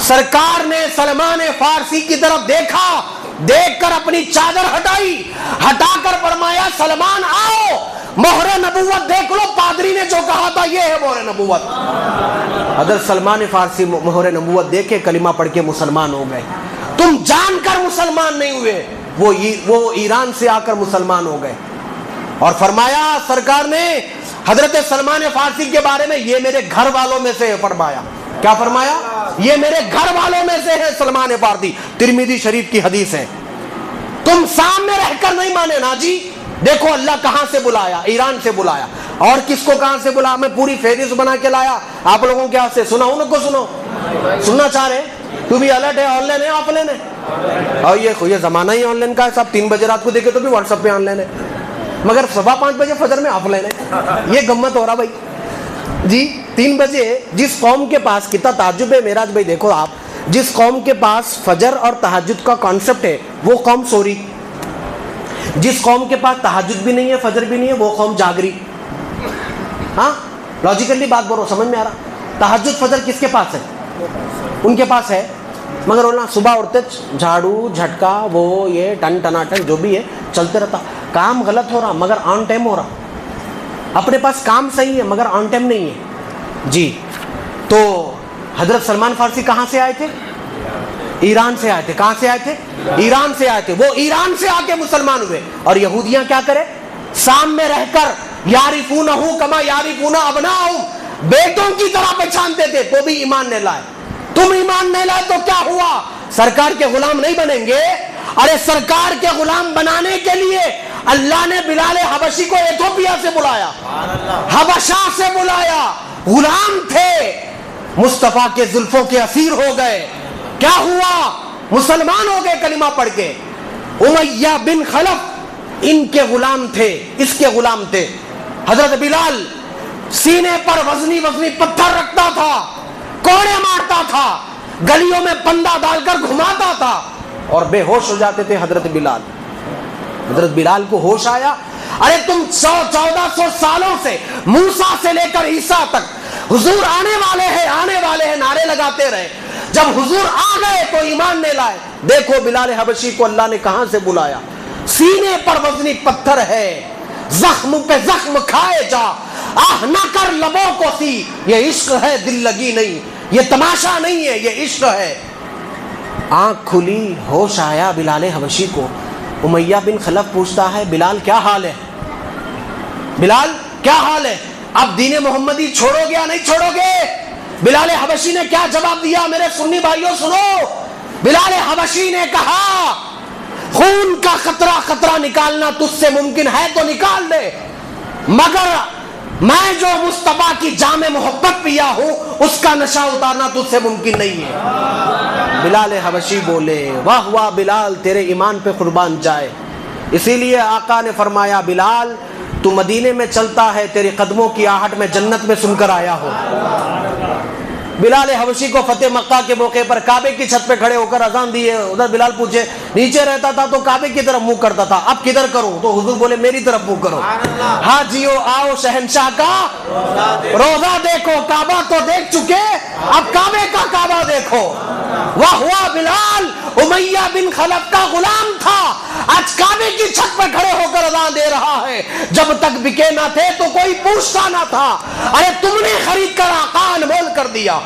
Speaker 1: سرکار نے سلمان فارسی کی طرف دیکھا، دیکھ کر اپنی چادر ہٹائی، ہٹا کر فرمایا سلمان آؤ، مہر نبوت دیکھ لو. پادری نے جو کہا تھا یہ ہے مہر نبوت. حضرت سلمان فارسی مہر نبوت دیکھ کے کلمہ پڑھ کے مسلمان ہو گئے. تم جان کر مسلمان نہیں ہوئے، وہ ایران سے آ کر مسلمان ہو گئے. اور فرمایا سرکار نے حضرت سلمان فارسی کے بارے میں یہ میرے گھر والوں میں سے ہے. فرمایا کیا فرمایا؟ یہ میرے گھر والوں میں سے ہے سلمان فارسی. ترمذی شریف کی حدیث ہے. تم سامنے رہ کر نہیں مانے نا جی. دیکھو اللہ کہاں سے بلایا، ایران سے بلایا. اور کس کو کہاں سے بلا, میں پوری فہرست بنا کے لایا آپ لوگوں کے ہاتھ سے. سناؤں ان کو, سنو, سننا چاہ رہے تو بھی الرٹ ہے, آن لائن ہے آف لائن ہے, اور یہ زمانہ ہی آن لائن کا ہے صاحب. 3 بجے رات کو دیکھے تو بھی واٹس ایپ پہ آن لائن ہے, مگر 5:15 بجے فجر میں آف لائن ہے. یہ گمت ہو رہا بھائی جی. 3 بجے جس قوم کے پاس, کتنا تعجب ہے معراج بھائی, دیکھو آپ, جس قوم کے پاس فجر اور تہجد کا کانسیپٹ ہے وہ قوم سو رہی. جس قوم کے پاس تہجد بھی نہیں ہے, فجر بھی نہیں ہے, وہ قوم جاگ رہی. ہاں لاجیکلی بات بول رہا ہوں, سمجھ میں آ رہا. تہجد فجر کس کے پاس ہے؟ ان کے پاس ہے, مگر بولنا صبح اٹھتے جھاڑو جھٹکا وہ یہ ٹن ٹناٹن جو بھی ہے چلتے رہتا. کام غلط ہو رہا مگر آن ٹائم ہو رہا. اپنے پاس کام صحیح ہے مگر آن ٹائم نہیں ہے جی. تو حضرت سلمان فارسی کہاں سے آئے تھے؟ ایران سے آئے تھے. کہاں سے آئے تھے؟ ایران سے آئے تھے. وہ ایران سے آ کے مسلمان ہوئے. اور یہودیاں کیا کرے, شام میں رہ کر یعرفونہ کما یعرفون ابناءہم, بیٹوں کی طرح پہچانتے تھے, تو بھی ایمان نہیں لائے. تم ایمان نہیں لائے تو کیا ہوا؟ سرکار کے غلام نہیں بنیں گے. ارے سرکار کے غلام بنانے کے لیے اللہ نے بلال حبشی کو ایتھوپیا سے بلایا, حبشہ سے بلایا. غلام تھے, مصطفیٰ کے زلفوں کے اسیر ہو گئے. کیا ہوا؟ مسلمان ہو گئے کلمہ پڑھ کے. امیہ بن خلف ان کے غلام تھے, اس کے غلام تھے. حضرت بلال سینے پر وزنی پتھر رکھتا تھا, کوڑے مارتا تھا, گلیوں میں پندہ ڈال کر گھماتا تھا, اور بے ہوش ہو جاتے تھے حضرت بلال. حضرت بلال کو ہوش آیا. ارے تم 1400 سالوں سے, موسیٰ سے لے کر عیسیٰ تک حضور آنے والے ہیں نعرے لگاتے رہے. جب حضور آ گئے تو ایمان نہیں لائے. دیکھو بلال حبشی کو اللہ نے کہاں سے بلایا. سینے پر وزنی پتھر ہے, زخم پہ زخم کھائے جا, آہ نہ کر لبوں کو سی. یہ عشق ہے, دل لگی نہیں, یہ تماشا نہیں ہے, یہ عشق ہے. آنکھ کھلی, ہوش آیا بلال حبشی کو. امیہ بن خلف پوچھتا ہے, بلال کیا حال ہے؟ بلال کیا حال ہے؟ اب دین محمدی چھوڑو گے یا نہیں چھوڑو گے؟ بلال حبشی نے کیا جواب دیا؟ میرے سنی بھائیوں سنو. بلال حبشی نے کہا, خون کا قطرہ نکالنا تجھ سے ممکن ہے تو نکال دے, مگر میں جو مصطفیٰ کی جام محبت پیا ہوں اس کا نشہ اتارنا تجھ سے ممکن نہیں ہے. بلال حبشی بولے, واہ واہ بلال, تیرے ایمان پہ قربان جائے. اسی لیے آقا نے فرمایا, بلال تو مدینے میں چلتا ہے, تیرے قدموں کی آہٹ میں جنت میں سن کر آیا ہو. بلال حبشی کو فتح مکہ کے موقع پر کعبے کی چھت پہ کھڑے ہو کر اذان دیے. ادھر بلال پوچھے, نیچے رہتا تھا تو کعبے کی طرف منہ کرتا تھا, اب کدھر کروں؟ تو حضور بولے, میری طرف منہ کرو. ہاں جیو آؤ شہنشاہ کا روزہ دیکھو, کعبہ تو دیکھ چکے, اب کعبے کا کعبہ دیکھو. واہ ہوا بلال, امیہ بن خلف کا غلام تھا, آج کعبے کی چھت پہ کھڑے ہو کر اذان دے رہا ہے. جب تک بکے نہ تھے تو کوئی پوچھتا نہ تھا. ارے تم نے خرید کر آقا انمول کر دیا.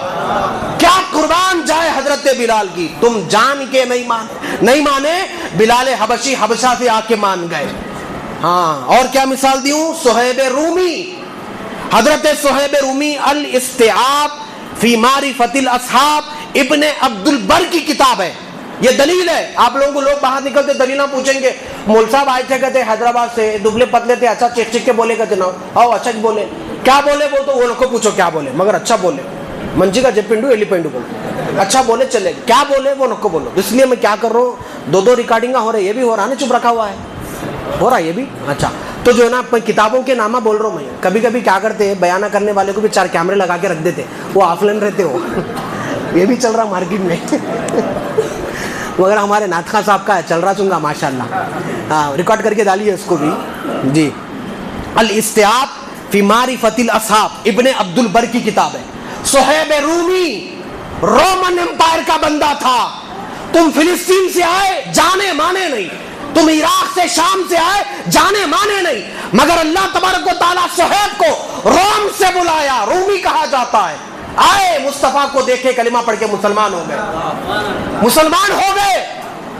Speaker 1: کیا قربان جائے حضرت بلال کی. تم جان کے نہیں مانے, بلال حبشی حبشہ سے آ کے مان گئے. ہاں, اور کیا مثال دیوں؟ صہیب رومی, حضرت صہیب رومی, الاستیعاب فی معرفت الاصحاب, ابن عبد البر کی کتاب ہے. یہ دلیل ہے. آپ لوگوں کو لوگ باہر نکلتے دلیلہ پوچھیں گے, مول صاحب آئے تھے کہتے حیدرآباد سے, دبلے پتلے تھے, اچھا چیک چیک کے بولے کہتے نا, آؤ اچھا بولے, کیا بولے وہ تو وہ لوگ کو پوچھو کیا بولے, مگر اچھا بولے. منجی کا جب پنڈو ایلی پنڈو بولو, اچھا بولے چلے, کیا بولے وہ لوگ کو بولو. اس لیے میں کیا کر رہا ہوں, 2 ریکارڈنگاں ہو رہی, یہ بھی ہو رہا ہے, چپ رکھا ہوا ہے, ہو رہا ہے یہ بھی. اچھا تو جو ہے نا کتابوں کے نامہ بول رہا ہوں میں. کبھی کبھی کیا کرتے ہیں, بیانہ کرنے والے کو بھی 4 کیمرے لگا کے رکھ دیتے, وہ آف لائن رہتے ہو. یہ بھی چل رہا مارکیٹ میں, مگر ہمارے نعت خان صاحب کا ہے, چل رہا چونگا ماشاء اللہ. ہاں ریکارڈ کر کے ڈالیے اس کو بھی جی. الاستیعاب فی معرفت الاصحاب, ابن عبد البر کی کتاب ہے. صہیب رومی رومن امپائر کا بندہ تھا. تم فلسطین سے آئے, جانے مانے نہیں. تم عراق سے, شام سے آئے, جانے مانے نہیں. مگر اللہ تبارک و تعالیٰ صہیب کو روم سے بلایا, رومی کہا جاتا ہے. آئے, مصطفیٰ کو دیکھے, کلمہ پڑھ کے مسلمان ہو گئے. مسلمان ہو گئے.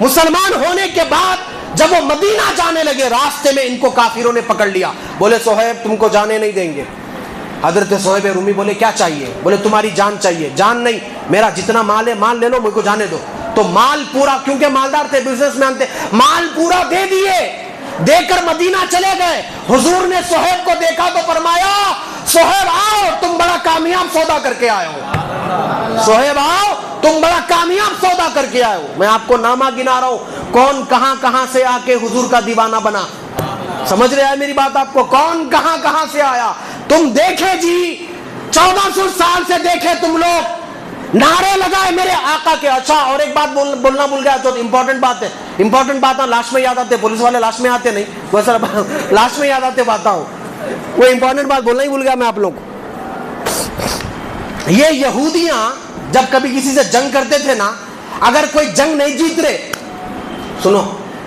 Speaker 1: مسلمان ہونے کے بعد جب وہ مدینہ جانے لگے, راستے میں ان کو کافروں نے پکڑ لیا. بولے صہیب تم کو جانے نہیں دیں گے. حضرت صہیب رومی بولے کیا چاہیے؟ بولے تمہاری جان چاہیے. جان نہیں, میرا جتنا مال ہے مال لے لو, مجھ کو جانے دو. تو مال پورا, کیونکہ مالدار تھے, بزنس مین تھے, مال پورا دے دیے. دے کر مدینہ چلے گئے. حضور نے صہیب کو دیکھا تو فرمایا صہیب آؤ تم بڑا کامیاب سودا کر کے آئے ہو, صہیب آؤ تم بڑا کامیاب سودا کر کے آئے ہو. میں آپ کو نامہ گنا رہا ہوں کون کہاں کہاں سے آ کے حضور کا دیوانہ بنا. سمجھ رہے ہیں میری بات آپ کو؟ کون کہاں کہاں سے آیا. تم دیکھے جی 1400 سال سے دیکھے تم لوگ نعرے لگائے میرے آقا کے. اچھا اور ایک بات بولنا بھول گیا, تو امپورٹنٹ بات ہے, امپورٹنٹ بات ہے, لاش میں یاد آتے, پولیس والے لاش میں آتے نہیں, وہ سر لاش میں یاد آتے بات ہوں, وہ امپورٹنٹ بات بولنا ہی بھول گیا میں آپ لوگوں کو. یہ یہودیاں جب کبھی کسی سے جنگ کرتے تھے نا, اگر کوئی جنگ نہیں جیت رہے, سنو,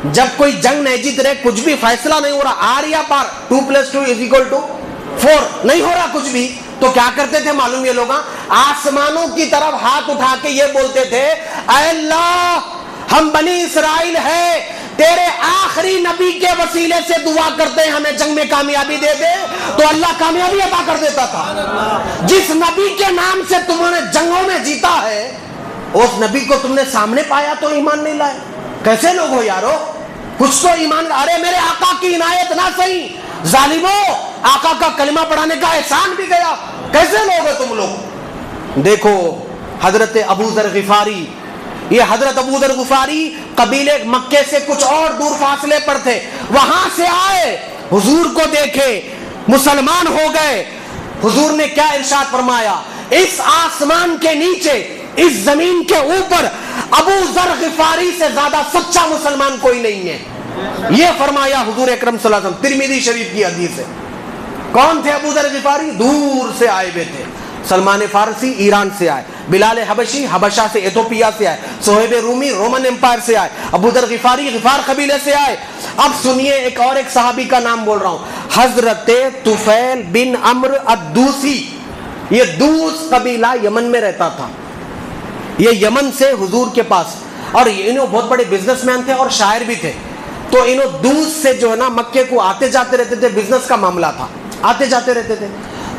Speaker 1: جب کوئی جنگ نہیں جیت رہے, کچھ بھی فیصلہ نہیں ہو رہا, آر یا پار 2+2=4 نہیں ہو رہا کچھ بھی, تو کیا کرتے تھے معلوم یہ لوگ؟ آسمانوں کی طرف ہاتھ اٹھا کے یہ بولتے تھے اے اللہ ہم بنی اسرائیل ہے, تیرے آخری نبی کے وسیلے سے دعا کرتے ہیں ہمیں جنگ میں کامیابی دے دے. تو اللہ کامیابی عطا کر دیتا تھا. جس نبی کے نام سے تمہوں نے جنگوں میں جیتا ہے, اس نبی کو تم نے سامنے پایا تو ایمان نہیں لائے. کیسے لوگ ہو یارو, کچھ تو ایمان. ارے میرے آقا کی عنایت نہ صحیح, ظالموں آقا کا کلمہ پڑھانے کا احسان بھی گیا. کیسے لوگ ہو تم لوگ؟ دیکھو حضرت ابو ذر غفاری, یہ حضرت ابو ذر غفاری قبیلے مکے سے کچھ اور دور فاصلے پر تھے, وہاں سے آئے, حضور کو دیکھے, مسلمان ہو گئے. حضور نے کیا ارشاد فرمایا, اس آسمان کے نیچے, اس زمین کے اوپر ابو ذر غفاری سے زیادہ سچا مسلمان کوئی نہیں ہے. یہ فرمایا حضور اکرم صلی اللہ علیہ وسلم, ترمذی شریف کی حدیث ہے. کون تھے ابو ذر غفاری؟ دور سے آئے ہوئے تھے. سلمان فارسی ایران سے آئے, بلال حبشی حبشہ سے ایتھوپیا سے آئے, صہیب رومی رومن امپائر سے آئے, ابو ذر غفاری غفار قبیلے سے آئے. اب سنیے ایک اور ایک صحابی کا نام بول رہا ہوں, حضرت طفیل بن عمرو الدوسی. یہ دوس قبیلہ یمن میں رہتا تھا. یہ یمن سے حضور کے پاس, اور انہوں بہت بڑے بزنس مین تھے اور شاعر بھی تھے. تو انہوں دوس سے جو ہے نا مکے کو آتے جاتے رہتے تھے, بزنس کا معاملہ تھا, آتے جاتے رہتے تھے.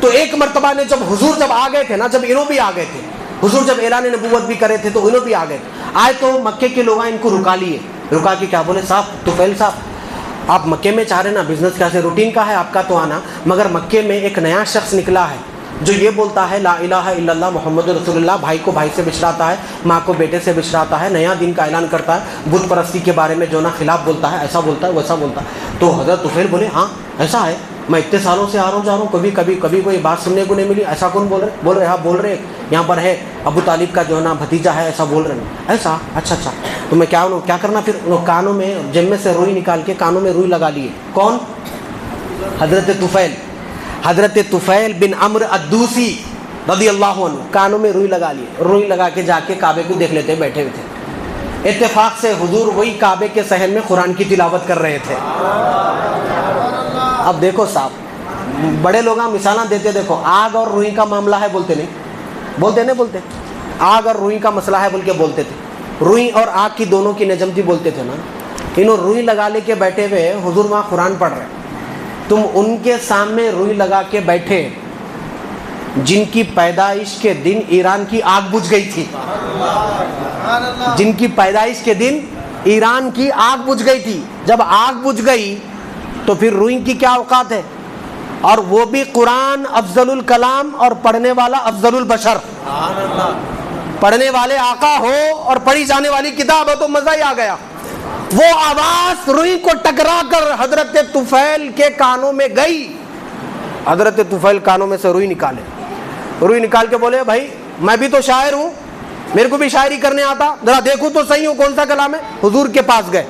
Speaker 1: تو ایک مرتبہ نے جب حضور جب آ گئے تھے نا, جب انہوں بھی آ گئے تھے, حضور جب اعلان نبوت بھی کرے تھے تو انہوں بھی آ گئے تھے. آئے تو مکے کے لوگ ان کو رکا لیے, رکا کے کیا بولے, صاحب طفیل صاحب آپ مکے میں چاہ رہے نا, بزنس کیسے روٹین کا ہے آپ کا تو آنا, مگر مکے میں ایک نیا شخص نکلا ہے جو یہ بولتا ہے لا الہ الا اللہ محمد رسول اللہ, بھائی کو بھائی سے بچھڑاتا ہے, ماں کو بیٹے سے بچھڑاتا ہے, نیا دین کا اعلان کرتا ہے, بت پرستی کے بارے میں جو نا خلاف بولتا ہے, ایسا بولتا ہے ویسا بولتا ہے. تو حضرت طفیل بولے ہاں ایسا ہے, میں اتنے سالوں سے آ رہا ہوں جا رہا ہوں, کبھی کوئی بات سننے کو نہیں ملی. ایسا کون بول رہے ہاں بول رہے یہاں پر ہے ابو طالب کا جو ہے نا بھتیجا ہے, ایسا بول رہے ہیں. ایسا اچھا تو میں کیا کرنا پھر؟ کانوں میں جیب میں سے روئی نکال کے کانوں میں روئی لگا لیے. کون؟ حضرت طفیل بن عمرو الدوسی رضی اللہ عنہ کانوں میں روئی لگا لیے. روئی لگا کے جا کے کعبے کو دیکھ لیتے بیٹھے ہوئے تھے. اتفاق سے حضور وہی کعبے کے صحن میں قرآن کی تلاوت کر رہے تھے. اب دیکھو صاحب, بڑے لوگ مثالیں دیتے, دیکھو آگ اور روئی کا معاملہ ہے, بولتے نہیں, آگ اور روئی کا مسئلہ ہے بول کے بولتے تھے. روئی اور آگ کی دونوں کی نجمتی بولتے تھے نا. انہوں روئی لگا لے کے بیٹھے ہوئے, حضور وہاں قرآن پڑھ رہے, تم ان کے سامنے روئی لگا کے بیٹھے جن کی پیدائش کے دن ایران کی آگ بجھ گئی تھی, جن کی پیدائش کے دن ایران کی آگ بجھ گئی تھی. جب آگ بجھ گئی تو پھر روئی کی کیا اوقات ہے, اور وہ بھی قرآن افضل الکلام اور پڑھنے والا افضل البشر. پڑھنے والے آقا ہو اور پڑھی جانے والی کتاب ہو تو مزہ ہی آ گیا. وہ آواز روئی کو ٹکرا کر حضرت طفیل کے کانوں میں گئی. حضرت طفیل کانوں میں سے روئی نکال کے بولے بھائی میں بھی تو شاعر ہوں, میرے کو بھی شاعری کرنے آتا, ذرا دیکھوں تو صحیح ہوں کون سا کلام ہے. حضور کے پاس گئے,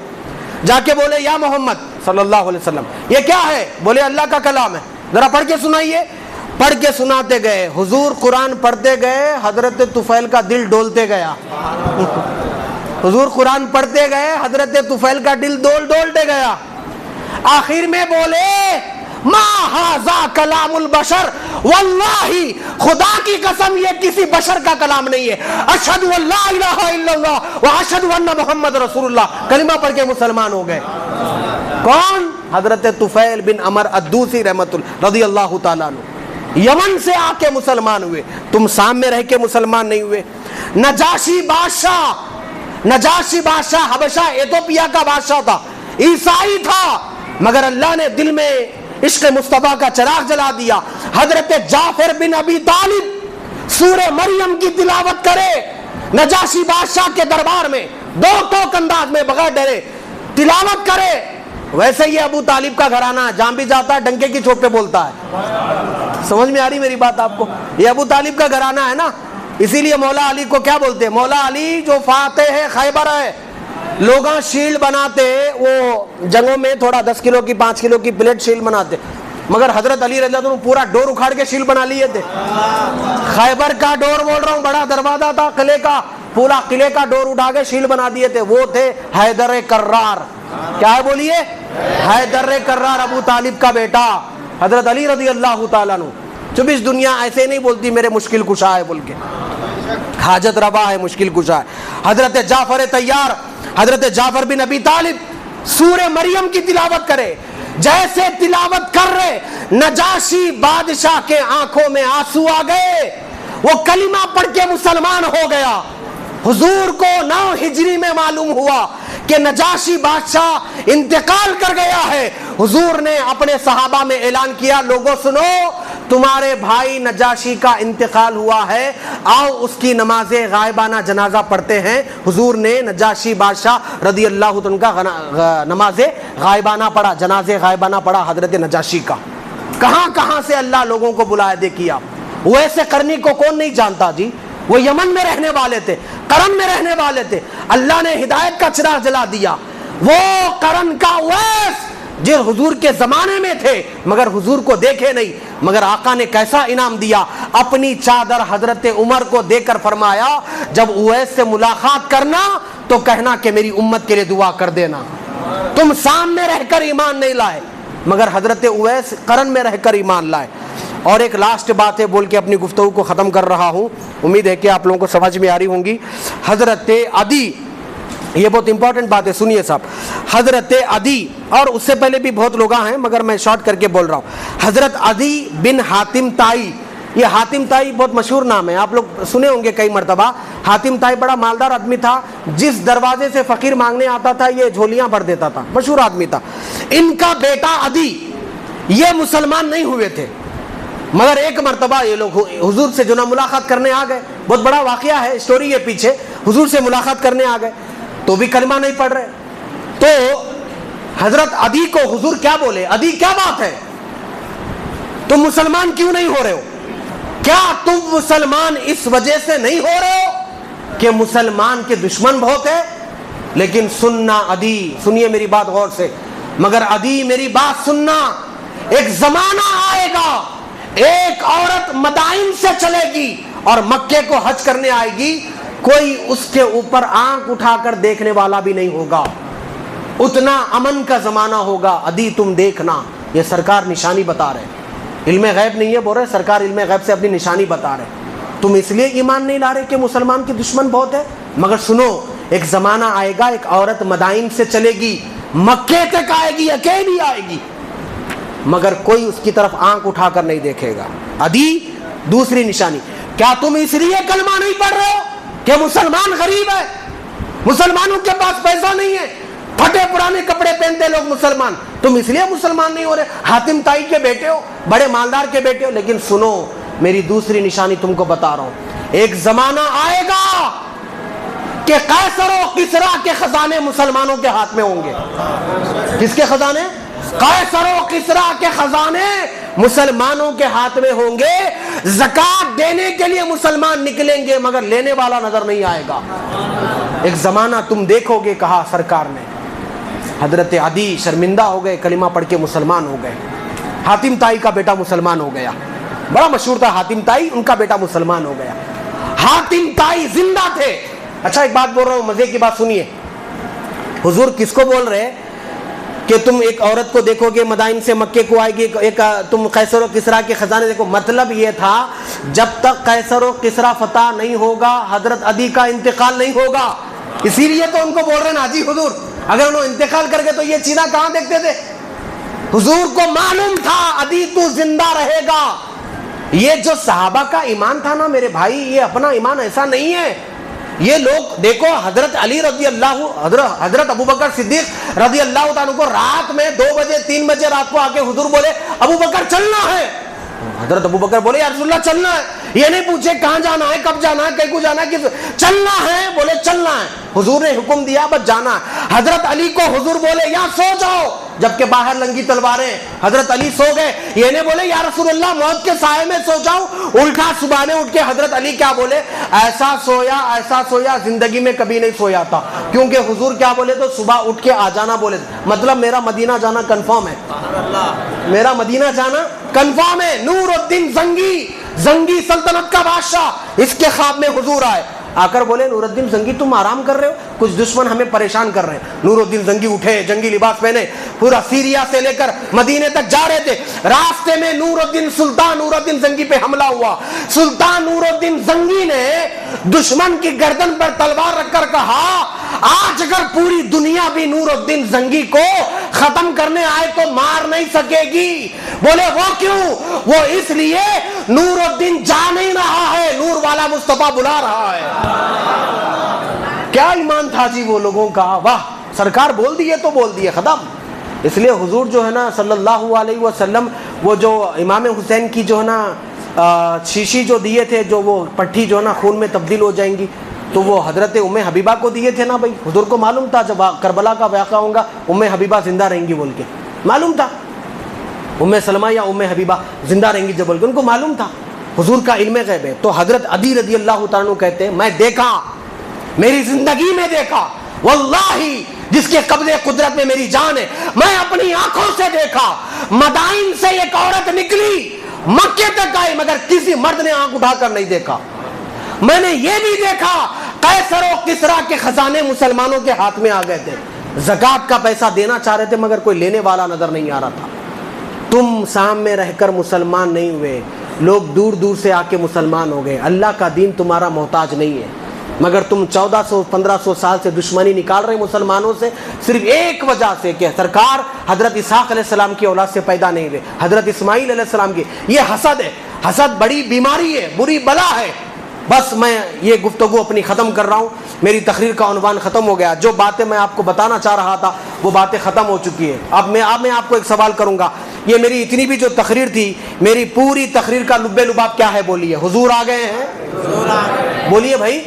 Speaker 1: جا کے بولے یا محمد صلی اللہ علیہ وسلم یہ کیا ہے؟ بولے اللہ کا کلام ہے, ذرا پڑھ کے سنائیے. پڑھ کے سناتے گئے, حضور قرآن پڑھتے گئے, حضرت طفیل کا دل ڈولتے گیا. حضور قرآن پڑھتے گئے, حضرت طفیل کا دل ڈولتے گیا. آخر میں بولے ما ھذا کلام البشر, واللہ خدا کی قسم یہ کسی بشر کا کلام نہیں ہے. اشہد ان لا الہ الا اللہ واشہد ان محمد رسول اللہ, کلمہ پڑھ کے مسلمان ہو گئے. کون؟ حضرت طفیل بن عمرو الدوسی رحمت اللہ رضی اللہ تعالیٰ عنہ, یمن سے آ کے مسلمان ہوئے. تم شام میں رہ کے مسلمان نہیں ہوئے. نجاشی بادشاہ حبشہ ایتھوپیا کا بادشاہ تھا, عیسائی تھا, مگر اللہ نے دل میں عشق مصطفیٰ کا چراغ جلا دیا. حضرت جعفر بن ابی طالب سورہ مریم کی تلاوت کرے نجاشی بادشاہ کے دربار میں، دو ٹوک انداز میں بغیر ڈرے تلاوت کرے. ویسے یہ ابو طالب کا گھرانہ ہے، جہاں بھی جاتا ہے ڈنکے کی چوٹ پہ بولتا ہے. سمجھ میں آ رہی میری بات آپ کو؟ یہ ابو طالب کا گھرانہ ہے نا، اسی لیے مولا علی کو کیا بولتے ہیں؟ مولا علی جو فاتح ہے خیبر ہے. لوگاں شیلڈ بناتے، وہ جنگوں میں تھوڑا 10 کلو کی 5 کلو کی پلیٹ شیلڈ بناتے، مگر حضرت علی رضی اللہ عنہ پورا ڈور اکھاڑ کے شیلڈ بنا لیے تھے. خیبر کا ڈور بول رہا ہوں، بڑا دروازہ تھا قلعے کا، پورا قلعے کا ڈور اٹھا کے شیلڈ بنا دیے تھے. وہ تھے حیدر کرار. کیا ہے بولیے؟ حیدر کرار، ابو طالب کا بیٹا حضرت علی رضی اللہ تعالیٰ عنہ. جب اس دنیا ایسے نہیں بولتی میرے مشکل کشا ہے بول کے، حاجت روا ہے، مشکل کشا ہے. حضرت جعفر طیار، حضرت جعفر بن ابی طالب سورہ مریم کی تلاوت کرے. جیسے تلاوت کر رہے نجاشی بادشاہ کے آنکھوں میں آنسو آ گئے، وہ کلمہ پڑھ کے مسلمان ہو گیا. حضور کو 9 ہجری میں معلوم ہوا کہ نجاشی بادشاہ انتقال کر گیا ہے. حضور نے اپنے صحابہ میں اعلان کیا، لوگوں سنو، تمہارے بھائی نجاشی کا انتقال ہوا ہے، آؤ اس کی نماز غائبانہ جنازہ پڑھتے ہیں. حضور نے نجاشی بادشاہ رضی اللہ عنہ کا نماز غائبانہ پڑھا، جناز غائبانہ پڑھا حضرت نجاشی کا. کہاں کہاں سے اللہ لوگوں کو بلایا دے کیا. ویسے کرنی کو کون نہیں جانتا جی، وہ یمن میں رہنے والے تھے، قرن میں رہنے والے تھے. اللہ نے ہدایت کا چراغ جلا دیا. وہ قرن کا اویس جو حضور کے زمانے میں تھے مگر حضور کو دیکھے نہیں، مگر آقا نے کیسا انعام دیا، اپنی چادر حضرت عمر کو دے کر فرمایا جب اویس سے ملاقات کرنا تو کہنا کہ میری امت کے لیے دعا کر دینا. تم سامنے رہ کر ایمان نہیں لائے مگر حضرت اویس قرن میں رہ کر ایمان لائے. اور ایک لاسٹ بات ہے بول کے اپنی گفتگو کو ختم کر رہا ہوں، امید ہے کہ آپ لوگوں کو سمجھ میں آ رہی ہوں گی. حضرت عدی، یہ بہت امپورٹنٹ بات ہے، سنیے صاحب. حضرت عدی، اور اس سے پہلے بھی بہت لوگ ہیں مگر میں شارٹ کر کے بول رہا ہوں. حضرت عدی بن حاتم طائی، یہ حاتم طائی بہت مشہور نام ہے، آپ لوگ سنے ہوں گے کئی مرتبہ. حاتم طائی بڑا مالدار آدمی تھا، جس دروازے سے فقیر مانگنے آتا تھا یہ جھولیاں بھر دیتا تھا، مشہور آدمی تھا. ان کا بیٹا عدی، یہ مسلمان نہیں ہوئے تھے مگر ایک مرتبہ یہ لوگ حضور سے جو نا ملاقات کرنے آ گئے. بہت بڑا واقعہ ہے، اسٹوری ہے پیچھے. حضور سے ملاقات کرنے آ گئے تو بھی کلمہ نہیں پڑھ رہے. تو حضرت عدی کو حضور کیا بولے، عدی کیا بات ہے، تم مسلمان کیوں نہیں ہو رہے ہو؟ کیا تم مسلمان اس وجہ سے نہیں ہو رہے ہو کہ مسلمان کے دشمن بہت ہے؟ لیکن سننا عدی، سنیے میری بات غور سے، مگر عدی میری بات سننا، ایک زمانہ آئے گا ایک عورت مدائن سے چلے گی اور مکے کو حج کرنے آئے گی، کوئی اس کے اوپر آنکھ اٹھا کر دیکھنے والا بھی نہیں ہوگا. اتنا امن کا زمانہ ہوگا. عدی تم دیکھنا، یہ سرکار نشانی بتا رہے، علم غیب نہیں ہے بول رہے، سرکار علم غیب سے اپنی نشانی بتا رہے. تم اس لیے ایمان نہیں لا رہے کہ مسلمان کے دشمن بہت ہے، مگر سنو ایک زمانہ آئے گا ایک عورت مدائن سے چلے گی، مکے تک آئے گی، اکیلی آئے گی، مگر کوئی اس کی طرف آنکھ اٹھا کر نہیں دیکھے گا. عدی دوسری نشانی. کیا تم اس لیے کلمہ نہیں پڑھ رہے ہو کہ مسلمان غریب ہے، مسلمانوں کے پاس پیسہ نہیں ہے، پھٹے پرانے کپڑے پہنتے لوگ مسلمان، تم اس لیے مسلمان نہیں ہو رہے؟ حاتم طائی کے بیٹے ہو، بڑے مالدار کے بیٹے ہو. لیکن سنو میری دوسری نشانی تم کو بتا رہا ہوں، ایک زمانہ آئے گا کہ قیصر و کسریٰ کے خزانے مسلمانوں کے ہاتھ میں ہوں گے. کس کے خزانے؟ قیصر و کسریٰ کے خزانے مسلمانوں کے ہاتھ میں ہوں گے. زکات دینے کے لیے مسلمان نکلیں گے مگر لینے والا نظر نہیں آئے گا. ایک زمانہ تم دیکھو گے، کہا سرکار نے. حضرت عدی شرمندہ ہو گئے، کلمہ پڑھ کے مسلمان ہو گئے. حاتم طائی کا بیٹا مسلمان ہو گیا، بڑا مشہور تھا حاتم طائی، ان کا بیٹا مسلمان ہو گیا. حاتم طائی زندہ تھے. اچھا ایک بات بول رہا ہوں، مزے کی بات سنیے. حضور کس کو بول رہے کہ تم ایک عورت کو دیکھو گے مدائن سے مکے کو آئے گی، ایک تم قیصر و کسریٰ کے خزانے دیکھو؟ مطلب یہ تھا جب تک قیصر و کسریٰ فتح نہیں ہوگا حضرت عدی کا انتقال نہیں ہوگا. اسی لیے تو ان کو بول رہے ہیں حاجی حضور، اگر انہوں انتقال کر گئے تو یہ چیزیں کہاں دیکھتے تھے؟ حضور کو معلوم تھا عدی تو زندہ رہے گا. یہ جو صحابہ کا ایمان تھا نا میرے بھائی، یہ اپنا ایمان ایسا نہیں ہے یہ لوگ دیکھو حضرت علی رضی اللہ حضرت ابوبکر صدیق رضی اللہ تعالیٰ کو رات میں 2 بجے 3 بجے رات کو آ کے حضور بولے ابوبکر چلنا ہے. حضرت ابوبکر بولے یا رسول اللہ چلنا ہے. یہ نہیں پوچھے کہاں جانا ہے, کب جانا ہے, کہیں کو جانا ہے, چلنا ہے. بولے چلنا ہے. حضور نے حکم دیا بس جانا ہے. حضرت علی کو حضور بولے یا سو جاؤ, جبکہ باہر لنگی تلواریں. حضرت علی سو گئے. یہ نہیں بولے یا رسول اللہ موت کے سائے میں سو جاؤ. الٹا صبح نے اٹھ کے حضرت علی کیا بولے, ایسا سویا زندگی میں کبھی نہیں سویا تھا. کیونکہ حضور کیا بولے تو صبح اٹھ کے آ جانا بولے, مطلب میرا مدینہ جانا کنفرم ہے. میرا مدینہ جانا کنفرم ہے. نور الدین زنگی سلطنت کا بادشاہ, اس کے خواب میں حضور آئے. آ کر بولے نور الدین زنگی تم آرام کر رہے ہو, کچھ دشمن ہمیں پریشان کر رہے ہیں. نور الدین زنگی اٹھے, جنگی لباس پہنے, پورا سیریا سے لے کر مدینے تک جا رہے تھے. راستے میں سلطان نور الدین زنگی پہ حملہ ہوا. سلطان نور الدین زنگی نے دشمن کی گردن پر تلوار رکھ کر کہا آج اگر پوری دنیا بھی نور الدین زنگی کو ختم کرنے آئے تو مار نہیں سکے گی. بولے وہ کیوں؟ وہ اس لیے نور الدین جا نہیں رہا ہے, نور والا مصطفیٰ بلا رہا ہے. کیا ایمان تھا جی وہ لوگوں کا. واہ, سرکار بول دیے تو بول دیے, ختم. اس لیے حضور جو ہے نا صلی اللہ علیہ وسلم, وہ جو امام حسین کی جو ہے نا شیشی جو دیے تھے, جو وہ پٹھی جو ہے نا خون میں تبدیل ہو جائیں گی, تو وہ حضرت ام حبیبہ کو دیے تھے نا بھائی. حضور کو معلوم تھا جب کربلا کا واقعہ ہوگا ام حبیبہ زندہ رہیں گی بول کے, معلوم تھا. ام سلمہ یا ام حبیبہ زندہ رہیں گی جب بول کے ان کو معلوم تھا. حضور کا علم غیب ہے. تو حضرت علی رضی اللہ تعالیٰ کہتے ہیں میں دیکھا, میری زندگی میں دیکھا, واللہ جس کے قبضے قدرت میں میری جان ہے, میں اپنی آنکھوں سے دیکھا. مدائن سے ایک عورت نکلی, مکے تک آئی, مگر کسی مرد نے آنکھ اٹھا کر نہیں دیکھا. میں نے یہ بھی دیکھا قیصر و کسریٰ کے خزانے مسلمانوں کے ہاتھ میں آ گئے تھے, زکوٰۃ کا پیسہ دینا چاہ رہے تھے مگر کوئی لینے والا نظر نہیں آ رہا تھا. تم شام میں رہ کر مسلمان نہیں ہوئے, لوگ دور دور سے آ کے مسلمان ہو گئے. اللہ کا دین تمہارا محتاج نہیں ہے, مگر تم 1400-1500 سال سے دشمنی نکال رہے مسلمانوں سے, صرف ایک وجہ سے کہ سرکار حضرت اسحاق علیہ السلام کی اولاد سے پیدا نہیں ہوئے, حضرت اسماعیل علیہ السلام کی. یہ حسد ہے, حسد بڑی بیماری ہے, بری بلا ہے. بس میں یہ گفتگو اپنی ختم کر رہا ہوں, میری تقریر کا عنوان ختم ہو گیا. جو باتیں میں آپ کو بتانا چاہ رہا تھا وہ باتیں ختم ہو چکی ہیں. اب میں آپ کو ایک سوال کروں گا. یہ میری اتنی بھی جو تقریر تھی, میری پوری تقریر کا لب لباب کیا ہے بولیے؟ حضور آ گئے ہیں. بولیے بھائی,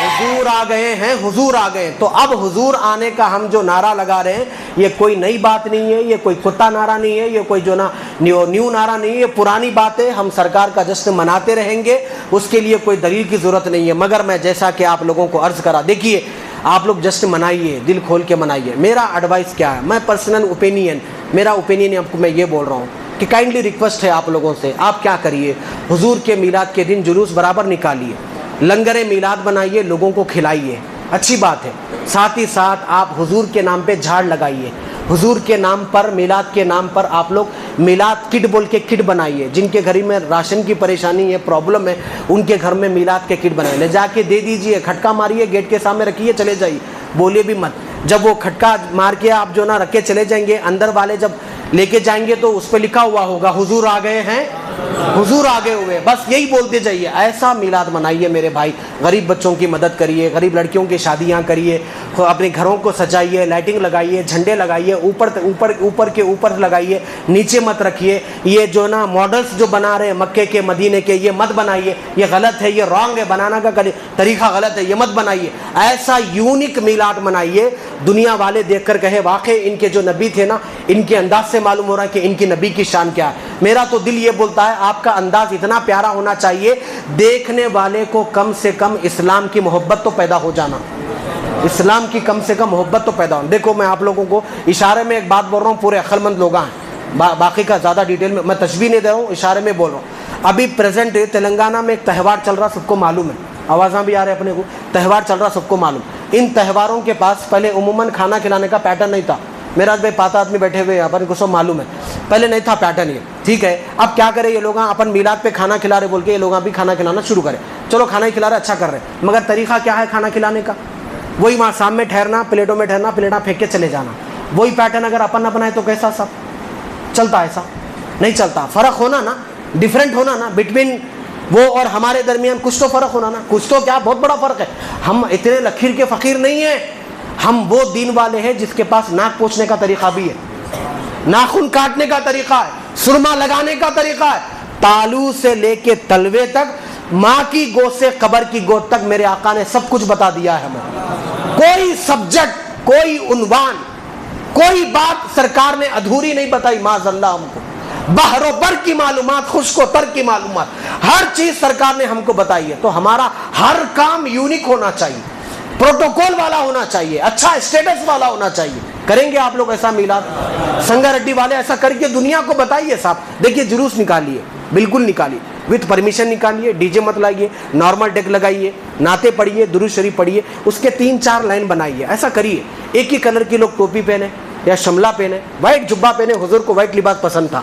Speaker 1: حضور آ گئے ہیں, حضور آ گئے. تو اب حضور آنے کا ہم جو نعرہ لگا رہے ہیں یہ کوئی نئی بات نہیں ہے, یہ کوئی کتا نعرہ نہیں ہے, یہ کوئی جو نا نیو نعرہ نہیں ہے, یہ پرانی بات ہے. ہم سرکار کا جشن مناتے رہیں گے, اس کے لیے کوئی دلیل کی ضرورت نہیں ہے. مگر میں جیسا کہ آپ لوگوں کو عرض کرا, دیکھیے آپ لوگ جشن منائیے, دل کھول کے منائیے. میرا ایڈوائس کیا ہے, میں پرسنل اوپینین, میرا اوپینین آپ کو میں یہ بول رہا ہوں کہ کائنڈلی ریکویسٹ ہے آپ لوگوں سے, آپ کیا کریے, حضور کے میلاد کے دن جلوس برابر نکالیے, لنگر میلاد بنائیے, لوگوں کو کھلائیے, اچھی بات ہے. ساتھ ہی ساتھ آپ حضور کے نام پہ جھاڑ لگائیے, حضور کے نام پر, میلاد کے نام پر آپ لوگ میلاد کٹ بول کے کٹ بنائیے. جن کے گھر میں راشن کی پریشانی ہے, پرابلم ہے, ان کے گھر میں میلاد کے کٹ بنائیے, لے جا کے دے دیجئے, کھٹکا ماریے, گیٹ کے سامنے رکھیے, چلے جائیے, بولیے بھی مت. جب وہ کھٹکا مار کے آپ جو نا رکھ کے چلے جائیں گے, اندر والے جب لے کے جائیں گے تو اس پہ لکھا ہوا ہوگا حضور آ گئے ہیں, حضور آگے ہوئے. بس یہی بولتے جائیے. ایسا میلاد منائیے میرے بھائی. غریب بچوں کی مدد کریے, غریب لڑکیوں کی شادیاں کریے, اپنے گھروں کو سجائیے, لائٹنگ لگائیے, جھنڈے لگائیے, اوپر کے اوپر لگائیے, نیچے مت رکھیے. یہ جو نا ماڈلز جو بنا رہے ہیں مکے کے مدینے کے, یہ مت بنائیے, یہ غلط ہے, یہ رانگ ہے, بنانا کا طریقہ غلط ہے, یہ مت بنائیے. ایسا یونک میلاد منائیے, دنیا والے دیکھ کر کہے واقعی ان کے جو نبی تھے نا, ان کے انداز سے معلوم ہو رہا ہے کہ ان کی نبی کی شان کیا ہے. میرا تو دل یہ بولتا ہے آپ کا انداز اتنا پیارا ہونا چاہیے, دیکھنے والے کو کم سے کم اسلام کی محبت تو پیدا ہو جانا, اسلام کی کم سے کم محبت تو پیدا ہونا. دیکھو میں آپ لوگوں کو اشارے میں ایک بات بول رہا ہوں, پورے عقل مند لوگ ہیں, باقی کا زیادہ ڈیٹیل میں تشبیہ نہیں دے رہا ہوں, اشارے میں بول رہا ہوں. ابھی پریزنٹ تلنگانہ میں ایک تہوار چل رہا, سب کو معلوم ہے, آوازاں بھی آ رہے اپنے کو, تہوار چل رہا سب کو معلوم. ان تہواروں کے پاس پہلے عموماً کھانا کھلانے کا پیٹرن نہیں تھا. میرا بھائی 5 آدمی بیٹھے ہوئے اپن کو سب معلوم ہے, پہلے نہیں تھا پیٹرن یہ, ٹھیک ہے. اب کیا کرے یہ لوگ, اپن میلاد پہ کھانا کھلا رہے بول کے یہ لوگ بھی کھانا کھلانا شروع کرے. چلو کھانا ہی کھلا رہے, اچھا کر رہے, مگر طریقہ کیا ہے کھانا کھلانے کا؟ وہی وہاں سامنے ٹھہرنا, پلیٹوں میں ٹھہرنا, پلیٹاں پھینک کے چلے جانا. وہی پیٹرن اگر اپن نہ بنائے تو کیسا سب چلتا؟ ایسا نہیں چلتا. فرق ہونا نا, ڈفرینٹ ہونا نا بٹوین وہ اور ہمارے درمیان کچھ تو فرق ہونا نا, کچھ تو کیا بہت بڑا فرق ہے. ہم اتنے لکیر کے فقیر نہیں ہیں, ہم وہ دین والے ہیں جس کے پاس ناک پوچھنے کا طریقہ بھی ہے, ناخن کاٹنے کا طریقہ ہے, سرما لگانے کا طریقہ ہے, تالو سے لے کے تلوے تک, ماں کی گود سے قبر کی گود تک میرے آقا نے سب کچھ بتا دیا ہے ہمیں. کوئی سبجیکٹ, کوئی عنوان, کوئی بات سرکار نے ادھوری نہیں بتائی معاذ اللہ ہم کو. بحر و بر کی معلومات, خشک و تر کی معلومات, ہر چیز سرکار نے ہم کو بتائی ہے. تو ہمارا ہر کام یونیک ہونا چاہیے, پروٹوکول والا ہونا چاہیے, اچھا اسٹیٹس والا ہونا چاہیے. کریں گے آپ لوگ ایسا میلاد؟ سنگا ریڈی والے ایسا کر کے دنیا کو بتائیے صاحب, دیکھیے جلوس نکالیے, بالکل نکالیے, وتھ پرمیشن نکالیے, ڈی جے مت لائیے, نارمل ڈیک لگائیے, نعتیں پڑھیے, درود شریف پڑھیے, اس کے 3-4 لائن بنائیے. ایسا کریے. ایک ہی کلر کی لوگ ٹوپی پہنے یا شملہ پہنے, وائٹ جبہ پہنے, حضور کو وائٹ لباس پسند تھا,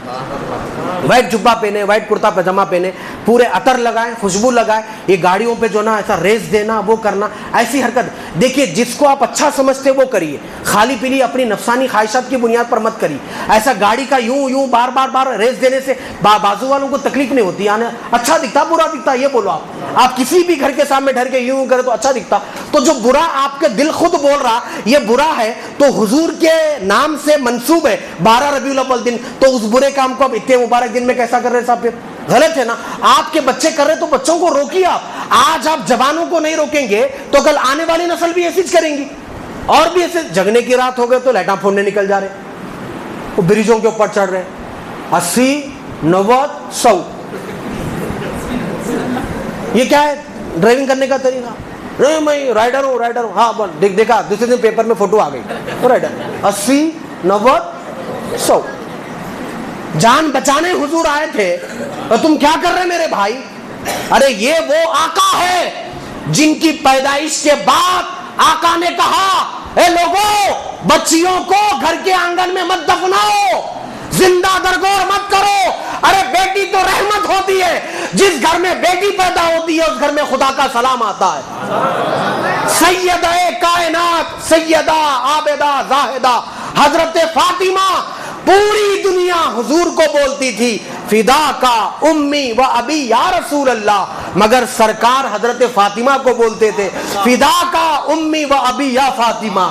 Speaker 1: وائٹ جبہ پہنے, وائٹ کرتا پاجامہ پہنے, پورے عطر لگائیں, خوشبو لگائیں, یہ گاڑیوں پہ جو نا ایسا ریس دینا, وہ کرنا, ایسی حرکت. دیکھیے جس کو آپ اچھا سمجھتے وہ کریے, خالی پیلی اپنی نفسانی خواہشات کی بنیاد پر مت کریے. ایسا گاڑی کا یوں بار بار ریس دینے سے بازو والوں کو تکلیف نہیں ہوتی, یعنی اچھا دکھتا برا دکھتا یہ بولو. آپ کسی بھی گھر کے سامنے ڈھر کے یوں کرے تو اچھا دکھتا. تو جو برا آپ کے دل خود بول رہا یہ برا ہے, تو حضور کے نام سے منسوب ہے 12 ربیع الاول دن, تو اس برے کام کو اب اتنے مبارک دن میں کیسا کر رہے صاحب؟ پھر غلط ہے نا. آپ کے بچے کر رہے تو بچوں کو روکیے. آج آپ جوانوں کو نہیں روکیں گے تو کل آنے والی نسل بھی ایسی کریں گی. اور بھی ایسے جگنے کی رات ہو گئے تو لائٹاں پھوڑنے نکل جا رہے, وہ بریجوں کے اوپر چڑھ رہے, 80 90 100. یہ کیا ہے ڈرائیونگ کرنے کا طریقہ؟ نہیں میں رائڈر ہوں. ہاں دیکھا دوسرے دن پیپر میں فوٹو آ گئی, رائڈر 80 90 100. جان بچانے حضور آئے تھے اور تم کیا کر رہے میرے بھائی؟ ارے یہ وہ آقا ہے جن کی پیدائش کے بعد آقا نے کہا اے لوگوں, بچیوں کو گھر کے آنگن میں مت دفناؤ, زندہ درگور مت کرو. ارے بیٹی تو رحمت ہوتی ہے, جس گھر میں بیٹی پیدا ہوتی ہے اس گھر میں خدا کا سلام آتا ہے. سیدہ کائنات, سیدہ عابدہ زاہدہ حضرت فاطمہ پوری دنیا حضور کو بولتی تھی فدا کا امی و ابی یا رسول اللہ, مگر سرکار حضرت فاطمہ کو بولتے تھے فدا کا امی و ابی یا فاطمہ.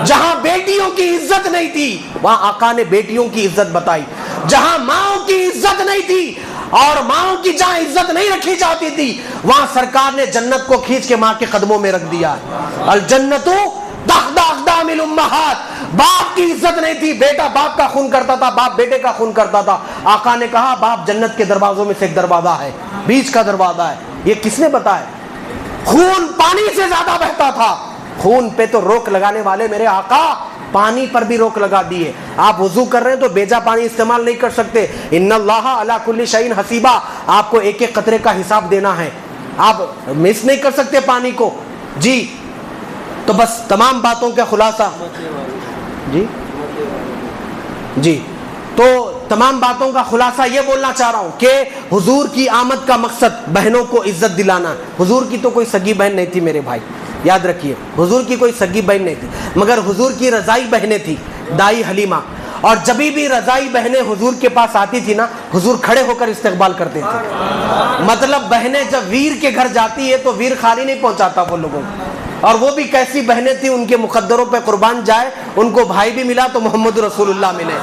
Speaker 1: جہاں بیٹیوں کی عزت نہیں تھی وہاں آقا نے بیٹیوں کی عزت بتائی. جہاں ماؤں کی عزت نہیں تھی اور ماؤں کی جہاں عزت نہیں رکھی جاتی تھی وہاں سرکار نے جنت کو کھینچ کے ماں کے قدموں میں رکھ دیا. الجنت تحت اقدام الامہات. باپ کی عزت نہیں تھی, بیٹا باپ کا خون کرتا تھا, باپ بیٹے کا خون کرتا تھا. آقا نے کہا باپ جنت کے دروازوں میں سے ایک دروازہ ہے, بیچ کا دروازہ ہے. یہ کس نے بتایا؟ خون پانی سے زیادہ بہتا تھا. خون پہ تو روک لگانے والے میرے آقا پانی پر بھی روک لگا دیے. آپ وضو کر رہے ہیں تو بیجا پانی استعمال نہیں کر سکتے. ان اللہ علی کل شیء حسیبہ, آپ کو ایک ایک قطرے کا حساب دینا ہے, آپ مس نہیں کر سکتے پانی کو. جی تو بس تمام باتوں کا خلاصہ جی تو تمام باتوں کا خلاصہ یہ بولنا چاہ رہا ہوں کہ حضور کی آمد کا مقصد بہنوں کو عزت دلانا. حضور کی تو کوئی سگی بہن نہیں تھی میرے بھائی, یاد رکھیے, حضور کی کوئی سگی بہن نہیں تھی, مگر حضور کی رضائی بہنیں تھی, دائی حلیمہ. اور جبھی بھی رضائی بہنیں حضور کے پاس آتی تھی نا, حضور کھڑے ہو کر استقبال کرتے تھے. مطلب بہنیں جب ویر کے گھر جاتی ہے تو ویر خالی نہیں پہنچاتا وہ لوگوں کو. اور وہ بھی کیسی بہنیں تھیں, ان کے مقدروں پہ قربان جائے, ان کو بھائی بھی ملا تو محمد رسول اللہ ملے.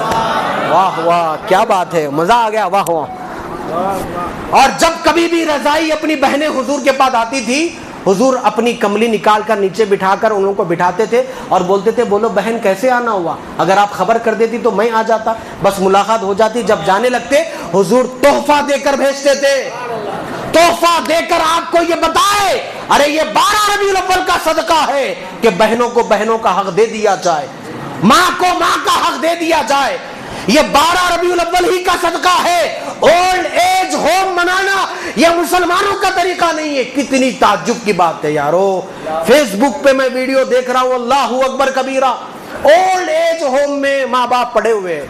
Speaker 1: واہ واہ کیا بات ہے, مزہ آ گیا, واہ واہ. اور جب کبھی بھی رضائی اپنی بہنیں حضور کے پاس آتی تھی, حضور اپنی کملی نکال کر نیچے بٹھا کر ان لوگوں کو بٹھاتے تھے اور بولتے تھے بولو بہن کیسے آنا ہوا, اگر آپ خبر کر دیتی تو میں آ جاتا, بس ملاقات ہو جاتی. جب جانے لگتے حضور تحفہ دے کر بھیجتے تھے, تحفہ دے کر آپ کو یہ بتائے ارے یہ 12 ربیع الاول کا صدقہ ہے کہ بہنوں کو بہنوں کا حق دے دیا جائے, ماں کو ماں کا حق دے دیا جائے. یہ 12 ربیع الاول ہی کا صدقہ ہے. اولڈ ایج ہوم منانا یہ مسلمانوں کا طریقہ نہیں ہے. کتنی تعجب کی بات ہے یارو, فیس بک پہ میں ویڈیو دیکھ رہا ہوں, اللہ اکبر کبیرہ, اولڈ ایج ہوم میں ماں باپ پڑے ہوئے,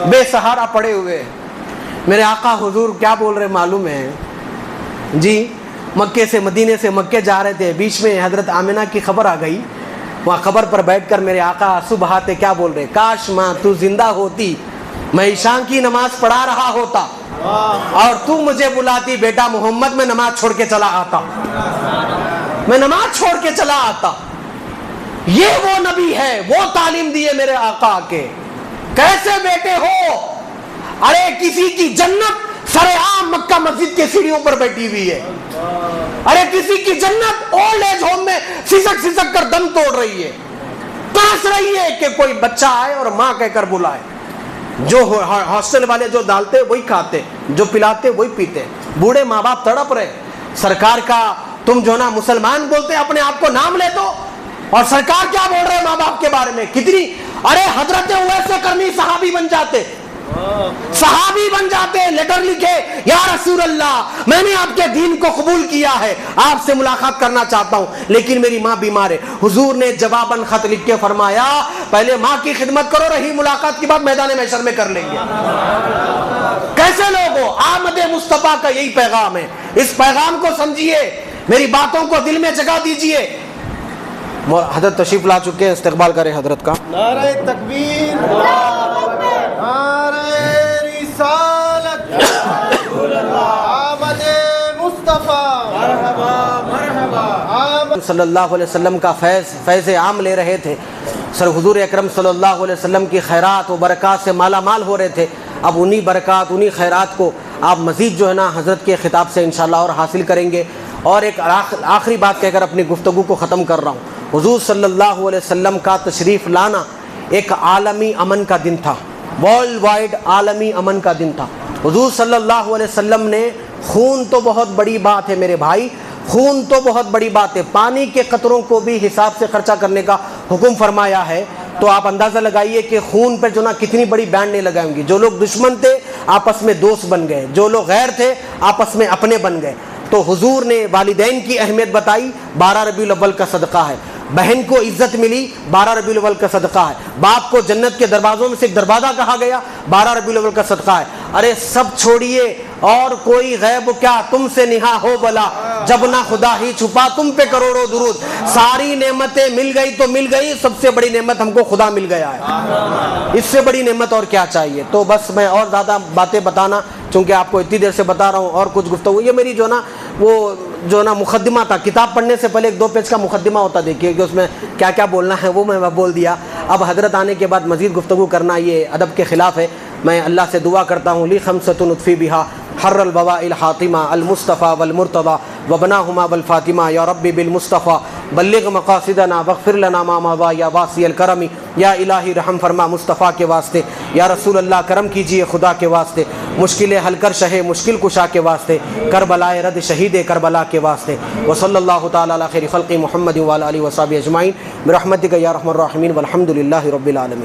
Speaker 1: بے سہارا پڑے ہوئے. میرے آقا حضور کیا بول رہے معلوم ہے جی؟ مکے سے مدینے سے مکے جا رہے تھے, بیچ میں حضرت آمنہ کی خبر آ گئی. وہاں خبر پر بیٹھ کر میرے آقا آنسو بہاتے کیا بول رہے, کاش ماں تو زندہ ہوتی میں عشاء کی نماز پڑھا رہا ہوتا اور تو مجھے بلاتی بیٹا محمد، میں نماز چھوڑ کے چلا آتا، میں نماز چھوڑ کے چلا آتا۔ یہ وہ نبی ہے، وہ تعلیم دیے میرے آقا کے۔ کیسے بیٹے ہو؟ ارے کسی کی جنت سر عام مکہ مسجد کے سیڑھیوں پر بیٹھی ہوئی ہے، ارے کسی کی جنت اولڈ ایج ہوم میں سسک سسک کر دم توڑ رہی ہے، ترس رہی ہے کہ کوئی بچہ آئے اور ماں کہہ کر بلائے۔ جو ہاسٹل والے جو ڈالتے وہی کھاتے، جو پلاتے وہی پیتے، بوڑھے ماں باپ تڑپ رہے۔ سرکار کا تم جو نا مسلمان بولتے اپنے آپ کو نام لے دو، اور سرکار کیا بول رہے ماں باپ کے بارے میں؟ کتنی، ارے حضرت اویس کرنی صحابی بن جاتے، صحابی بن جاتے، لیٹر لکھے، یا رسول اللہ میں نے آپ کے دین کو قبول کیا ہے، آپ سے ملاقات کرنا چاہتا ہوں، لیکن میری ماں بیمار ہے۔ حضور نے جواباً خط لکھ کے فرمایا پہلے ماں کی خدمت کرو، رہی ملاقات کی بات میدان محشر میں کر لیں گے۔ کیسے لوگ ہو؟ آمد مصطفیٰ کا یہی پیغام ہے، اس پیغام کو سمجھیے، میری باتوں کو دل میں جگہ دیجئے۔ حضرت تشریف لا چکے ہیں، استقبال کریں حضرت کا۔
Speaker 3: نعرہ تکبیر، نعرہ رسالت، آمد مصطفیٰ، مرحبا مرحبا۔
Speaker 1: صلی اللہ علیہ وسلم کا فیض عام لے رہے تھے، سر حضور اکرم صلی اللہ علیہ وسلم کی خیرات و برکات سے مالا مال ہو رہے تھے۔ اب انہی برکات، انہی خیرات کو آپ مزید جو ہے نا حضرت کے خطاب سے انشاءاللہ اور حاصل کریں گے۔ اور ایک آخری بات کہہ کر اپنی گفتگو کو ختم کر رہا ہوں۔ حضور صلی اللہ علیہ وسلم کا تشریف لانا ایک عالمی امن کا دن تھا، ورلڈ وائڈ عالمی امن کا دن تھا۔ حضور صلی اللہ علیہ وسلم نے، خون تو بہت بڑی بات ہے میرے بھائی، خون تو بہت بڑی بات ہے، پانی کے قطروں کو بھی حساب سے خرچہ کرنے کا حکم فرمایا ہے۔ تو آپ اندازہ لگائیے کہ خون پہ جو نا کتنی بڑی بینڈ نہیں لگائیں گی۔ جو لوگ دشمن تھے آپس میں دوست بن گئے، جو لوگ غیر تھے آپس میں اپنے بن گئے۔ تو حضور نے والدین کی اہمیت بتائی، 12 ربیع الاول کا صدقہ ہے۔ بہن کو عزت ملی، 12 ربیع الاول کا صدقہ ہے۔ باپ کو جنت کے دروازوں میں سے ایک دروازہ کہا گیا، 12 ربیع الاول کا صدقہ ہے۔ ارے سب چھوڑیے، اور کوئی غیب کیا تم سے نہا ہو بلا، جب نہ خدا ہی چھپا تم پہ کروڑوں درود۔ ساری نعمتیں مل گئی تو مل گئی، سب سے بڑی نعمت ہم کو خدا مل گیا ہے، اس سے بڑی نعمت اور کیا چاہیے؟ تو بس میں اور زیادہ باتیں بتانا، چونکہ آپ کو اتنی دیر سے بتا رہا ہوں اور کچھ گفتگو، یہ میری جو نا وہ جو نا مقدمہ تھا، کتاب پڑھنے سے پہلے 2 پیج کا مقدمہ ہوتا، دیکھیے کہ اس میں کیا کیا بولنا ہے، وہ میں بول دیا۔ اب حضرت آنے کے بعد مزید گفتگو کرنا یہ ادب کے خلاف ہے۔ میں اللہ سے دعا کرتا ہوں، لی خمسۃ نطفی بہا حر البواء الحاطمہ المصطفیٰ والمرتضیٰ وبناہما والفاطمہ، یا ربی بالمصطفیٰ بلغ مقاصدنا واغفر لنا ما مضى یا واسع الکرم، یا الہی رحم فرما مصطفیٰ کے واسطے، یا رسول اللہ کرم کیجئے خدا کے واسطے، مشکلیں حل کر شہ مشکل کشا کے واسطے، کربلائے رد شہید کربلا کے واسطے۔ وصلی اللہ تعالی علی خیر خلق محمد وعلی آلہ وصحبہ اجمعین برحمتک یا ارحم الراحمین والحمد للہ رب العالمین۔